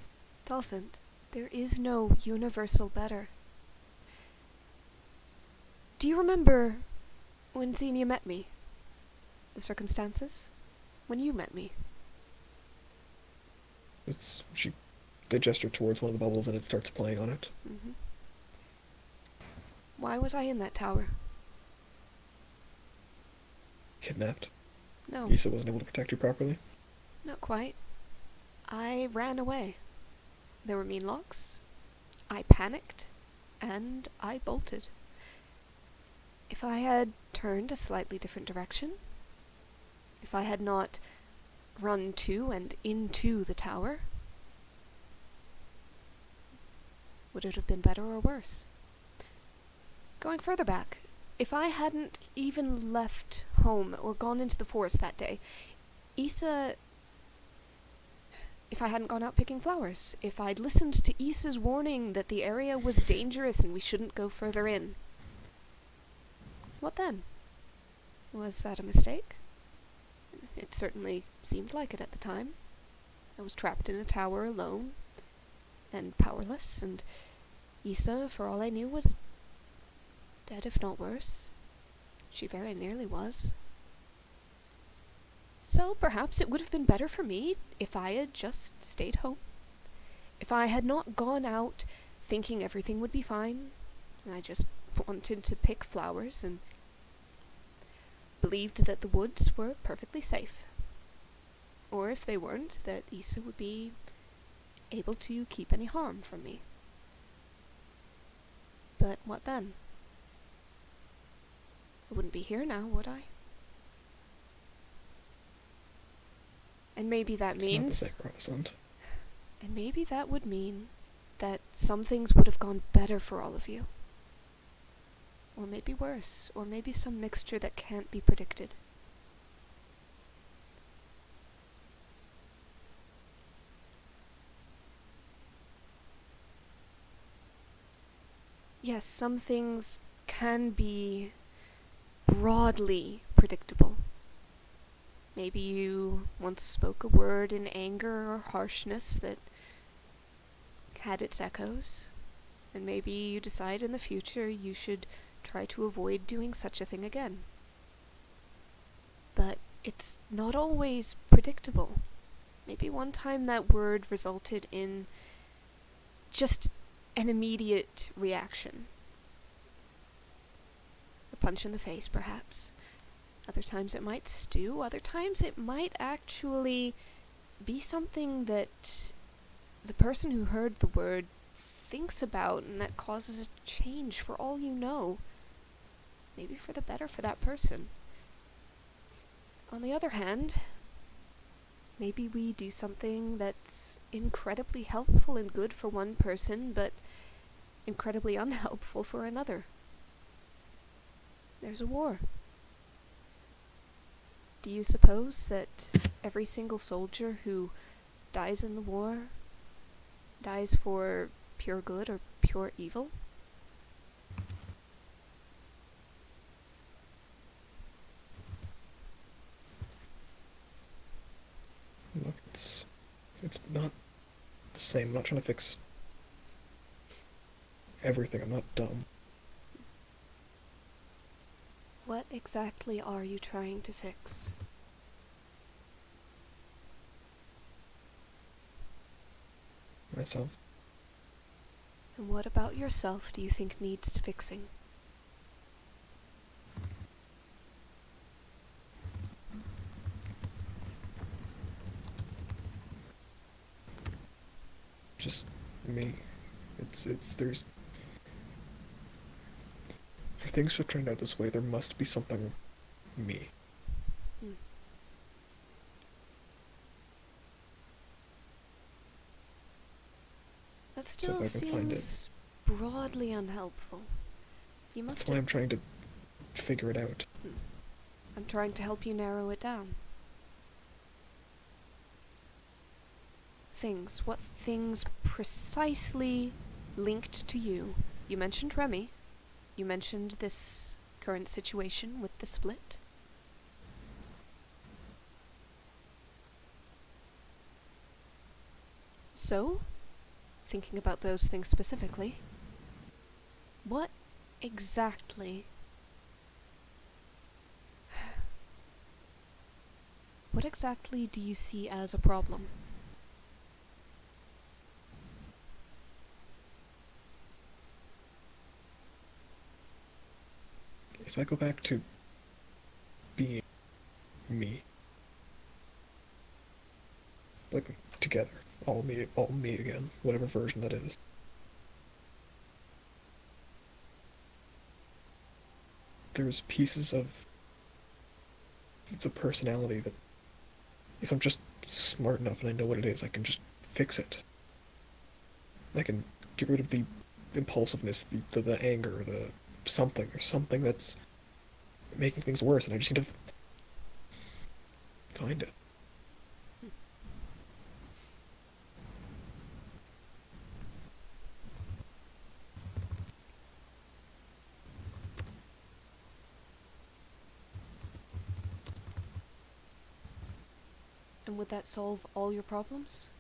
Taliesin, there is no universal better. Do you remember when Xenia met me? The circumstances? When you met me? They gesture towards one of the bubbles and it starts playing on it. Mm-hmm. Why was I in that tower? Kidnapped. No, Issa wasn't able to protect you properly. not quite. I ran away. There were mean locks. I panicked, and I bolted. If I had turned a slightly different direction, if I had not run to and into the tower, would it have been better or worse? Going further back, if I hadn't even left home or gone into the forest that day, Issa... If I hadn't gone out picking flowers, if I'd listened to Issa's warning that the area was dangerous and we shouldn't go further in, what then? Was that a mistake? It certainly seemed like it at the time. I was trapped in a tower alone, and powerless, and Issa, for all I knew, was dead, if not worse. She very nearly was. So perhaps it would have been better for me if I had just stayed home. If I had not gone out thinking everything would be fine, and I just wanted to pick flowers and believed that the woods were perfectly safe. Or if they weren't, that Issa would be able to keep any harm from me. But what then? I wouldn't be here now, would I? And maybe that It's not the means... same, Rosalind. And maybe that would mean that some things would have gone better for all of you. Or maybe worse, or maybe some mixture that can't be predicted. Yes, some things can be broadly predictable. Maybe you once spoke a word in anger or harshness that had its echoes, and maybe you decide in the future you should try to avoid doing such a thing again. But it's not always predictable. Maybe one time that word resulted in just an immediate reaction. A punch in the face, perhaps. Other times it might stew. Other times it might actually be something that the person who heard the word thinks about and that causes a change for all you know. Maybe for the better for that person. On the other hand, maybe we do something that's incredibly helpful and good for one person, but incredibly unhelpful for another. There's a war. Do you suppose that every single soldier who dies in the war dies for pure good or pure evil? Look, it's not the same. I'm not trying to fix everything. I'm not dumb. What exactly are you trying to fix? Myself. And what about yourself do you think needs fixing? Just me. There's... For things to have turned out this way, there must be something me. That if still I can find it. seems broadly unhelpful. You must That's why I'm trying to figure it out. I'm trying to help you narrow it down. Things. What things precisely linked to you? You mentioned Remy. You mentioned this current situation with the split. So, thinking about those things specifically, what exactly do you see as a problem? if I go back to being me, like together, all me again, whatever version that is. There's pieces of the personality that, if I'm just smart enough and I know what it is, I can just fix it. I can get rid of the impulsiveness, the anger, the something. There's something that's making things worse, and I just need to find it. And would that solve all your problems?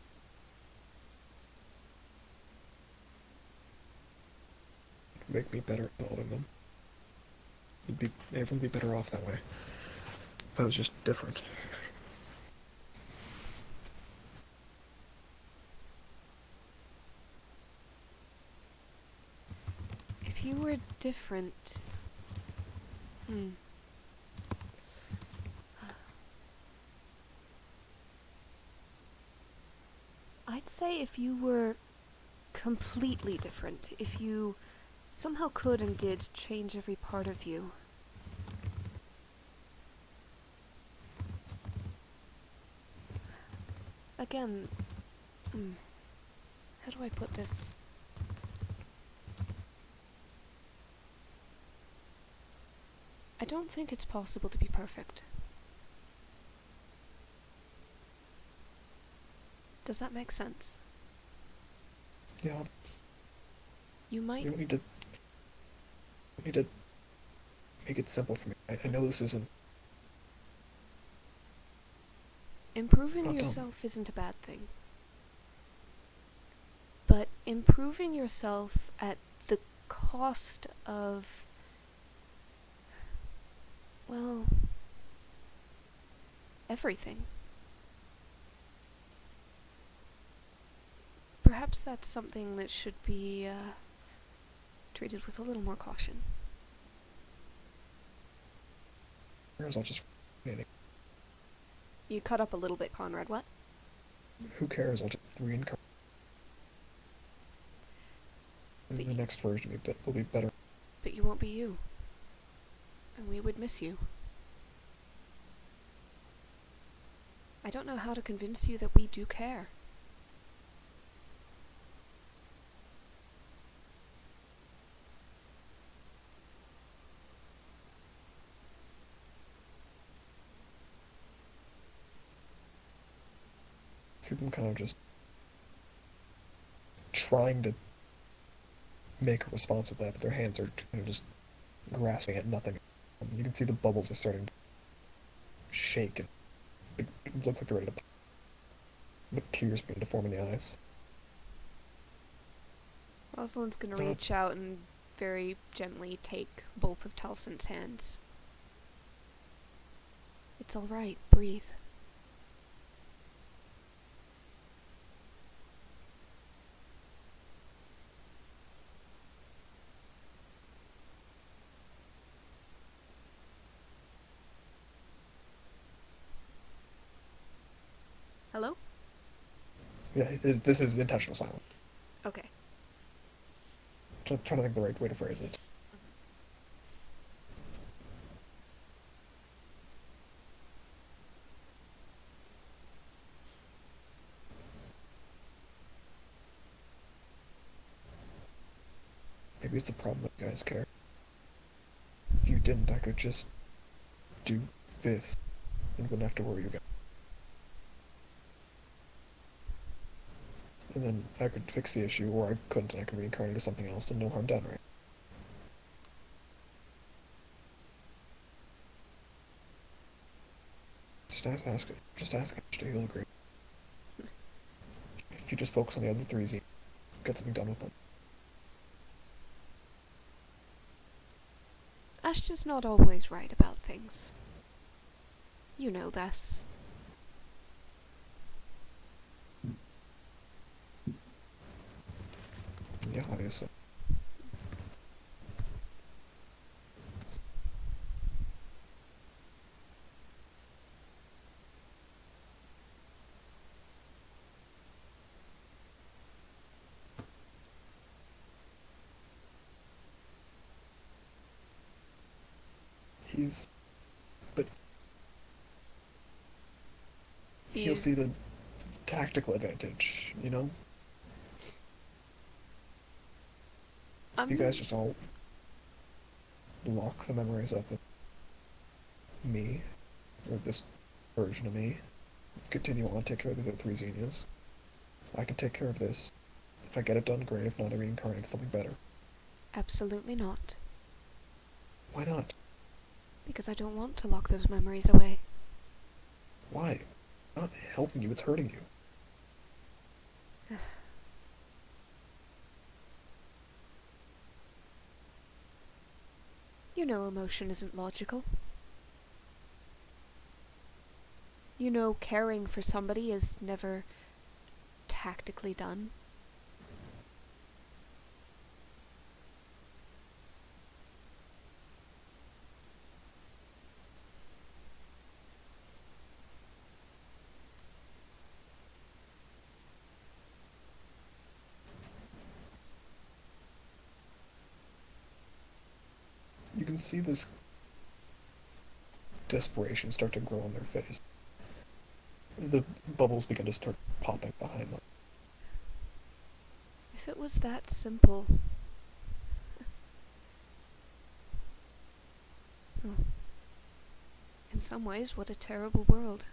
Make me better at solving them. Everyone would be better off that way. If I was just different. If you were different... I'd say if you were completely different, if you somehow could and did change every part of you. Again, how do I put this? I don't think it's possible to be perfect. Does that make sense? Yeah. You might... You don't need to make it simple for me. I know this isn't... Improving Not dumb. yourself isn't a bad thing. But improving yourself at the cost of... well... everything. Perhaps that's something that should be treated with a little more caution. Whereas I'll just... You cut up a little bit, Conrad. What? Who cares? I'll just reincarnate. And But the next version will be better. But you won't be you. And we would miss you. I don't know how to convince you that we do care. See them kind of just trying to make a response with that, but their hands are kind of just grasping at nothing. You can see the bubbles are starting to shake and look like they're ready to pop. But tears begin to form in the eyes. Rosalind's gonna reach out and very gently take both of Talson's hands. It's alright, breathe. Hello? Yeah, this is intentional silence. Okay. Trying to think of the right way to phrase it. Maybe it's a problem that you guys care. If you didn't, I could just do this and wouldn't have to worry again. And then I could fix the issue, or I couldn't, and I could reincarnate as something else, and no harm done, right? Just ask Ashley, he'll agree. If you just focus on the other three, get something done with them. Ash is not always right about things. You know this. Yeah, obviously. he's he'll He's see the tactical advantage, you know? You guys just all lock the memories up with me, or this version of me. Continue on, take care of the other three Xenias. I can take care of this. If I get it done, great. If not, I reincarnate something better. absolutely not. Why not? Because I don't want to lock those memories away. Why? Not helping you, it's hurting you. You know emotion isn't logical. You know caring for somebody is never tactically done. You can see this desperation start to grow on their face. The bubbles begin to start popping behind them. If it was that simple. Oh. In some ways, what a terrible world.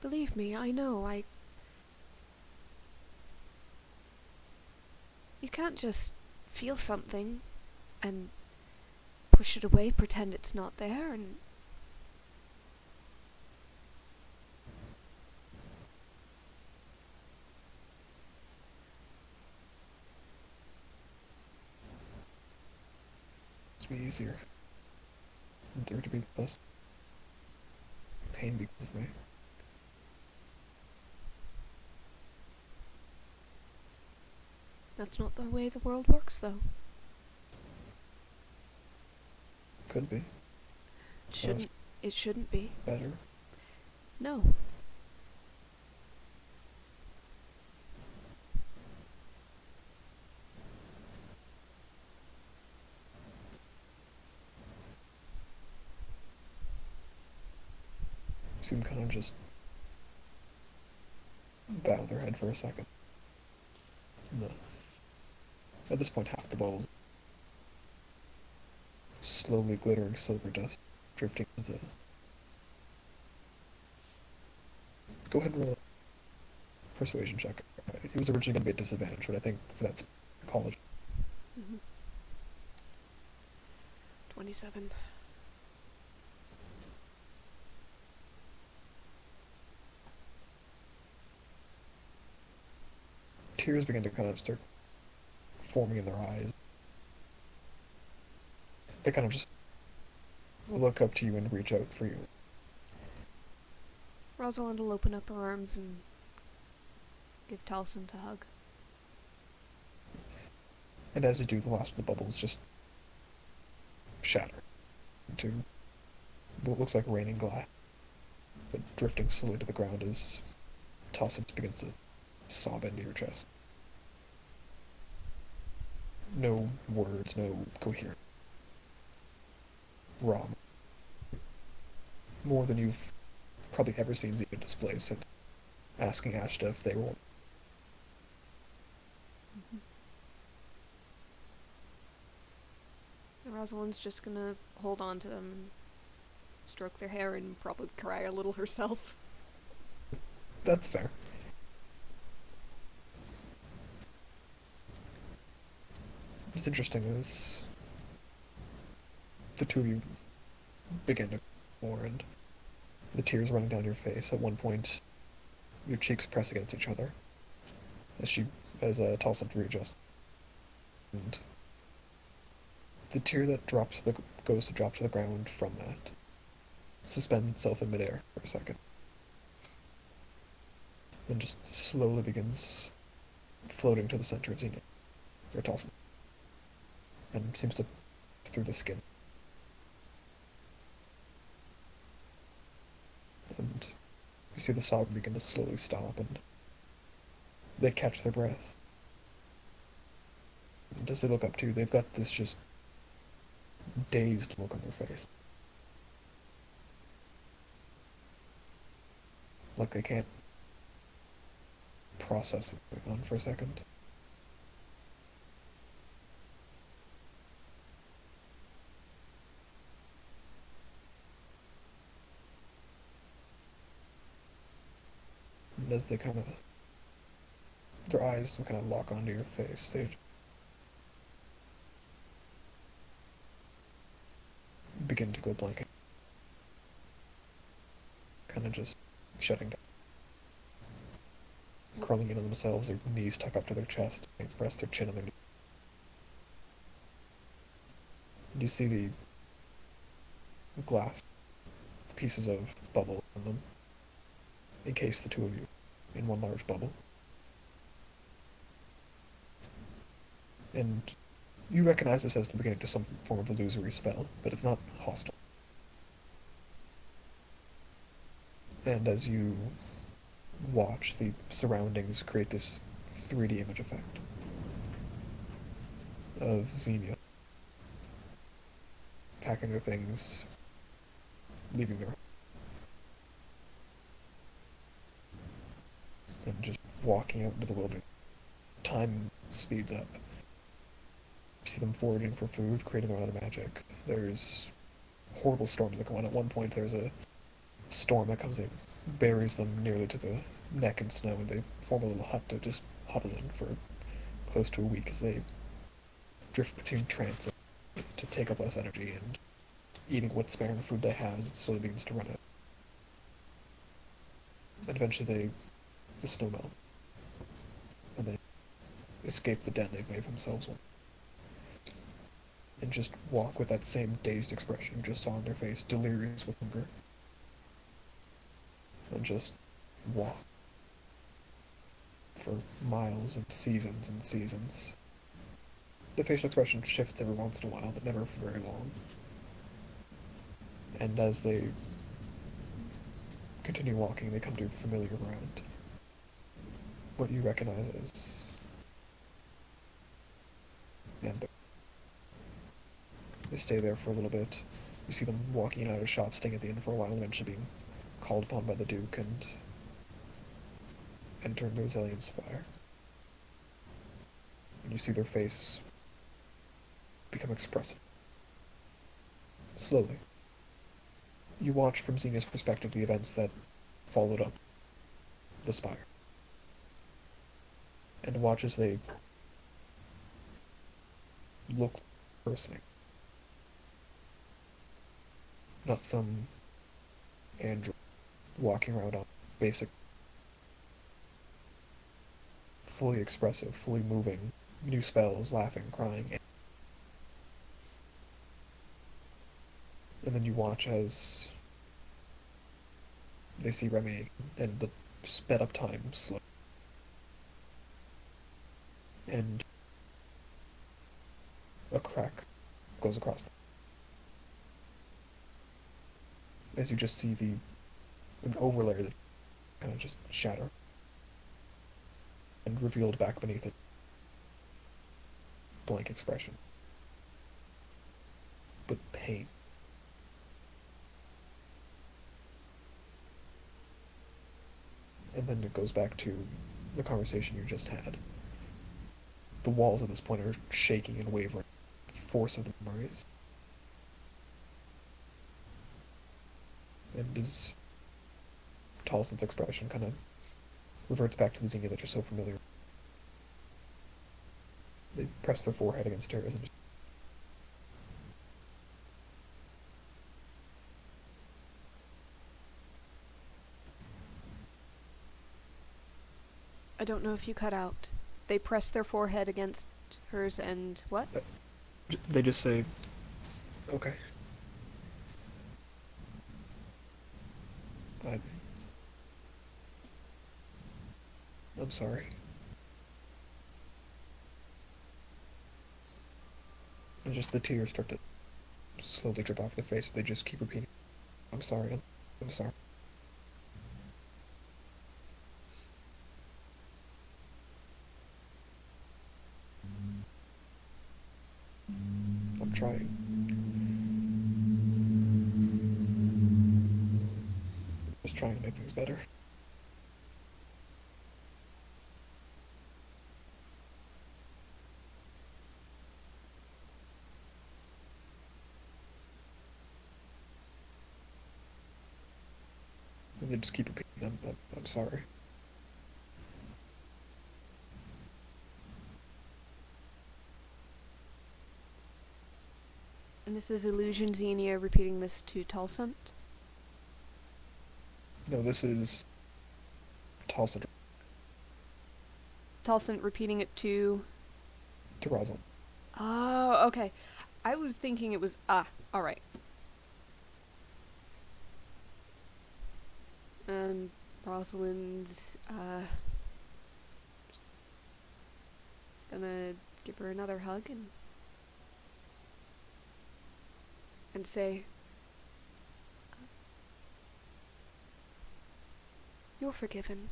Believe me, I know, You can't just feel something and push it away, pretend it's not there, and... It's be easier. And there to be less pain because of me. That's not the way the world works, though. Could be. It shouldn't be. Better. No. See them kind of just bow their head for a second. No. At this point, half the bubbles slowly glittering silver dust drifting to the... Go ahead and roll a persuasion check. It was originally going to be a disadvantage, but I think for that college. 27. Tears begin to kind of start forming in their eyes. They kind of just look up to you and reach out for you. Rosalind will open up her arms and give Taliesin a hug. And as you do, the last of the bubbles just shatter into what looks like raining glass, but drifting slowly to the ground as Taliesin begins to sob into your chest. No words, no coherence. Raw. More than you've probably ever seen Zika display since asking Ashta if they were. Rosalind's just gonna hold on to them and stroke their hair and probably cry a little herself. That's fair. What's interesting is the two of you begin to more and the tears running down your face. At one point, your cheeks press against each other as Taliesin readjusts. And the tear that goes to drop to the ground from that suspends itself in midair for a second. And just slowly begins floating to the center of Xenia, or Taliesin. And seems to through the skin. And you see the sobbing begin to slowly stop, and they catch their breath. And as they look up to you, they've got this just dazed look on their face. Like they can't process what's going on for a second. And as they kind of, their eyes kind of lock onto your face, they begin to go blank. Kind of just shutting down. Crawling into themselves, their knees tuck up to their chest, they rest their chin on their knee. And you see the glass pieces of bubble on them encase the two of you in one large bubble. And you recognize this as the beginning to some form of illusory spell, but it's not hostile. And as you watch, the surroundings create this 3D image effect of Xenia packing their things, leaving their home, and just walking out into the wilderness. Time speeds up. You see them foraging for food, creating their own magic. There's horrible storms that go on. At one point, there's a storm that comes in, buries them nearly to the neck in snow, and they form a little hut to just huddle in for close to a week as they drift between trance to take up less energy and eating what spare food they have as it slowly begins to run out. And eventually the snow melts, and they escape the den they've made for themselves and just walk with that same dazed expression you just saw on their face, delirious with hunger. And just walk for miles and seasons and seasons. The facial expression shifts every once in a while, but never for very long. And as they continue walking, they come to familiar ground. What you recognize as Anther. They stay there for a little bit. You see them walking in and out of shops, staying at the inn for a while, eventually being called upon by the Duke and entering the Rosellian Spire. And you see their face become expressive. Slowly. You watch from Xenia's perspective the events that followed up the Spire. And watch as they look personally. Not some android walking around on basic, fully expressive, fully moving, new spells, laughing, crying. And then you watch as they see Remy and the sped up time slow. And a crack goes across them. As you just see an overlay that kind of just shatter. And revealed back beneath it, blank expression. But pain. And then it goes back to the conversation you just had. The walls at this point are shaking and wavering. Force of the memories. And his Tolson's expression kind of reverts back to the Xenia that you're so familiar with. They press their forehead against hers and just... I don't know if you cut out. They press their forehead against hers and what? They just say, okay. I'm sorry. And just the tears start to slowly drip off their face. They just keep repeating, I'm sorry, I'm sorry. trying. Just trying to make things better. And they just keep repeating, I'm sorry. And this is Illusion Xenia repeating this to Talsant. No, this is Tulsa Talsant repeating it to... to Rosalind. Oh, okay. I was thinking it was... alright. And Rosalind's, gonna give her another hug and say, "You're forgiven,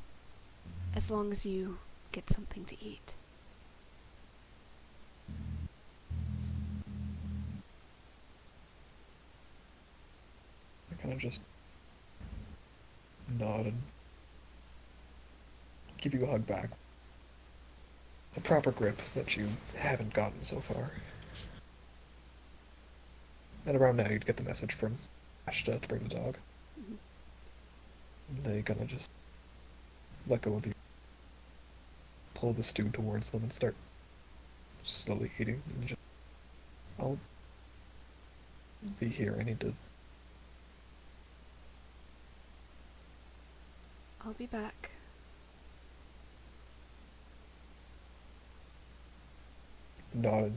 as long as you get something to eat." I kind of just nod and give you a hug back. A proper grip that you haven't gotten so far. And around now you'd get the message from Ashta to bring the dog. They gonna just let go of you. Pull the stew towards them and start slowly eating. And just, I'll be here. I need to... I'll be back. Nod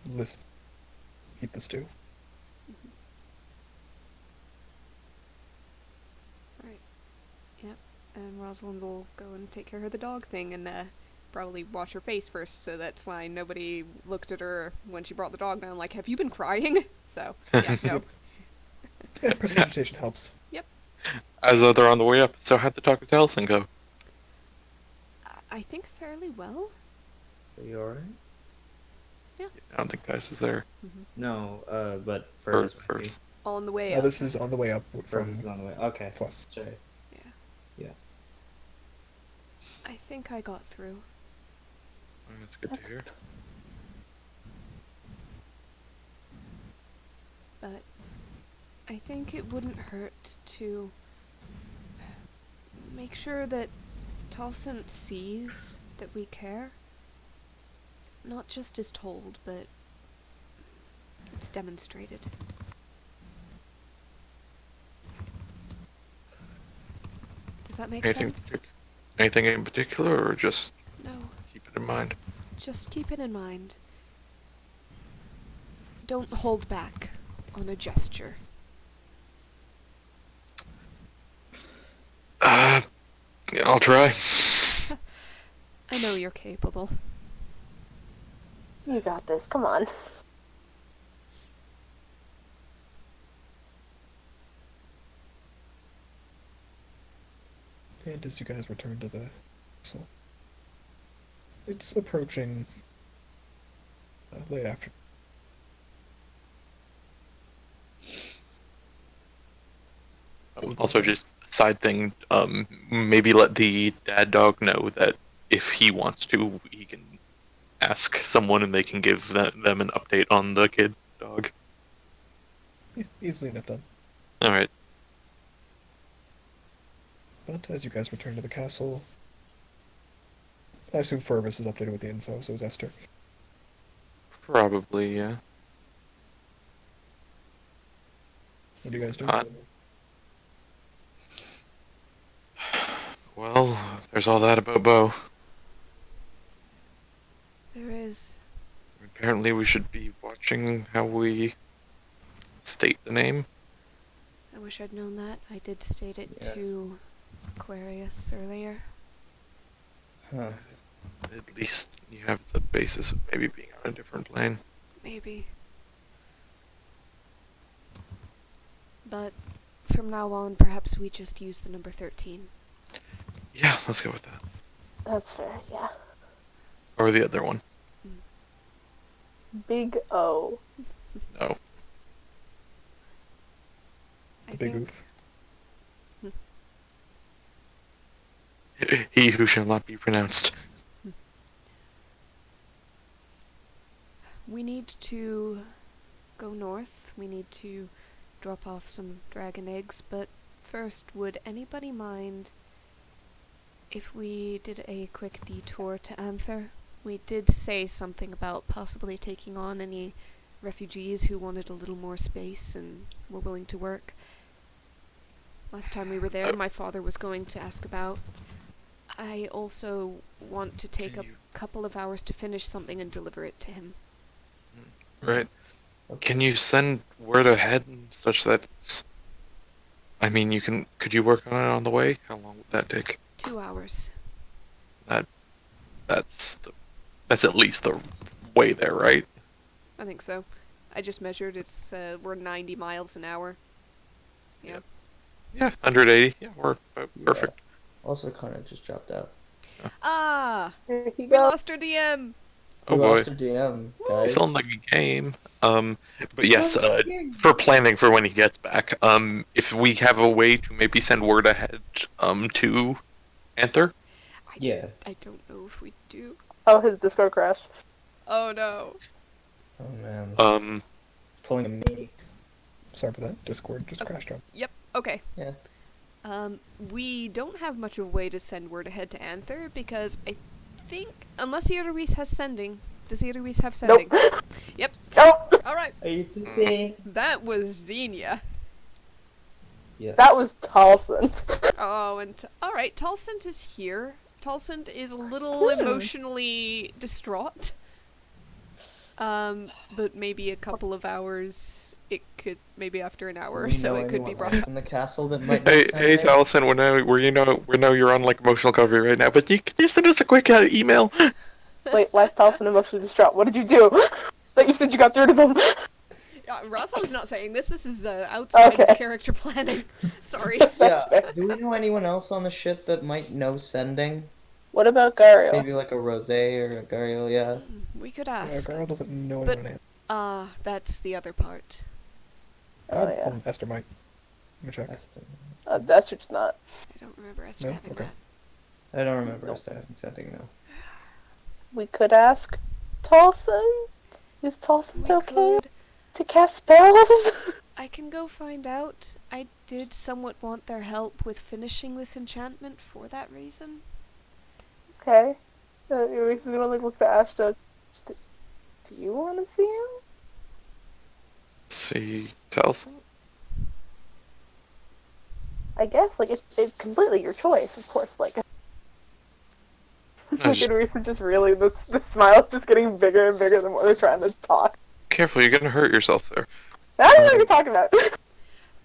and eat the stew. Right. Yep. And Rosalind will go and take care of the dog thing and probably wash her face first, so that's why nobody looked at her when she brought the dog down like, "Have you been crying?" So, yeah, no. Yeah, prestidigitation helps. As though they're on the way up, so how'd the talk with Taliesin go? I think fairly well. Are you alright? I don't think Gaius is there. No, but First. first. On the way Oh, up. this is on the way up from First is on the way. Okay. Plus. Sorry. I think I got through. Oh, that's good to hear. But I think it wouldn't hurt to make sure that Talsant sees that we care. Not just is told, but it's demonstrated. Does that make sense? Anything in particular, or just No, keep it in mind? just keep it in mind. Don't hold back on a gesture. I'll try. I know you're capable. You got this. Come on. And as you guys return to the castle, it's approaching late after. Also, just a side thing, maybe let the dad dog know that if he wants to, he can ask someone and they can give them an update on the kid dog. Yeah, easily enough done. Alright. But as you guys return to the castle, I assume Fervus is updated with the info, so is Esther. Probably, yeah. What do you guys do? Well, there's all that about Bo. There is. Apparently we should be watching how we state the name. I wish I'd known that. I did state it Yeah. to Aquarius earlier. Huh. At least you have the basis of maybe being on a different plane. Maybe. But from now on, perhaps we just use the number 13. Yeah, let's go with that. That's fair, yeah. Or the other one. Big O. No. The big oof. He who shall not be pronounced. We need to go north. We need to drop off some dragon eggs, but first, would anybody mind if we did a quick detour to Anther? We did say something about possibly taking on any refugees who wanted a little more space and were willing to work. Last time we were there, my father was going to ask about. I also want to take a Can you- couple of hours to finish something and deliver it to him. Right. Can you send word ahead such that it's... I mean, could you work on it on the way? How long would that take? 2 hours. That's at least the way there, right? I think so. I just measured. It's we're 90 miles an hour. Yeah. Yeah, 180. Yeah, we're perfect. Also, Connor just dropped out. Ah, Here he we goes. lost our DM. Oh We boy. lost our DM, guys. Still in the game. But yes, for planning for when he gets back, if we have a way to maybe send word ahead, to Anther. Yeah. I don't know if we do. Oh, his Discord crashed. Oh no. Oh man. Um, Pulling a me. Sorry for that. Discord just crashed out. Yep. Okay. Yeah. We don't have much of a way to send word ahead to Anther because I think unless Edoreese has sending. Does Edoreese have sending? Nope. Yep. Nope. All right. Are you busy? That was Xenia. Yeah. That was Tolson. Oh, and all right, Talsant is here. Talsant is a little emotionally distraught. But maybe a couple of hours. It could maybe after an hour or We so know it could be anyone brought else up. in the castle that might know hey, something? Taliesin, we know you're on like emotional recovery right now, but can you send us a quick email? Wait, why is Tolson emotionally distraught? What did you do? Like you said you got through to them. Rosalind's not saying this. This is outside Okay. character planning. Sorry. That's Yeah. fair. Do we know anyone else on the ship that might know sending? What about Gario? Maybe like a Rose or a Gariel, yeah. We could Yeah, ask. girl doesn't know But- anyone. That's the other part. Oh, yeah. Esther might. Let me check. That's just not. I don't remember Esther No? having Okay. that. I don't remember Nope. us having sending now. We could ask Tolson. Is Tolson We okay could. to cast spells? I can go find out. I did somewhat want their help with finishing this enchantment for that reason. Okay. He's gonna like look to Ashton. Do you want to see him? See, Taliesin? I guess like it's completely your choice, of course. Like, I just- Reese is just really the smile is just getting bigger and bigger the more they're trying to talk. Careful, you're gonna hurt yourself there. I don't know what you're talking about.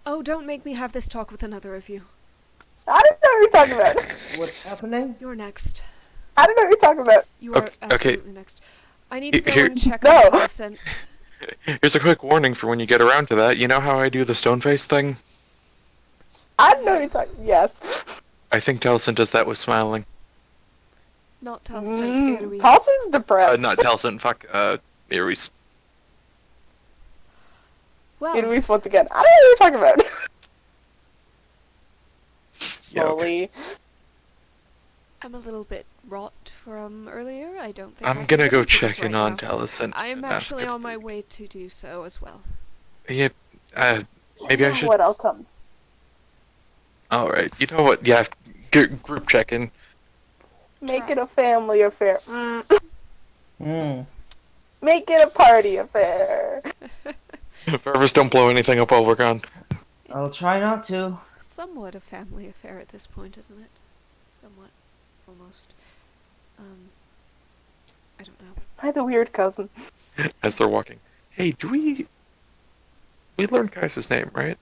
Oh, don't make me have this talk with another of you. I don't know what you're talking about. What's happening? You're next. I don't know what you're talking about. You are Okay. absolutely next. I need to go Here- and check No. on Taliesin. Here's a quick warning for when you get around to that. You know how I do the stone face thing? I don't know what you're talking. Yes. I think Taliesin does that with smiling. Not Taliesin, Eloise. Tolson's depressed. Not Taliesin, fuck, Ares. Well, Reese once again. I don't know what you're talking about. Yeah, okay. Slowly. I'm a little bit rot from earlier. I don't think I I'm can gonna get go into this check in right on now. Taliesin. I'm and ask actually if- on my way to do so as well. Yeah, maybe I should... What else comes? Alright, you know what? Yeah, group check-in. Make it a family affair. Hmm. Make it a party affair. Forever's don't blow anything up while we're gone. I'll try not to. Somewhat a family affair at this point, isn't it? Somewhat. Almost. I don't know. Am I the weird cousin? As they're walking. Hey, we learned Kai's name, right?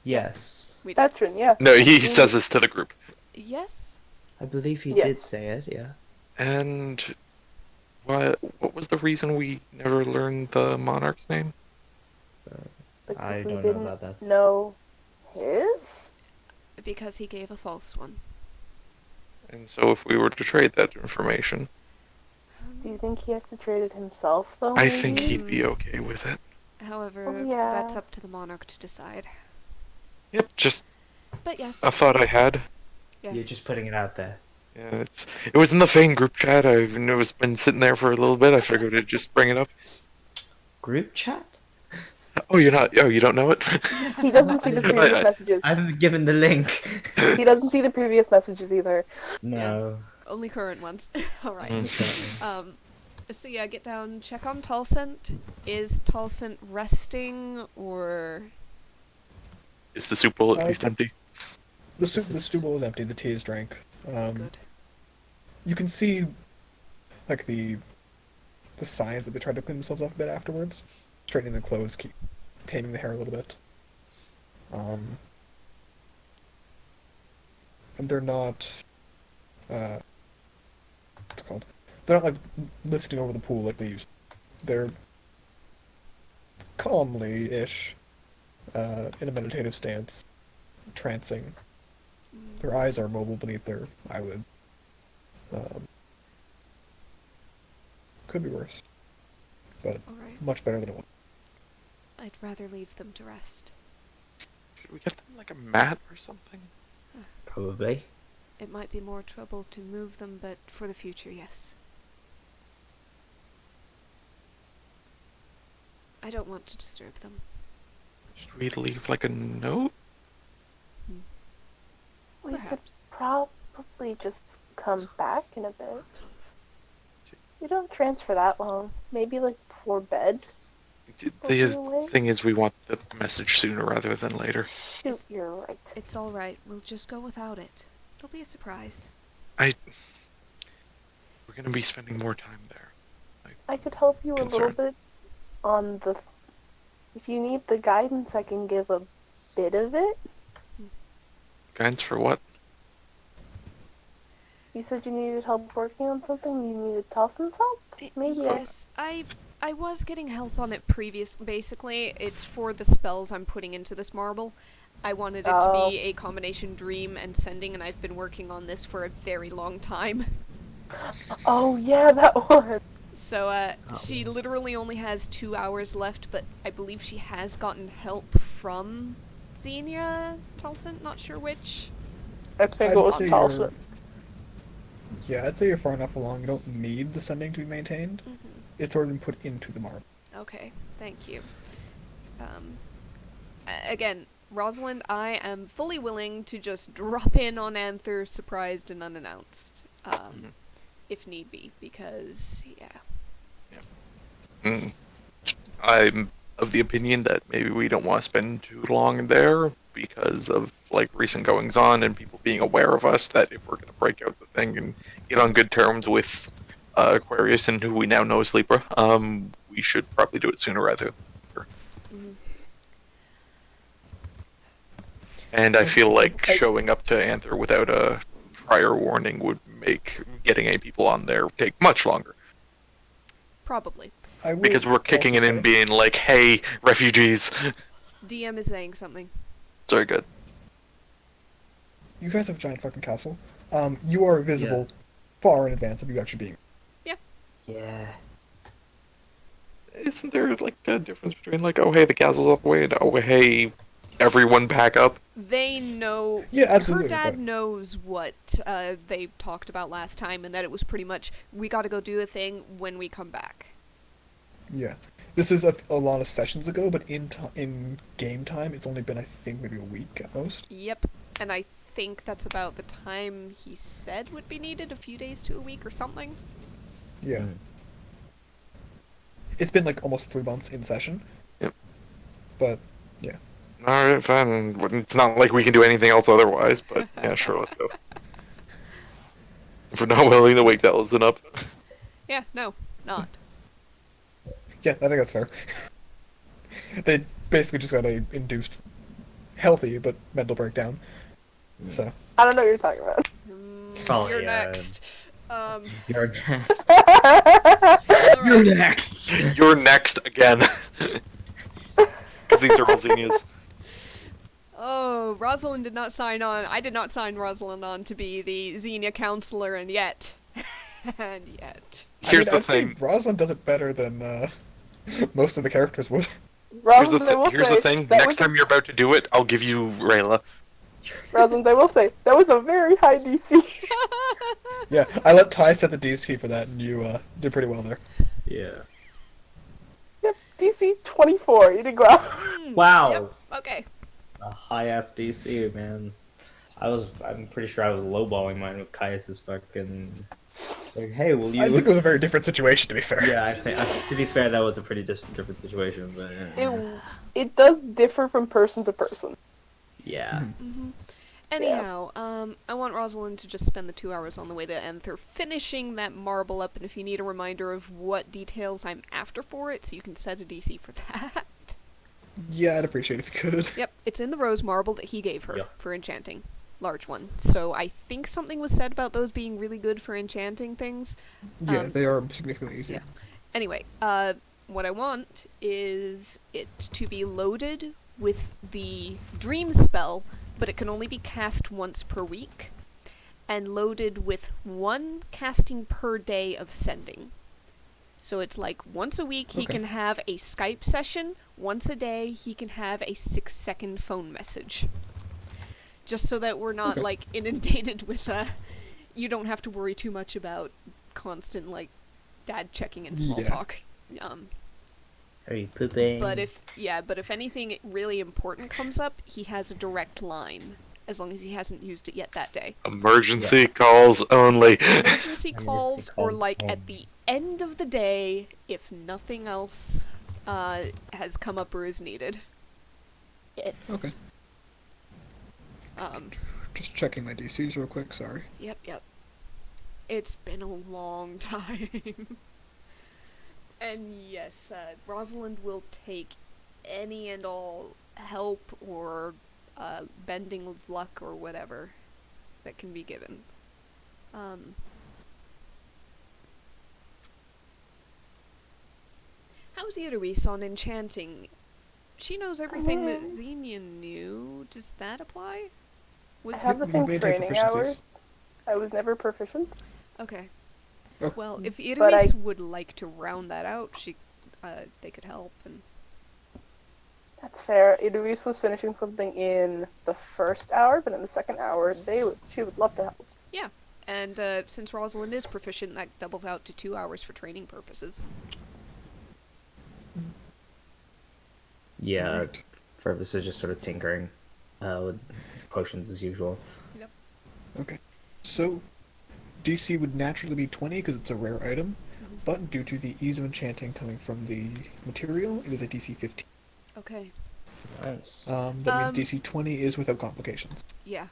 Yes. We did. Veteran, yeah. No, he says this to the group. Yes? I believe he Yes. did say it, yeah. And what was the reason we never learned the monarch's name? Because I we don't know didn't about that. know his? Because he gave a false one. And so if we were to trade that information, Do you think he has to trade it himself, though? I think maybe? he'd be okay with it. However, Oh, yeah. that's up to the monarch to decide. Yep, just But yes, a thought I had. yes. You're just putting it out there. Yeah, it was in the Fane group chat. It was been sitting there for a little bit. I figured I'd just bring it up. Group chat? Oh, you don't know it? He doesn't see the previous messages. I haven't given the link. He doesn't see the previous messages either. No. Only current ones. Alright. Mm. So yeah, get down, check on Tulsant. Is Tulsant resting, or... Is the soup bowl at least empty? The stew bowl is empty. The tea is drank. Good. You can see, like, the signs that they tried to clean themselves up a bit afterwards. Straightening the clothes, keep taming the hair a little bit. And they're not, what's it called? They're not, like, listing over the pool like they used to. They're calmly-ish, in a meditative stance, trancing. Their eyes are mobile beneath their eyelid. Could be worse, but Alright. much better than it was. I'd rather leave them to rest. Should we get them like a mat or something? Probably. It might be more trouble to move them, but for the future, yes. I don't want to disturb them. Should we leave like a note? We could Perhaps. probably just come back in a bit. We don't transfer that long. Maybe like before bed. The thing is, we want the message sooner rather than later. Shoot, you're right. It's alright, we'll just go without it. It'll be a surprise. We're gonna be spending more time there. I could help you a little Concern. bit on the... If you need the guidance, I can give a bit of it. Guidance for what? You said you needed help working on something, you needed Telson's help? Maybe Yes, I was getting help on it basically. It's for the spells I'm putting into this marble. I wanted it to Oh. be a combination dream and sending, and I've been working on this for a very long time. Oh yeah, that one! So, she literally only has 2 hours left, but I believe she has gotten help from Xenia Tulsant, not sure which. I think I'd it was say Telson. you're- Yeah, I'd say you're far enough along. You don't need the sending to be maintained. It's already been put into the marble. Okay, thank you. Again, Rosalind, I am fully willing to just drop in on Anther surprised and unannounced, if need be, because, yeah. Mm. I'm of the opinion that maybe we don't want to spend too long there because of like recent goings on and people being aware of us. That if we're gonna break out the thing and get on good terms with Aquarius and who we now know as Libra, we should probably do it sooner rather than later. And I feel like showing up to Anther without a prior warning would make getting any people on there take much longer. Probably. I will Because we're kicking it also in say- being like, hey, refugees. DM is saying something. Sorry, good. You guys have a giant fucking castle. You are visible far in advance of you actually being. Yeah. Isn't there like a difference between like, oh hey, the castle's up the way, and oh hey, everyone pack up? They know. Yeah, absolutely, Her dad but- knows what they talked about last time, and that it was pretty much we got to go do a thing when we come back. Yeah. This is a lot of sessions ago, but in game time, it's only been, I think, maybe a week at most. Yep, and I think that's about the time he said would be needed, a few days to a week or something. Yeah. Mm. It's been like almost 3 months in session. Yep. But, yeah. Alright, fine. It's not like we can do anything else otherwise, but yeah, sure, let's go. If we're not willing to wake Delson up. Yeah, no, not. Yeah, I think that's fair. They basically just got a induced healthy but mental breakdown. So, I don't know what you're talking about. Oh, You're yeah. next. You're Alright. next. You're next again. Because these are all Xenias. Oh, Rosalind did not sign on. I did not sign Rosalind on to be the Xenia counselor, and yet. And yet. Here's the I'd say thing. Rosalind does it better than most of the characters would. Rosalind, I will Here's say, the thing. that Next was time you're about to do it, I'll give you Rayla. Rosalind, I will say, that was a very high DC. Yeah, I let Ty set the DC for that, and you did pretty well there. Yeah. Yep, DC 24. You did well. Wow. Yep. Okay. A high ass DC, man. I'm pretty sure I was lowballing mine with Caius's fucking. Like, hey, will you? I think it was a very different situation, to be fair. Yeah, I think to be fair, that was a pretty different situation, but It does differ from person to person. yeah. Anyhow, I want Rosalind to just spend the 2 hours on the way to Aether finishing that marble up, and if you need a reminder of what details I'm after for it, so you can set a DC for that. Yeah, I'd appreciate it if you could. Yep, it's in the rose marble that he gave her Yeah. for enchanting. Large one. So I think something was said about those being really good for enchanting things. Yeah, Um, they are significantly easier. Anyway, what I want is it to be loaded with the dream spell, but it can only be cast once per week, and loaded with 1 casting per day of sending. So it's like once a week he Okay. can have a Skype session, once a day he can have a 6-second phone message. Just so that we're not Okay. like inundated with you don't have to worry too much about constant like dad checking and small Yeah. talk. Are you pooping? But if anything really important comes up, he has a direct line, as long as he hasn't used it yet that day. Emergency calls only. Emergency calls, or calls like only. at the end of the day, if nothing else has come up or is needed. Okay. Just checking my DCs real quick, sorry. Yep. It's been a long time. And yes, Rosalind will take any and all help or bending of luck or whatever that can be given. How's Edoise on enchanting? She knows everything that Xenia knew. Does that apply? I have the You same may take training proficiencies. hours. I was never proficient. Okay. Oh. Well, if But I- Edoise would like to round that out, they could help. And That's fair. Idris was finishing something in the first hour, but in the second hour, she would love to help. And since Rosalind is proficient, that doubles out to 2 hours for training purposes. Yeah, Alright. Fervus is just sort of tinkering with potions as usual. Okay. So, DC would naturally be 20 because it's a rare item, but due to the ease of enchanting coming from the material, it is a DC 15. Okay. Nice. That means DC 20 is without complications. Yeah.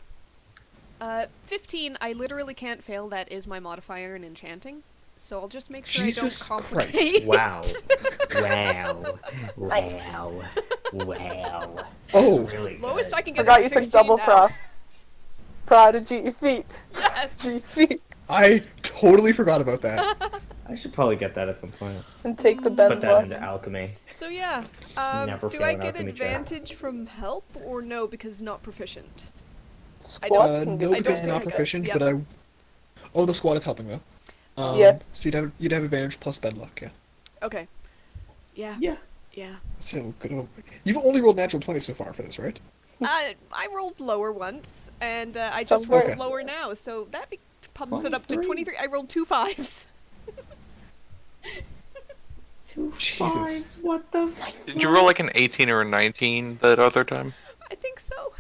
15, I literally can't fail. That is my modifier in enchanting. So I'll just make sure Jesus I don't Christ. complicate. Wow. Wow. Nice. Wow. Wow. Oh! Really Lowest good. I can get Forgot is you took 16 double now. prof. Prodigy feet. Yes. G feet. I totally forgot about that. I should probably get that at some point. And take the Put bend that luck. into alchemy. So yeah, Never do fail I an get alchemy check. advantage from help or no because not proficient? Squats can No, get because don't not think I- proficient, yep. but I... Oh, the squad is helping, though. Yeah. So you'd have advantage plus bed luck, yeah. Okay. Yeah. Yeah. Yeah. So, good. You've only rolled natural 20 so far for this, right? I rolled lower once, and I just Somewhere- rolled lower now, so that pumps it up to 23. 23. I rolled 2 5s. Two Jesus. fives, what the fuck? Did you roll like an 18 or a 19 that other time? I think so.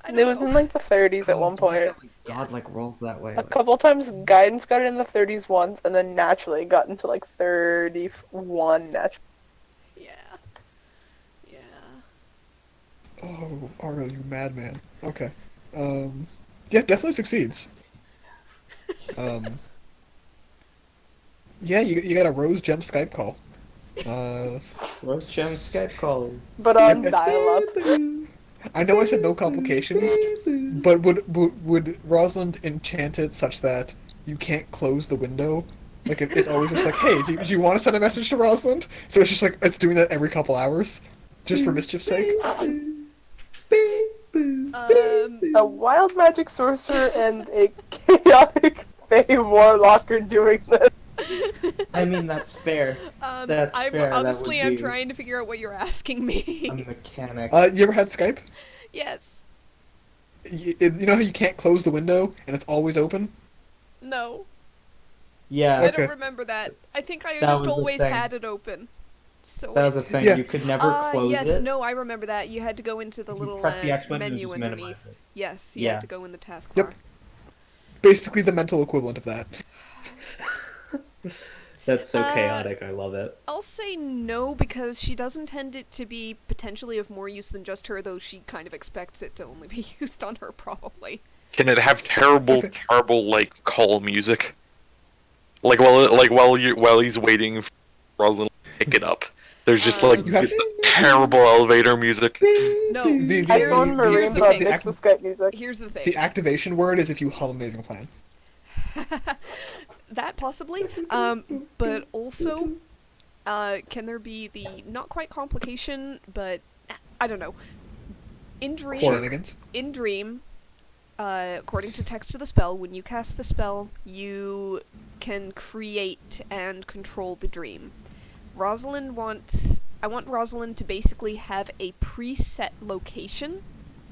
I It don't was know. in like the 30s at one point. God like rolls that way. A couple times guidance got it in the 30s once, and then naturally got into like 31 naturally. Yeah. Yeah. Oh, Ariel, you madman. Okay. Yeah, definitely succeeds. Yeah, you got a Rose Gem Skype call. Rose Gem Skype call. But on dial-up. I know I said no complications, but would Rosalind enchant it such that you can't close the window? Like, it's always just like, hey, do you want to send a message to Rosalind? So it's just like, it's doing that every couple hours, just for mischief's sake. A wild magic sorcerer and a chaotic a warlock doing this. I mean, that's fair. That's I'm, fair, that honestly, would I'm be- trying to figure out what you're asking me. A mechanic. You ever had Skype? Yes. You know how you can't close the window and it's always open? No. Yeah, I Okay. don't remember that. I think I That just was a always thing. had it open. So that was a thing. Yeah. You could never close yes, it. no, I remember that. You had to go into the You little press the X button and menu just underneath. minimize it. Yes, you Yeah. had to go in the taskbar. Yep. Basically the mental equivalent of that. That's so Uh, chaotic. I love it. I'll say no because she does intend it to be potentially of more use than just her, though she kind of expects it to only be used on her, probably. Can it have terrible, Okay. terrible like call music? Like while he's waiting for Rosalind to pick it up. There's just like You have- this terrible elevator music. No, The- I Here's- phoned here's the Marimba thing. mixed with Skype music. Here's the thing. The activation word is if you hum Amazing Plan. That possibly. But also, can there be the not quite complication, but I don't know. In Dream, Shenanigans. in Dream, according to text of the spell, when you cast the spell, you can create and control the dream. I want Rosalind to basically have a preset location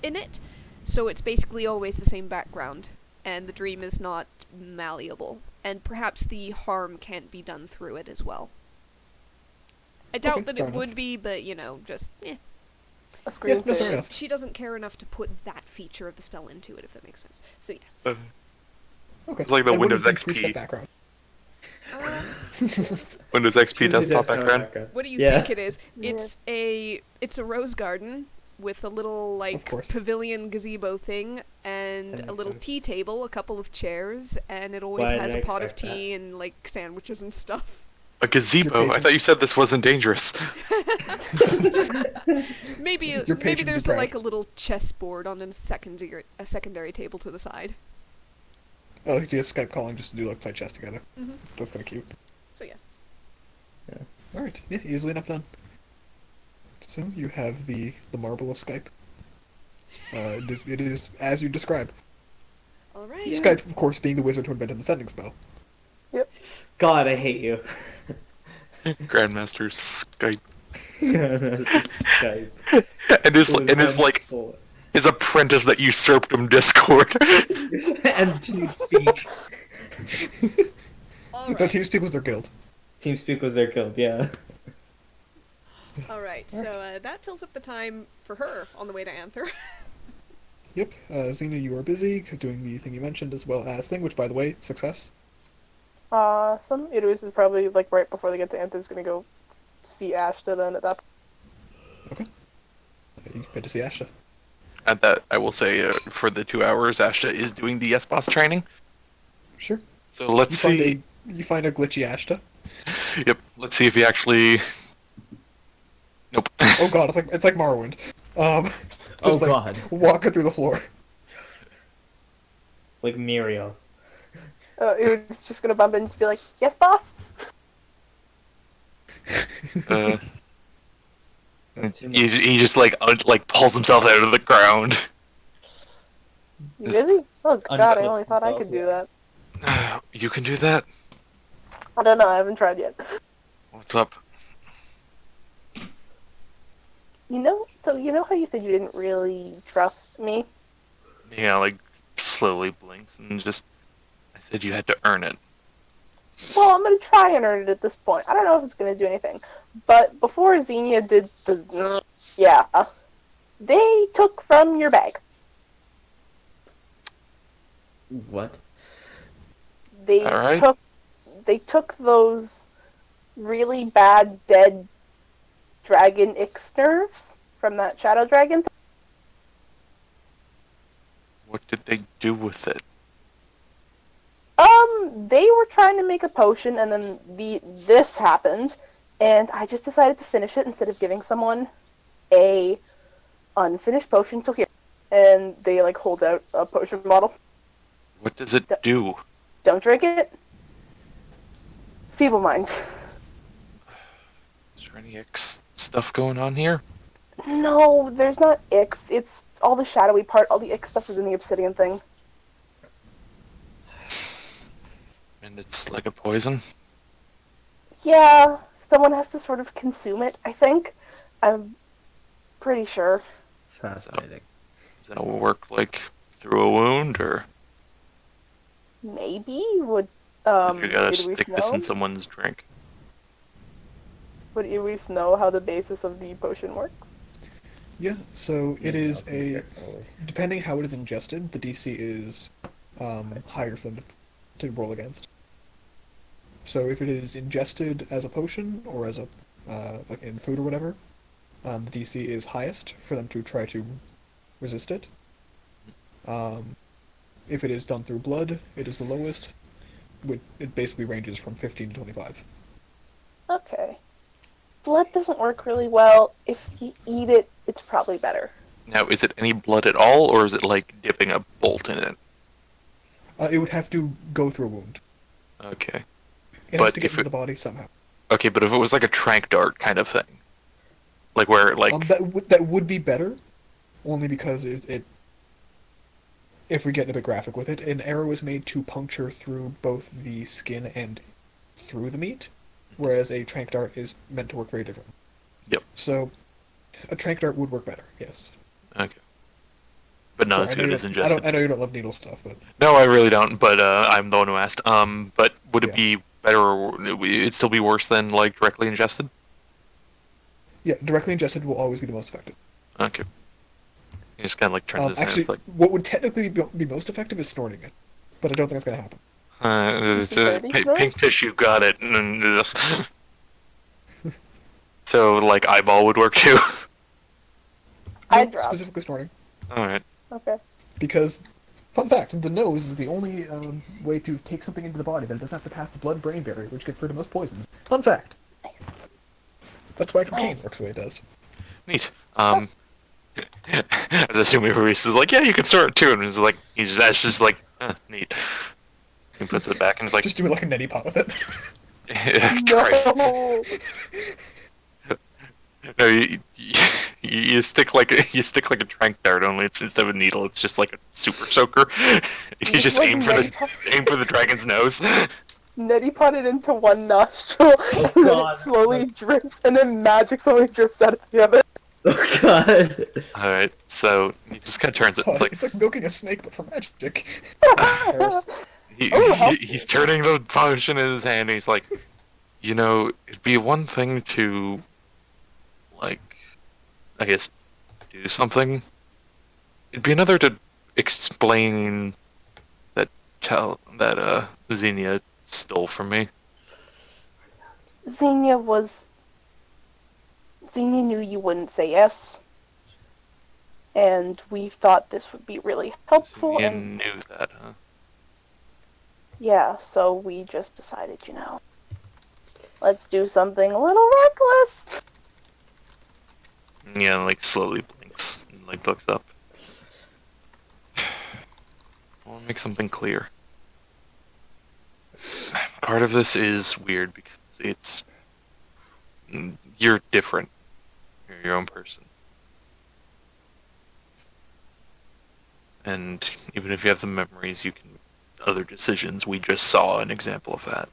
in it, so it's basically always the same background, and the dream is not malleable, and perhaps the harm can't be done through it as well. I doubt Okay, that fair it enough. would be, but just A Yeah, screen that's fair saver. enough. she doesn't care enough to put that feature of the spell into it, if that makes sense. So yes. Okay. It's like the And what Windows is the XP. preset background? Windows XP desktop background. What do you Yeah. think it is? Yeah. It's a rose garden with a little like course. pavilion gazebo thing and That a makes little sense. tea table, a couple of chairs, and it always Why has didn't a I pot of expect that? tea and like sandwiches and stuff. A gazebo. Your I thought you said this wasn't dangerous. Maybe Your maybe patrons there's be proud. like a little chessboard on a secondary table to the side. Oh, you have Skype calling just to do like play chess together. Mhm. That's kind of cute. So yes. All right, yeah, easily enough done. So you have the marble of Skype. It is as you describe. All right. Skype, of course, being the wizard who invented the sending spell. God, I hate you. Grandmaster Skype. Skype. And his apprentice that usurped him Discord. and TeamSpeak. All No, right. TeamSpeak was their guild. TeamSpeak was their guild, yeah. All right. So that fills up the time for her on the way to Anther. Yep, Xena, you are busy doing the thing you mentioned as well as thing, which, by the way, success. Awesome. Idris is probably like right before they get to Anther's gonna go see Ashta then at that You get to see Ashta. And that I will say, for the 2 hours, Ashta is doing the S-Boss training. Sure. So let's see. You find a glitchy Ashta. Yep. Let's see if he actually. Nope. Oh god, it's like Morrowind. Just Oh like god. walking through the floor. Like Muriel. Idris just gonna bump in and just be like, "Yes, boss." He just like pulls himself out of the ground. You busy? Oh god, I Unclip only thought I could himself, do that. You can do that. I don't know. I haven't tried yet. What's up? You know how you said you didn't really trust me? Yeah, like slowly blinks and just. I said you had to earn it. Well, I'm gonna try and earn it at this point. I don't know if it's gonna do anything. But before Xenia did the they took from your bag. What? They Alright. took those really bad dead dragon Ixners from that shadow dragon. What did they do with it? They were trying to make a potion, and then this happened, and I just decided to finish it instead of giving someone a unfinished potion. So here, and they like hold out a potion bottle. What does it do? Don't drink it. Feeble mind. Is there any X stuff going on here? No, there's not Ix. It's all the shadowy part. All the Ix stuff is in the obsidian thing. And it's like a poison. Yeah, someone has to sort of consume it, I think. I'm pretty sure. Fascinating. Does that work like through a wound, or Maybe? Would, you gotta Idris stick this know? in someone's drink? Would Idris know how the basis of the potion works? Yeah, so it is a Definitely. depending how it is ingested, the DC is higher for them to roll against. So if it is ingested as a potion or as a like in food or whatever, the DC is highest for them to try to resist it. If it is done through blood, it is the lowest. It basically ranges from 15 to 25. Okay. Blood doesn't work really well. If you eat it, it's probably better. Now, is it any blood at all, or is it like dipping a bolt in it? It would have to go through a wound. Okay. It But has to get if into it- the body somehow. Okay, but if it was like a trank dart kind of thing, like where like That would be better, only because it. If we get a bit graphic with it, an arrow is made to puncture through both the skin and through the meat, whereas a trank dart is meant to work very different. Yep. So, a trank dart would work better, yes. okay, but not Sorry, as I know good you as don't- ingested. I know you don't love needle stuff, but No, I really don't. But I'm the one who asked. But would it Yeah. be better, or it'd still be worse than like directly ingested? yeah, directly ingested will always be the most effective. Okay. You just kind of like turns this in. Actually, It's like, what would technically be most effective is snorting it, but I don't think that's going to happen. it's Dirty pink, snort? pink tissue, got it. And just... So like eyeball would work too. I No, dropped. specifically snorting. All right. Okay. Because, fun fact, the nose is the only way to take something into the body that it doesn't have to pass the blood-brain barrier, which gets rid of most poisons. Fun fact. That's why cocaine works the way it does. Neat. I was assuming Reese is like, yeah, you can snort it too, and that's just like, neat. He puts it back and he's like, Just do it like a neti pot with it. Christ. No. No, you stick like a trank dart, only it's instead of a needle, it's just like a super soaker. You just like aim for the dragon's nose. Neti potted into one nostril, and then God. it slowly drips, and then magic slowly drips out of the other. Oh god. All right, so he just kind of turns it. It's like It's like milking a snake, but for magic. he's turning the potion in his hand, and he's like, it'd be one thing to, like, I guess, do something. It'd be another to explain that Xenia stole from me. Xenia knew you wouldn't say yes, and we thought this would be really helpful, Xenia and knew that, huh? yeah, so we just decided, let's do something a little reckless. Yeah, and, like, slowly blinks and, like, looks up. I want to make something clear. Part of this is weird because you're different. You're your own person. And even if you have the memories, you can make other decisions. We just saw an example of that.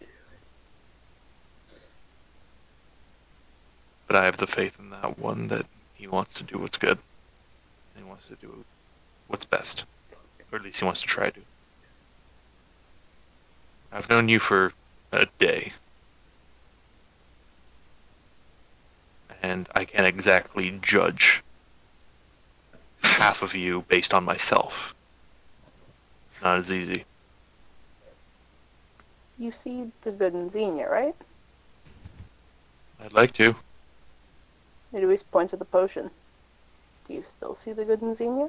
But I have the faith in that one that he wants to do what's good. He wants to do what's best. Or at least he wants to try to. I've known you for a day. And I can't exactly judge half of you based on myself. Not as easy. You see the good in Xenia, right? I'd like to. It always point to the potion. Do you still see the good in Xenia?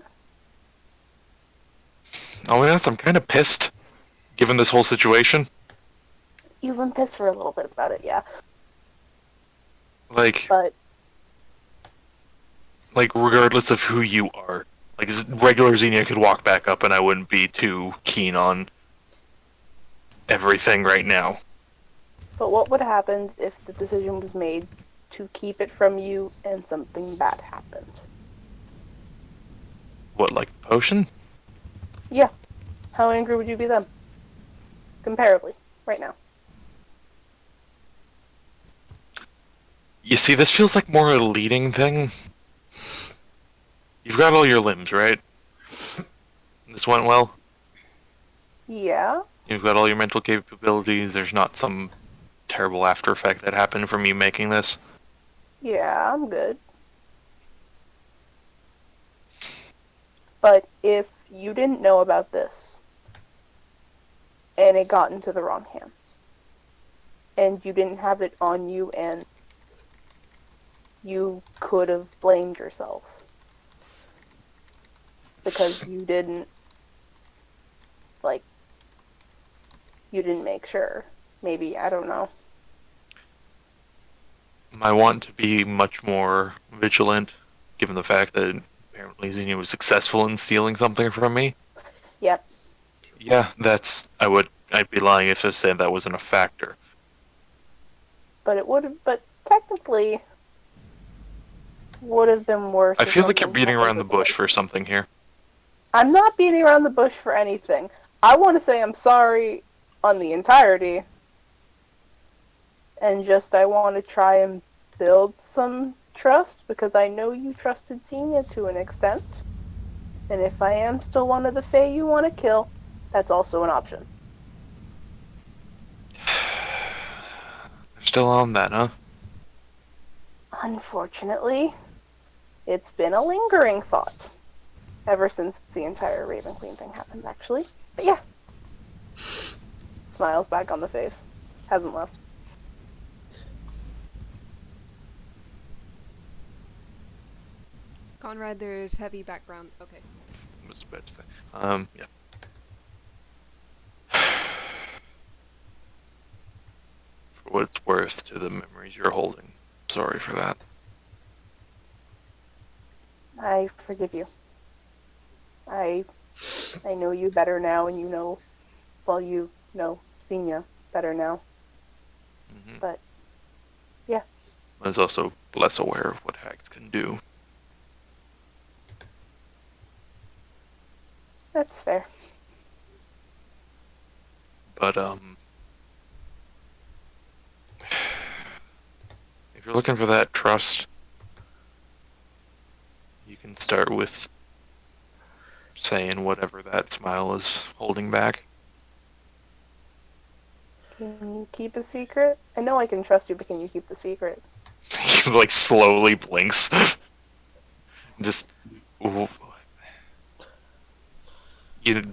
I'll be honest, I'm kind of pissed, given this whole situation. You've been pissed for a little bit about it, yeah. Like, But regardless of who you are. Like, regular Xenia could walk back up and I wouldn't be too keen on everything right now. what would happen if the decision was made to keep it from you and something bad happened? What, like potion? Yeah. How angry would you be then? Comparably. right now. You see, this feels like more a leading thing. You've got all your limbs, right? This went well. Yeah. You've got all your mental capabilities. There's not some terrible after effect that happened from you making this. Yeah, I'm good. But if you didn't know about this, and it got into the wrong hands, and you didn't have it on you, and you could have blamed yourself because you didn't, like, you didn't make sure. Maybe, I don't know. I want to be much more vigilant, given the fact that apparently Xenia was successful in stealing something from me. Yep. Yeah, I'd be lying if I said that wasn't a factor. But it would have, but technically would have been worse. I if feel like you're something beating happened around the with bush it. for something here. I'm not beating around the bush for anything. I want to say I'm sorry on the entirety, and just I want to try and build some trust because I know you trusted Xenia to an extent, and if I am still one of the Fae you want to kill, that's also an option. They're still on that, huh? Unfortunately, it's been a lingering thought ever since the entire Raven Queen thing happened, actually. But yeah. Smiles back on the face. Hasn't left. Conrad, there's heavy background. Okay. I was about to say. Yeah. For what it's worth to the memories you're holding. Sorry for that. I forgive you. I know you better now, and you know Xenia better now. Mm-hmm. But, yeah. I was also less aware of what hags can do. That's fair. But, if you're looking for that trust, you can start with saying whatever that smile is holding back. Can you keep a secret? I know I can trust you, but can you keep the secret? He, like, slowly blinks. Just... ooh.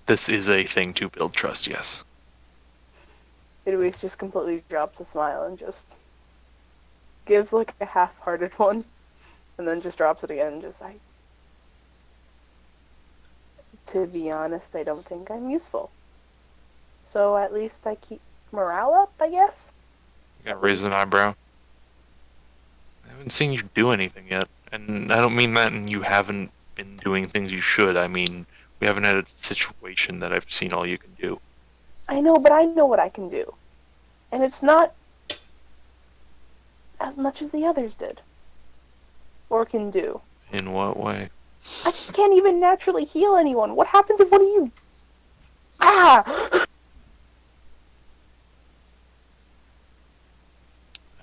This is a thing to build trust, yes. Idris just completely drops a smile and just gives like a half-hearted one, and then just drops it again and just like, to be honest, I don't think I'm useful. So at least I keep morale up, I guess? You gotta raise an eyebrow. I haven't seen you do anything yet. And I don't mean that and you haven't been doing things you should. I mean, we haven't had a situation that I've seen all you can do. I know, but I know what I can do. And it's not as much as the others did. Or can do. In what way? I can't even naturally heal anyone. What happened to one of you? Ah!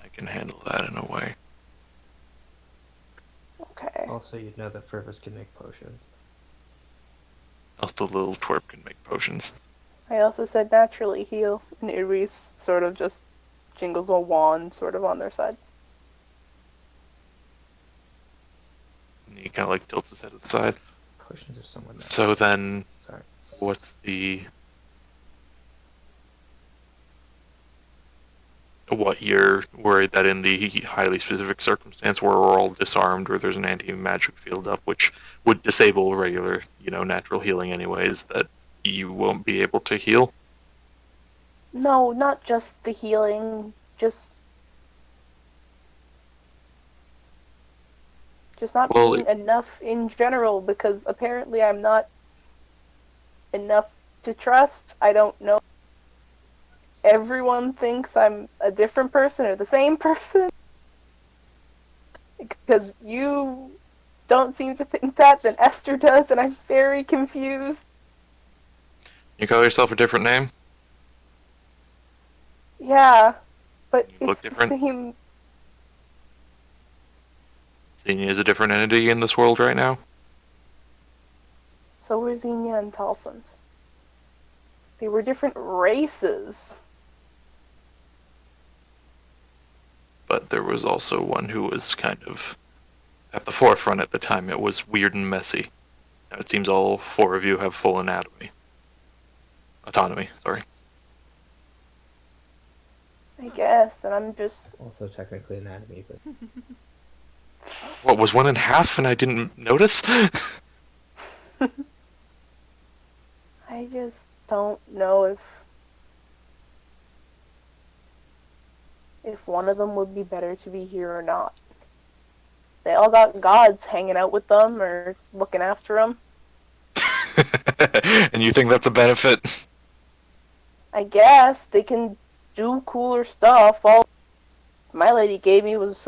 I can handle that in a way. Okay. Also, you'd know that Fervus can make potions. Also, little twerp can make potions. I also said naturally heal, and Iris sort of just jingles a wand sort of on their side. And he kind of like tilts his head to the side. Potions are somewhat natural. So then, Sorry. what's the... What, you're worried that in the highly specific circumstance where we're all disarmed or there's an anti-magic field up, which would disable regular, natural healing anyways, that you won't be able to heal? No, not just the healing, just not Well, being enough in general, because apparently I'm not enough to trust. I don't know. Everyone thinks I'm a different person or the same person. Because you don't seem to think that, then Esther does, and I'm very confused. You call yourself a different name? Yeah, but You look it's the different? same. Xenia is a different entity in this world right now? So were Xenia and Talsund. They were different races. But there was also one who was kind of at the forefront at the time. It was weird and messy. Now it seems all four of you have full anatomy. Autonomy, sorry. I guess, and I'm just. Also technically anatomy, but What, was one in half and I didn't notice? I just don't know if one of them would be better to be here or not. They all got gods hanging out with them or looking after them. And you think that's a benefit? I guess they can do cooler stuff. All my lady gave me was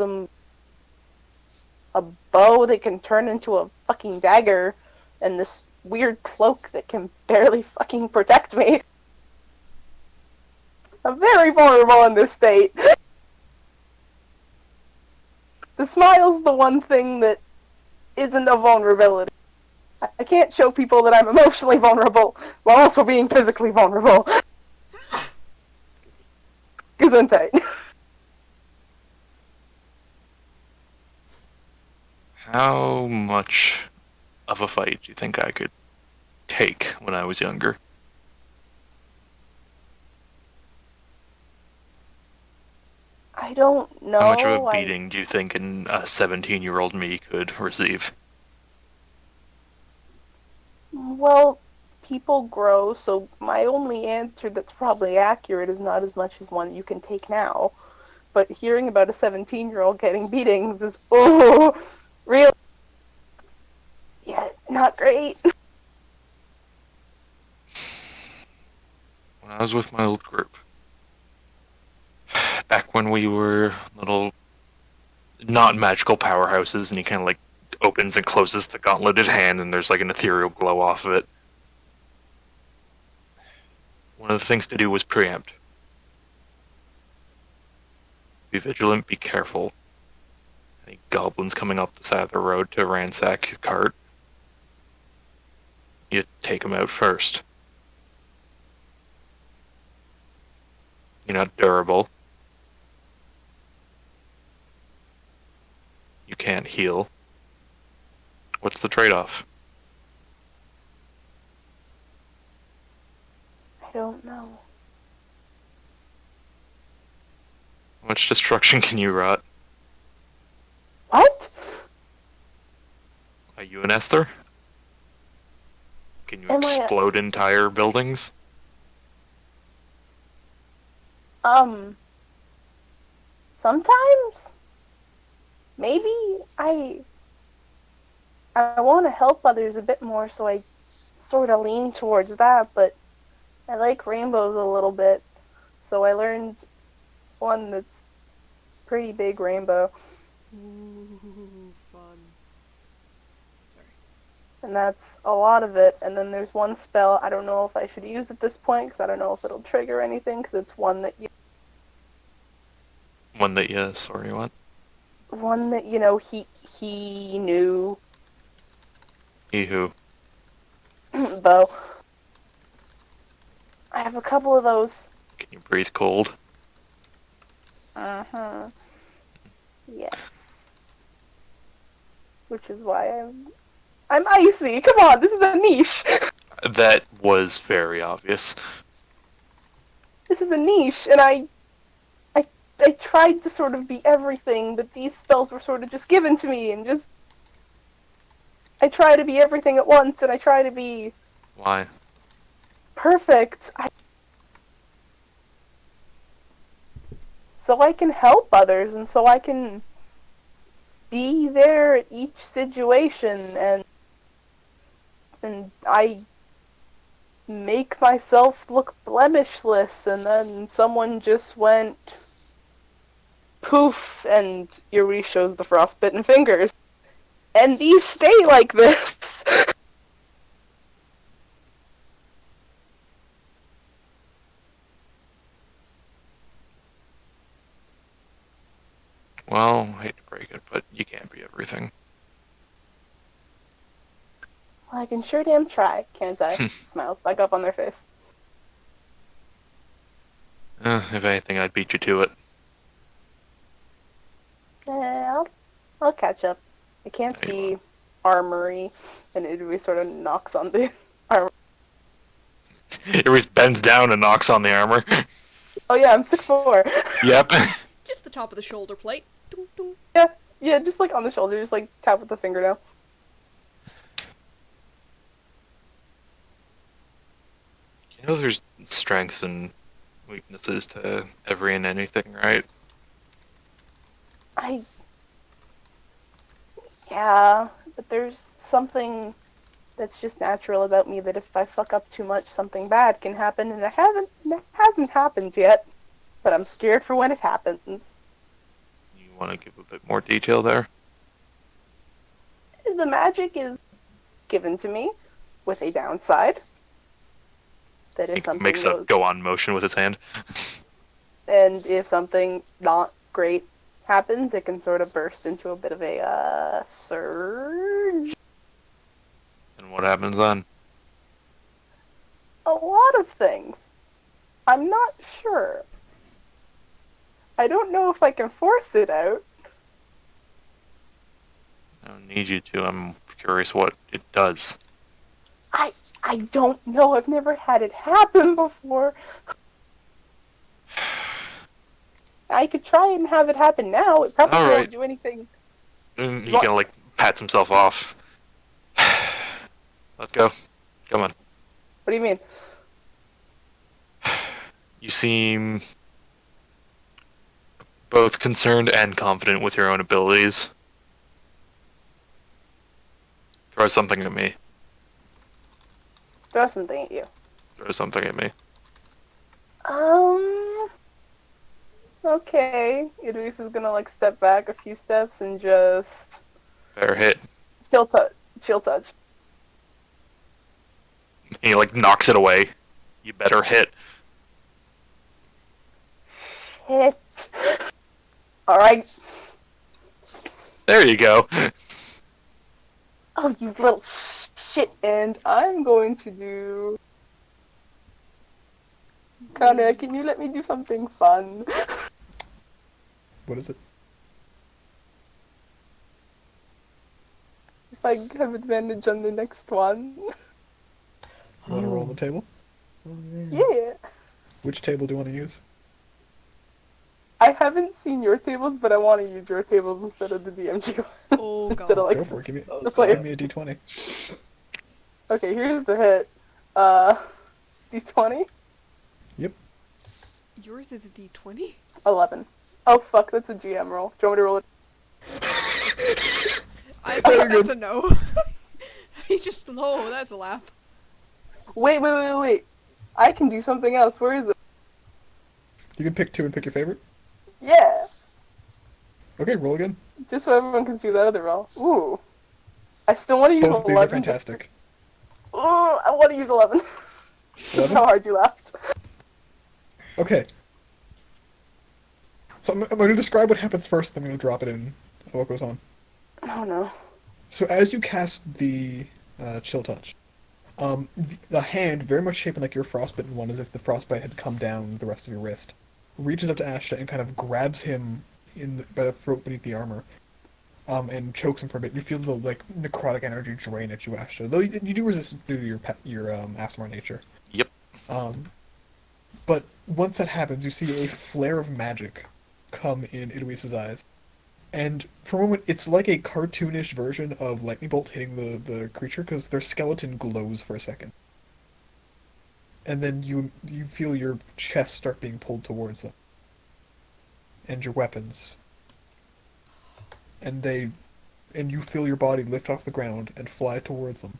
a bow that can turn into a fucking dagger, and this weird cloak that can barely fucking protect me. I'm very vulnerable in this state. The smile's the one thing that isn't a vulnerability. I can't show people that I'm emotionally vulnerable while also being physically vulnerable. Gesundheit. How much of a fight do you think I could take when I was younger? I don't know. How much of a beating do you think a 17-year-old me could receive? Well, people grow, so my only answer that's probably accurate is not as much as one you can take now. But hearing about a 17-year-old getting beatings is, oh, real. Yeah, not great. When I was with my old group, back when we were little, not magical powerhouses, and he kind of like opens and closes the gauntleted hand, and there's like an ethereal glow off of it. One of the things to do was preempt. Be vigilant, be careful. Any goblins coming up the side of the road to ransack your cart, you take them out first. You're not durable. You can't heal. What's the trade-off? I don't know. How much destruction can you rot? What? Are you an Esther? Can you Am I a- explode entire buildings? Sometimes? Maybe I want to help others a bit more, so I sort of lean towards that, but I like rainbows a little bit, so I learned one that's pretty big rainbow, Ooh, fun. Sorry. and that's a lot of it. And then there's one spell I don't know if I should use at this point, because I don't know if it'll trigger anything, because it's one that One that, yeah, sorry, what? he knew, He who? though. I have a couple of those. Can you breathe cold? Uh-huh. Yes. Which is why I'm icy. Come on, this is a niche. That was very obvious. This is a niche, and I tried to sort of be everything, but these spells were sort of just given to me, and just I try to be everything at once, and I try to be Why? perfect. So I can help others, and so I can be there at each situation, and I make myself look blemishless, and then someone just went poof, and Yuri shows the frostbitten fingers. And these stay like this. Well, I hate to break it, but you can't be everything. Well, I can sure damn try, can't I? Smiles back up on their face. If anything, I'd beat you to it. I'll catch up. I can't There you see armory, and Idui sort of knocks on the armor. It always bends down and knocks on the armor. Oh yeah, I'm 6'4". Yep. Just the top of the shoulder plate. Dun, dun. Yeah, just like on the shoulder, just like tap with the fingernail. You know there's strengths and weaknesses to every and anything, right? Yeah, but there's something that's just natural about me that if I fuck up too much, something bad can happen, and it hasn't happened yet. But I'm scared for when it happens. You want to give a bit more detail there? The magic is given to me with a downside. That if He something makes a goes, go on motion with his hand. and if something not great happens, it can sort of burst into a bit of a surge. And what happens then? A lot of things. I'm not sure. I don't know if I can force it out. I don't need you to. I'm curious what it does. I don't know. I've never had it happen before. I could try and have it happen now. It probably Alright. won't do anything. And he What? kind of like pats himself off. Let's go. Come on. What do you mean? You seem both concerned and confident with your own abilities. Throw something at me. Throw something at you. Throw something at me. Okay. Idris is gonna like step back a few steps and just Fair hit. chill touch. Chill touch. He like knocks it away. You better hit. Hit. All right. There you go. Oh, you little shit! And I'm going to do. Kana, can you let me do something fun? What is it? If I have advantage on the next one. You want to roll the table? Yeah. Which table do you want to use? I haven't seen your tables, but I want to use your tables instead of the DMG one. Oh Instead god. of like Go for it. Give me the players. a d20. Okay, here's the hit. D20, Yours is a d20? 11. Oh fuck, that's a GM roll. Do you want me to roll it? I Very think that's good. a no. He just, no, that's a laugh. Wait. I can do something else. Where is it? You can pick two and pick your favorite. Yeah. Okay, roll again. Just so everyone can see that other roll. Ooh. I still want to use Both 11. these are fantastic. Ooh, I want to use 11. This is 11? how hard you laughed. Okay. So I'm going to describe what happens first, then I'm going to drop it in what goes on. Oh no. So as you cast the chill touch, the hand, very much shaped like your frostbitten one, as if the frostbite had come down the rest of your wrist, reaches up to Ashta and kind of grabs him by the throat beneath the armor, and chokes him for a bit. You feel the like necrotic energy drain at you, Ashta. Though you do resist due to your Aasimar nature. Yep. But once that happens, you see a flare of magic come in Idwis's eyes. And for a moment, it's like a cartoonish version of lightning bolt hitting the creature, because their skeleton glows for a second. And then you feel your chest start being pulled towards them. And your weapons. And you feel your body lift off the ground and fly towards them,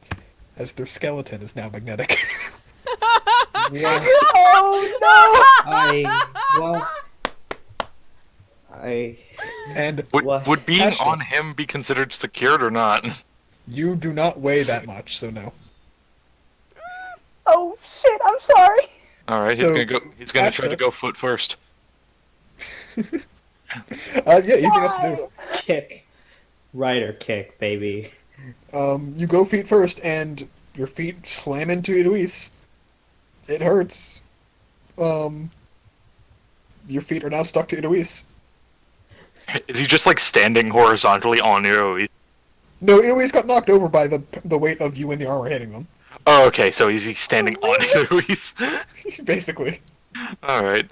as their skeleton is now magnetic. Yeah, Oh And Would being Ashton. on him be considered secured or not? you do not weigh that much, so no. no! Oh shit, I'm sorry. All right, So, he's gonna try to Ashta- go foot first. Yeah, easy enough to do. Kick. Rider kick, baby. You go feet first, and your feet slam into Eloise. It hurts. Your feet are now stuck to Eloise. Is he just like standing horizontally on Eloise? No, Eloise got knocked over by the weight of you and the armor hitting them. Oh, okay, so is he standing on Eloise? Basically. Alright.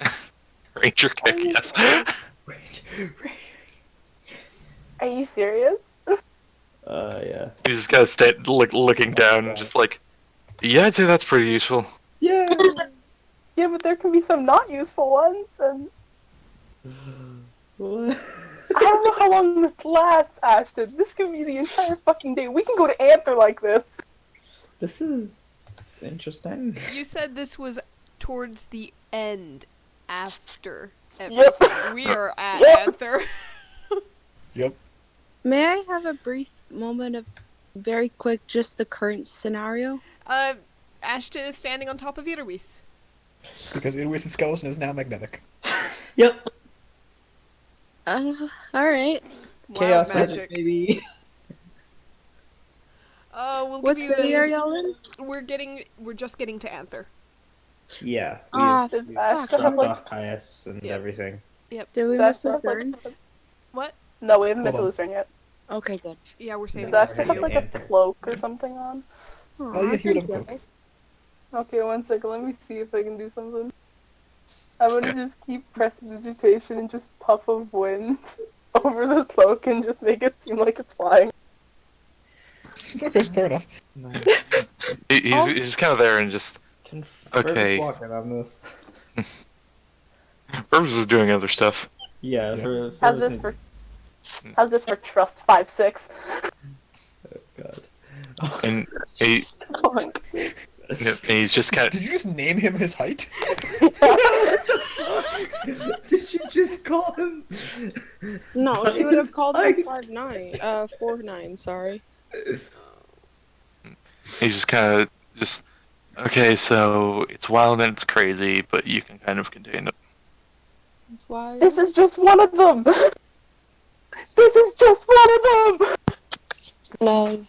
Ranger kick, yes. Are you serious? Yeah. He's just kind of looking down and just like, yeah, I'd say that's pretty useful. Yeah. Yeah, but there can be some not useful ones, and What? I don't know how long this lasts, Ashton. This could be the entire fucking day. We can go to Anther like this. This is interesting. You said this was towards the end, after Yep. everything. We are at Yep. Anther. Yep. May I have a brief moment of very quick, just the current scenario? Ashton is standing on top of Eloise. Because Eloise's skeleton is now magnetic. Yep. Alright. Chaos Wild magic, baby. We'll What give you city are y'all in? We're just getting to Anther. Yeah. Ah, Does We've that fuck. have dropped like off Caius and Yep. everything. Did we does miss that the have, like, turn? What? No, we haven't been to Hold on. Lucerne yet. Okay, good. Yeah, we're saving Does Yeah, that that for have you. like a Anther. cloak or something on? Oh yeah, he would have a cloak. Okay, one second. Let me see if I can do something. I'm gonna just keep prestidigitation and just puff of wind over the cloak and just make it seem like it's flying. Okay, fair enough. He's just kind of there and just, Okay. Walking on this. Burbs was doing other stuff. Yeah. Yeah. For How's this for? How's this for Trust 5-6? God. And he, he's just kind of, Did you just name him his height? Did you just call him? No, she would have called I- him 5'9". 4'9", sorry. he's just kind of just, okay, so it's wild and it's crazy, but you can kind of contain it. That's why. This is just one of them. This is just one of them. Love.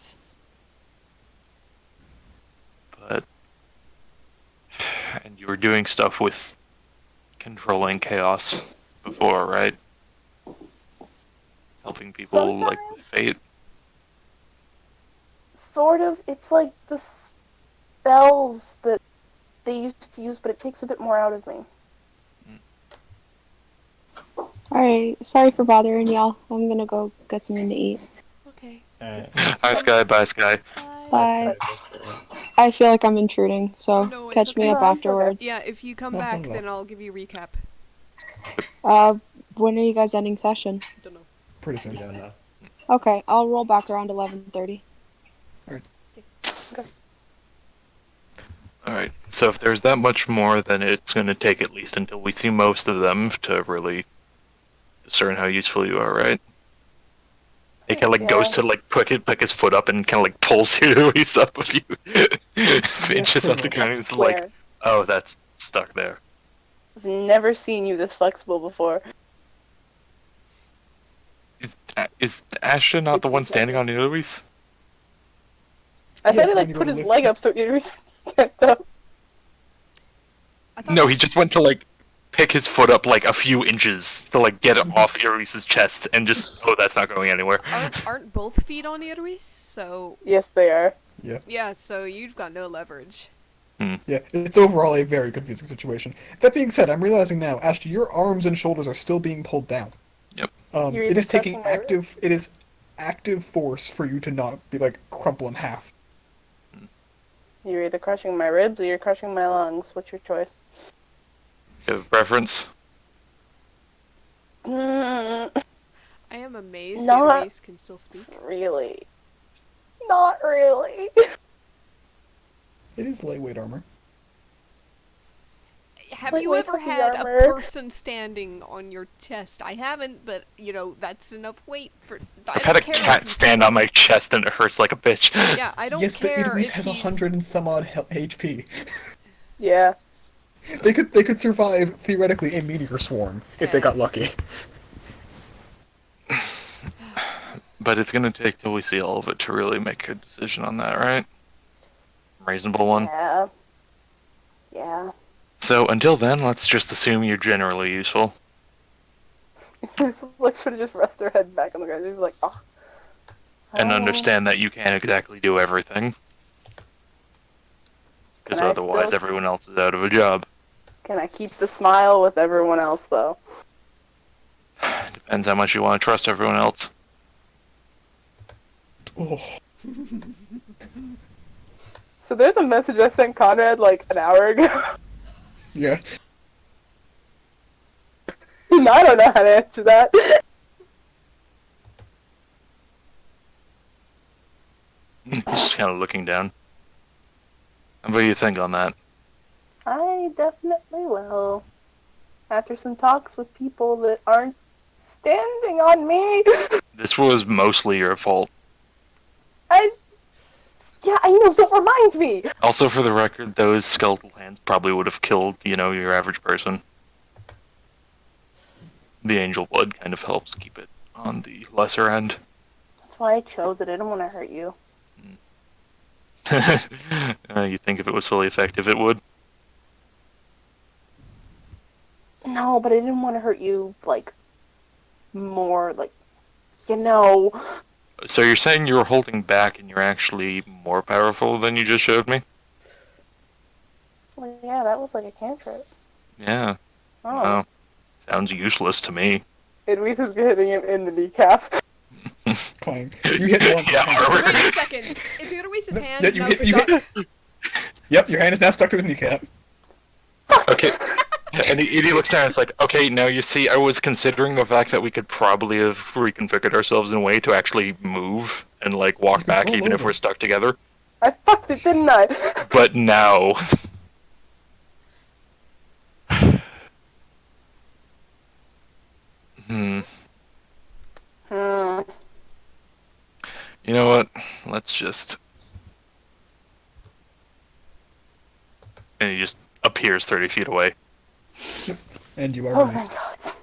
But, and you were doing stuff with controlling chaos before, right? Helping people like with fate. Sort of. It's like the spells that they used to use, but it takes a bit more out of me. Alright, sorry for bothering y'all. I'm gonna go get something to eat. Okay. Hi, Sky. Bye, Sky. Bye. I feel like I'm intruding, so No, it's catch me okay. up No, it's okay. afterwards. Yeah, if you come No, back, not at all. then I'll give you a recap. When are you guys ending session? Don't know. Pretty soon. don't know. Okay, I'll roll back around 11:30. Alright, so if there's that much more, then it's going to take at least until we see most of them to really discern how useful you are, right? He kind of like goes to like pick his foot up and kind of like pulls Luis up a few inches off the ground. He's like, Swear. oh, that's stuck there. I've never seen you this flexible before. Is Ashton not the one standing on Luis? I Yes, thought he when like you put go to his lift leg it. up so you stand up. I thought No, he just went to like pick his foot up like a few inches to like get it off Luis's chest and just, oh, that's not going anywhere. aren't both feet on Eloise? So Yes, they are. yeah, so you've got no leverage. Yeah, it's overall a very confusing situation. That being said, I'm realizing now, Ashton, your arms and shoulders are still being pulled down. Yep. You're It either is taking touching my active. It is active force for you to not be like crumple in half. You're either crushing my ribs or you're crushing my lungs. What's your choice? You have a preference? Mm, I am amazed Not- Eloise can still speak. really. Not really. It is lightweight armor. Have Like, you wait ever for the had a armor. person standing on your chest? I haven't, but that's enough weight for. I've had a cat stand on my chest and it hurts like a bitch. Yeah, I don't Yes, but care Eloise if has he's... 100 and some odd HP. Yeah. They could survive theoretically a meteor swarm if they got lucky. But it's gonna take till we see all of it to really make a decision on that, right? Reasonable one. Yeah. Yeah. So until then, let's just assume you're generally useful. Like, should have just rest their head back on the ground. They'd be like, oh. And Oh. understand that you can't exactly do everything. Because Can I otherwise still- everyone else is out of a job. Can I keep the smile with everyone else, though? Depends how much you want to trust everyone else. Oh, So there's a message I sent Conrad like an hour ago. yeah. And I don't know how to answer that. He's just kind of looking down. And what do you think on that? I definitely will. After some talks with people that aren't standing on me. This was mostly your fault. Yeah, I know, don't remind me! Also, for the record, those skeletal hands probably would have killed, your average person. The angel blood kind of helps keep it on the lesser end. That's why I chose it, I didn't want to hurt you. You think if it was fully effective, it would? No, but I didn't want to hurt you, like, more, like, you know. So you're saying you were holding back and you're actually more powerful than you just showed me? Well, yeah, that was like a cantrip. Yeah. Oh. Wow. Sounds useless to me. Edwise is hitting him in the kneecap. Clang. You hit one. Yeah, Wait a second. Is Eloise's hand Yeah, you now hit- you stuck? hit- Yep, your hand is now stuck to his kneecap. Okay. And he looks down and it's like, okay, now you see, I was considering the fact that we could probably have reconfigured ourselves in a way to actually move and, like, walk could back roll even if over. we're stuck together. I fucked it, didn't I? But now... Hmm. Hmm. You know what? Let's just... And he just appears 30 feet away. And you are Oh my released. god.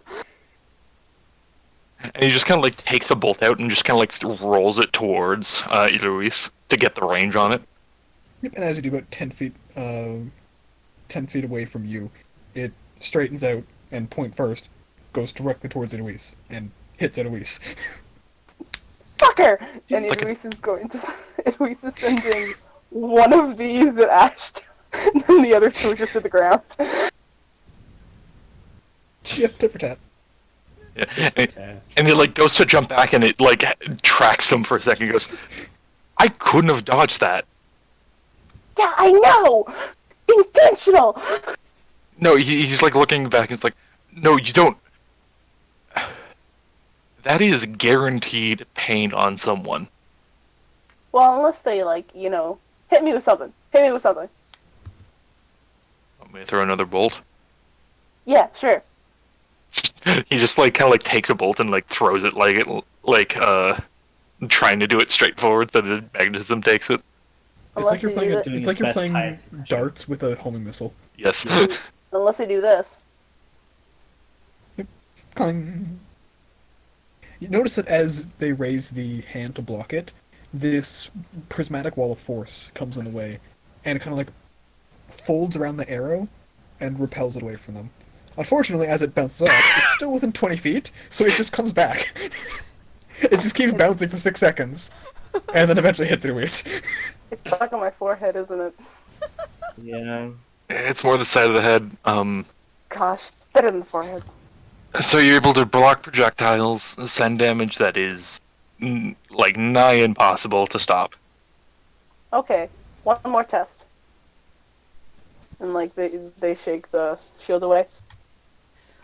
And he just kind of, like, takes a bolt out and just kind of, like, rolls it towards Eloise to get the range on it. Yep, and as you do about 10 feet, 10 feet away from you, it straightens out and point first, goes directly towards Eloise, and hits Eloise. Fucker! And It's like a- Edwise is going to... Edwise is sending one of these at Ashton, and then the other two are just to the ground. Yep, tit for tat. Yeah. And it, like, goes to jump back and it, like, tracks him for a second and goes, I couldn't have dodged that. Yeah, I know! Intentional! No, he's, like, looking back and it's like, no, you don't. That is guaranteed pain on someone. Well, unless they, like, you know, hit me with something. Hit me with something. Want me to throw another bolt? Yeah, sure. He just, like, kind of, like, takes a bolt and, like, throws it trying to do it straight forward so the magnetism takes it. It's like you're they playing. do Doing It's like his you're best playing Caius impression. darts with a homing missile. Yes. Unless they do this. Clang. You notice that as they raise the hand to block it, this prismatic wall of force comes in the way, and it kind of like folds around the arrow and repels it away from them. Unfortunately, as it bounces off, it's still within 20 feet, so it just comes back. It just keeps bouncing for 6 seconds, and then eventually hits Eloise. It's stuck on my forehead, isn't it? Yeah. It's more the side of the head. Gosh, it's better than the forehead. So you're able to block projectiles, send damage that is, like, nigh impossible to stop. Okay, one more test. And, like, they shake the shield away.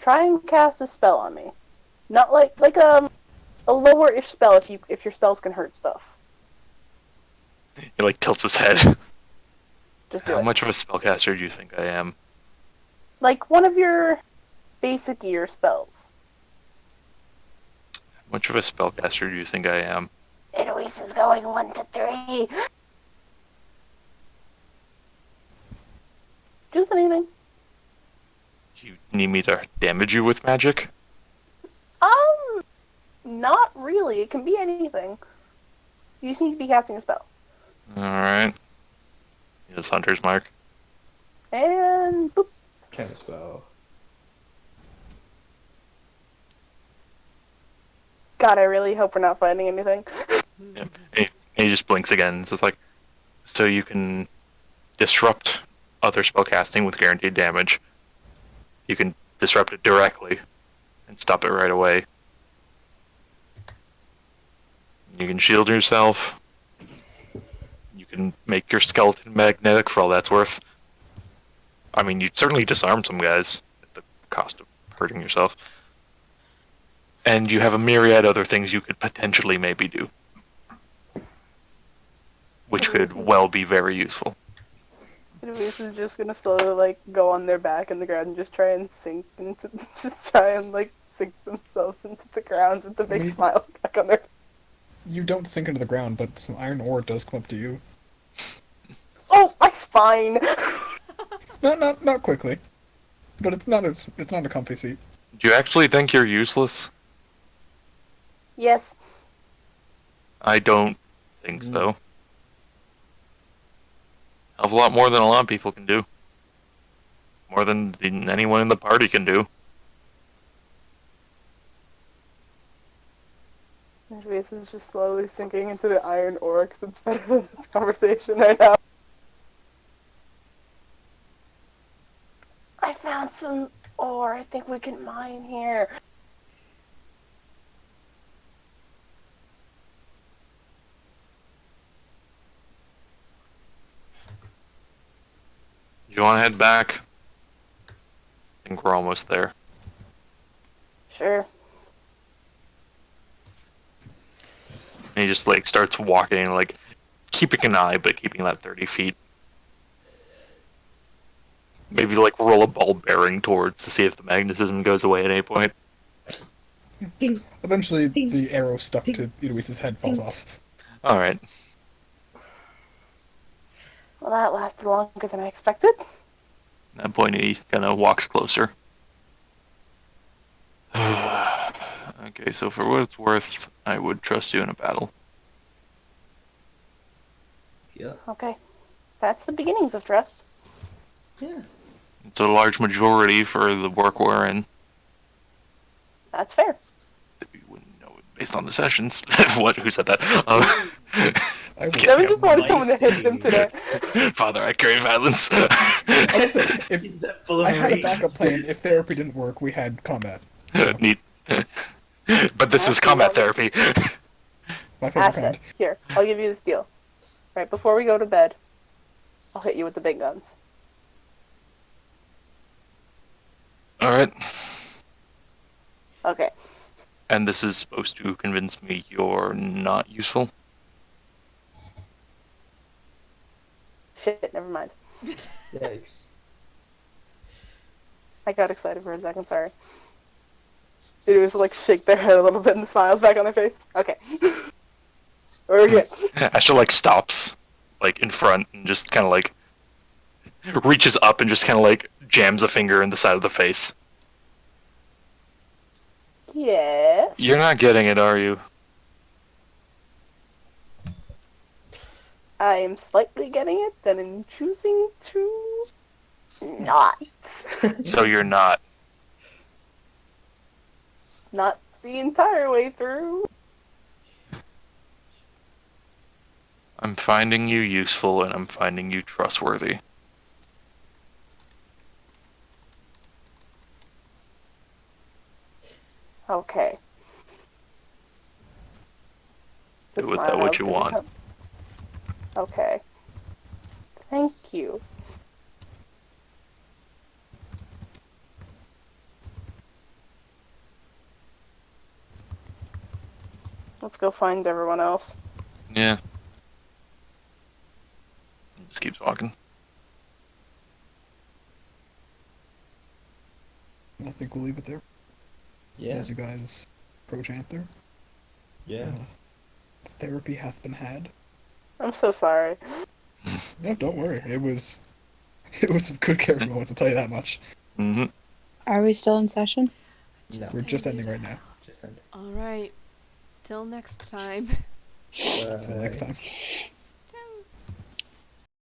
Try and cast a spell on me. Not like a lower-ish spell if your spells can hurt stuff. He, like, tilts his head. Just do How it. much of a spellcaster do you think I am? Like one of your basic gear spells. How much of a spellcaster do you think I am? Eloise is going 1 to 3. Just anything. Do you need me to damage you with magic? Not really. It can be anything. You just need to be casting a spell. Alright. Yes, Hunter's Mark. And boop. Counterspell. God, I really hope we're not finding anything. Yep. And he just blinks again. So it's like, so you can disrupt other spellcasting with guaranteed damage. You can disrupt it directly and stop it right away. You can shield yourself. You can make your skeleton magnetic for all that's worth. I mean, you'd certainly disarm some guys at the cost of hurting yourself. And you have a myriad other things you could potentially maybe do. Which could well be very useful. Luis is just gonna slowly like go on their back in the ground and just try and sink into, just try and like sink themselves into the ground with a big We- smile back on their. You don't sink into the ground, but some iron ore does come up to you. Oh, my spine. Not quickly, but it's not a comfy seat. Do you actually think you're useless? Yes. I don't think so. Hell of a lot more than a lot of people can do. More than anyone in the party can do. Luis is just slowly sinking into the iron ore because it's better than this conversation right now. I found some ore. I think we can mine here. You want to head back? I think we're almost there. Sure. And he just like starts walking, like keeping an eye, but keeping that 30 feet. Maybe like roll a ball bearing towards to see if the magnetism goes away at any point. Ding. Eventually, Ding. the arrow stuck to Eloise's head falls Ding. off. All right. Well, that lasted longer than I expected. At that point, he kind of walks closer. Okay, so for what it's worth, I would trust you in a battle. Yeah. Okay. That's the beginnings of trust. Yeah. It's a large majority for the work we're in. That's fair. You wouldn't know it based on the sessions. What? Who said that? I will. Devin just wanted someone to hit them today. Father, I crave violence. Honestly, if Is that full of I had a rage? backup plan, if therapy didn't work, we had combat. Neat. But this is combat therapy. My favorite Asset. kind. Here, I'll give you this deal. Right before we go to bed, I'll hit you with the big guns. Alright. Okay. And this is supposed to convince me you're not useful? Shit, never mind. Yikes. I got excited for a second, sorry. It was like shake their head a little bit and the smiles back on their face. Okay. We're good. Asher like stops like in front and just kind of like reaches up and just kind of like jams a finger in the side of the face. Yes. You're not getting it, are you? I am slightly getting it, then I'm choosing to not. So you're not. Not the entire way through. I'm finding you useful and I'm finding you trustworthy. Okay. The Do with smile that what has you been want. com- Okay. Thank you. Let's go find everyone else. Yeah. Just keeps walking. I think we'll leave it there. Yeah. As you guys approach Anther. Yeah. Therapy hath been had. I'm so sorry. No, don't worry. It was some good character moments, I'll tell you that much. Mm-hmm. Are we still in session? No. We're just ending right now. Just end. All right. Till next time. Till next time.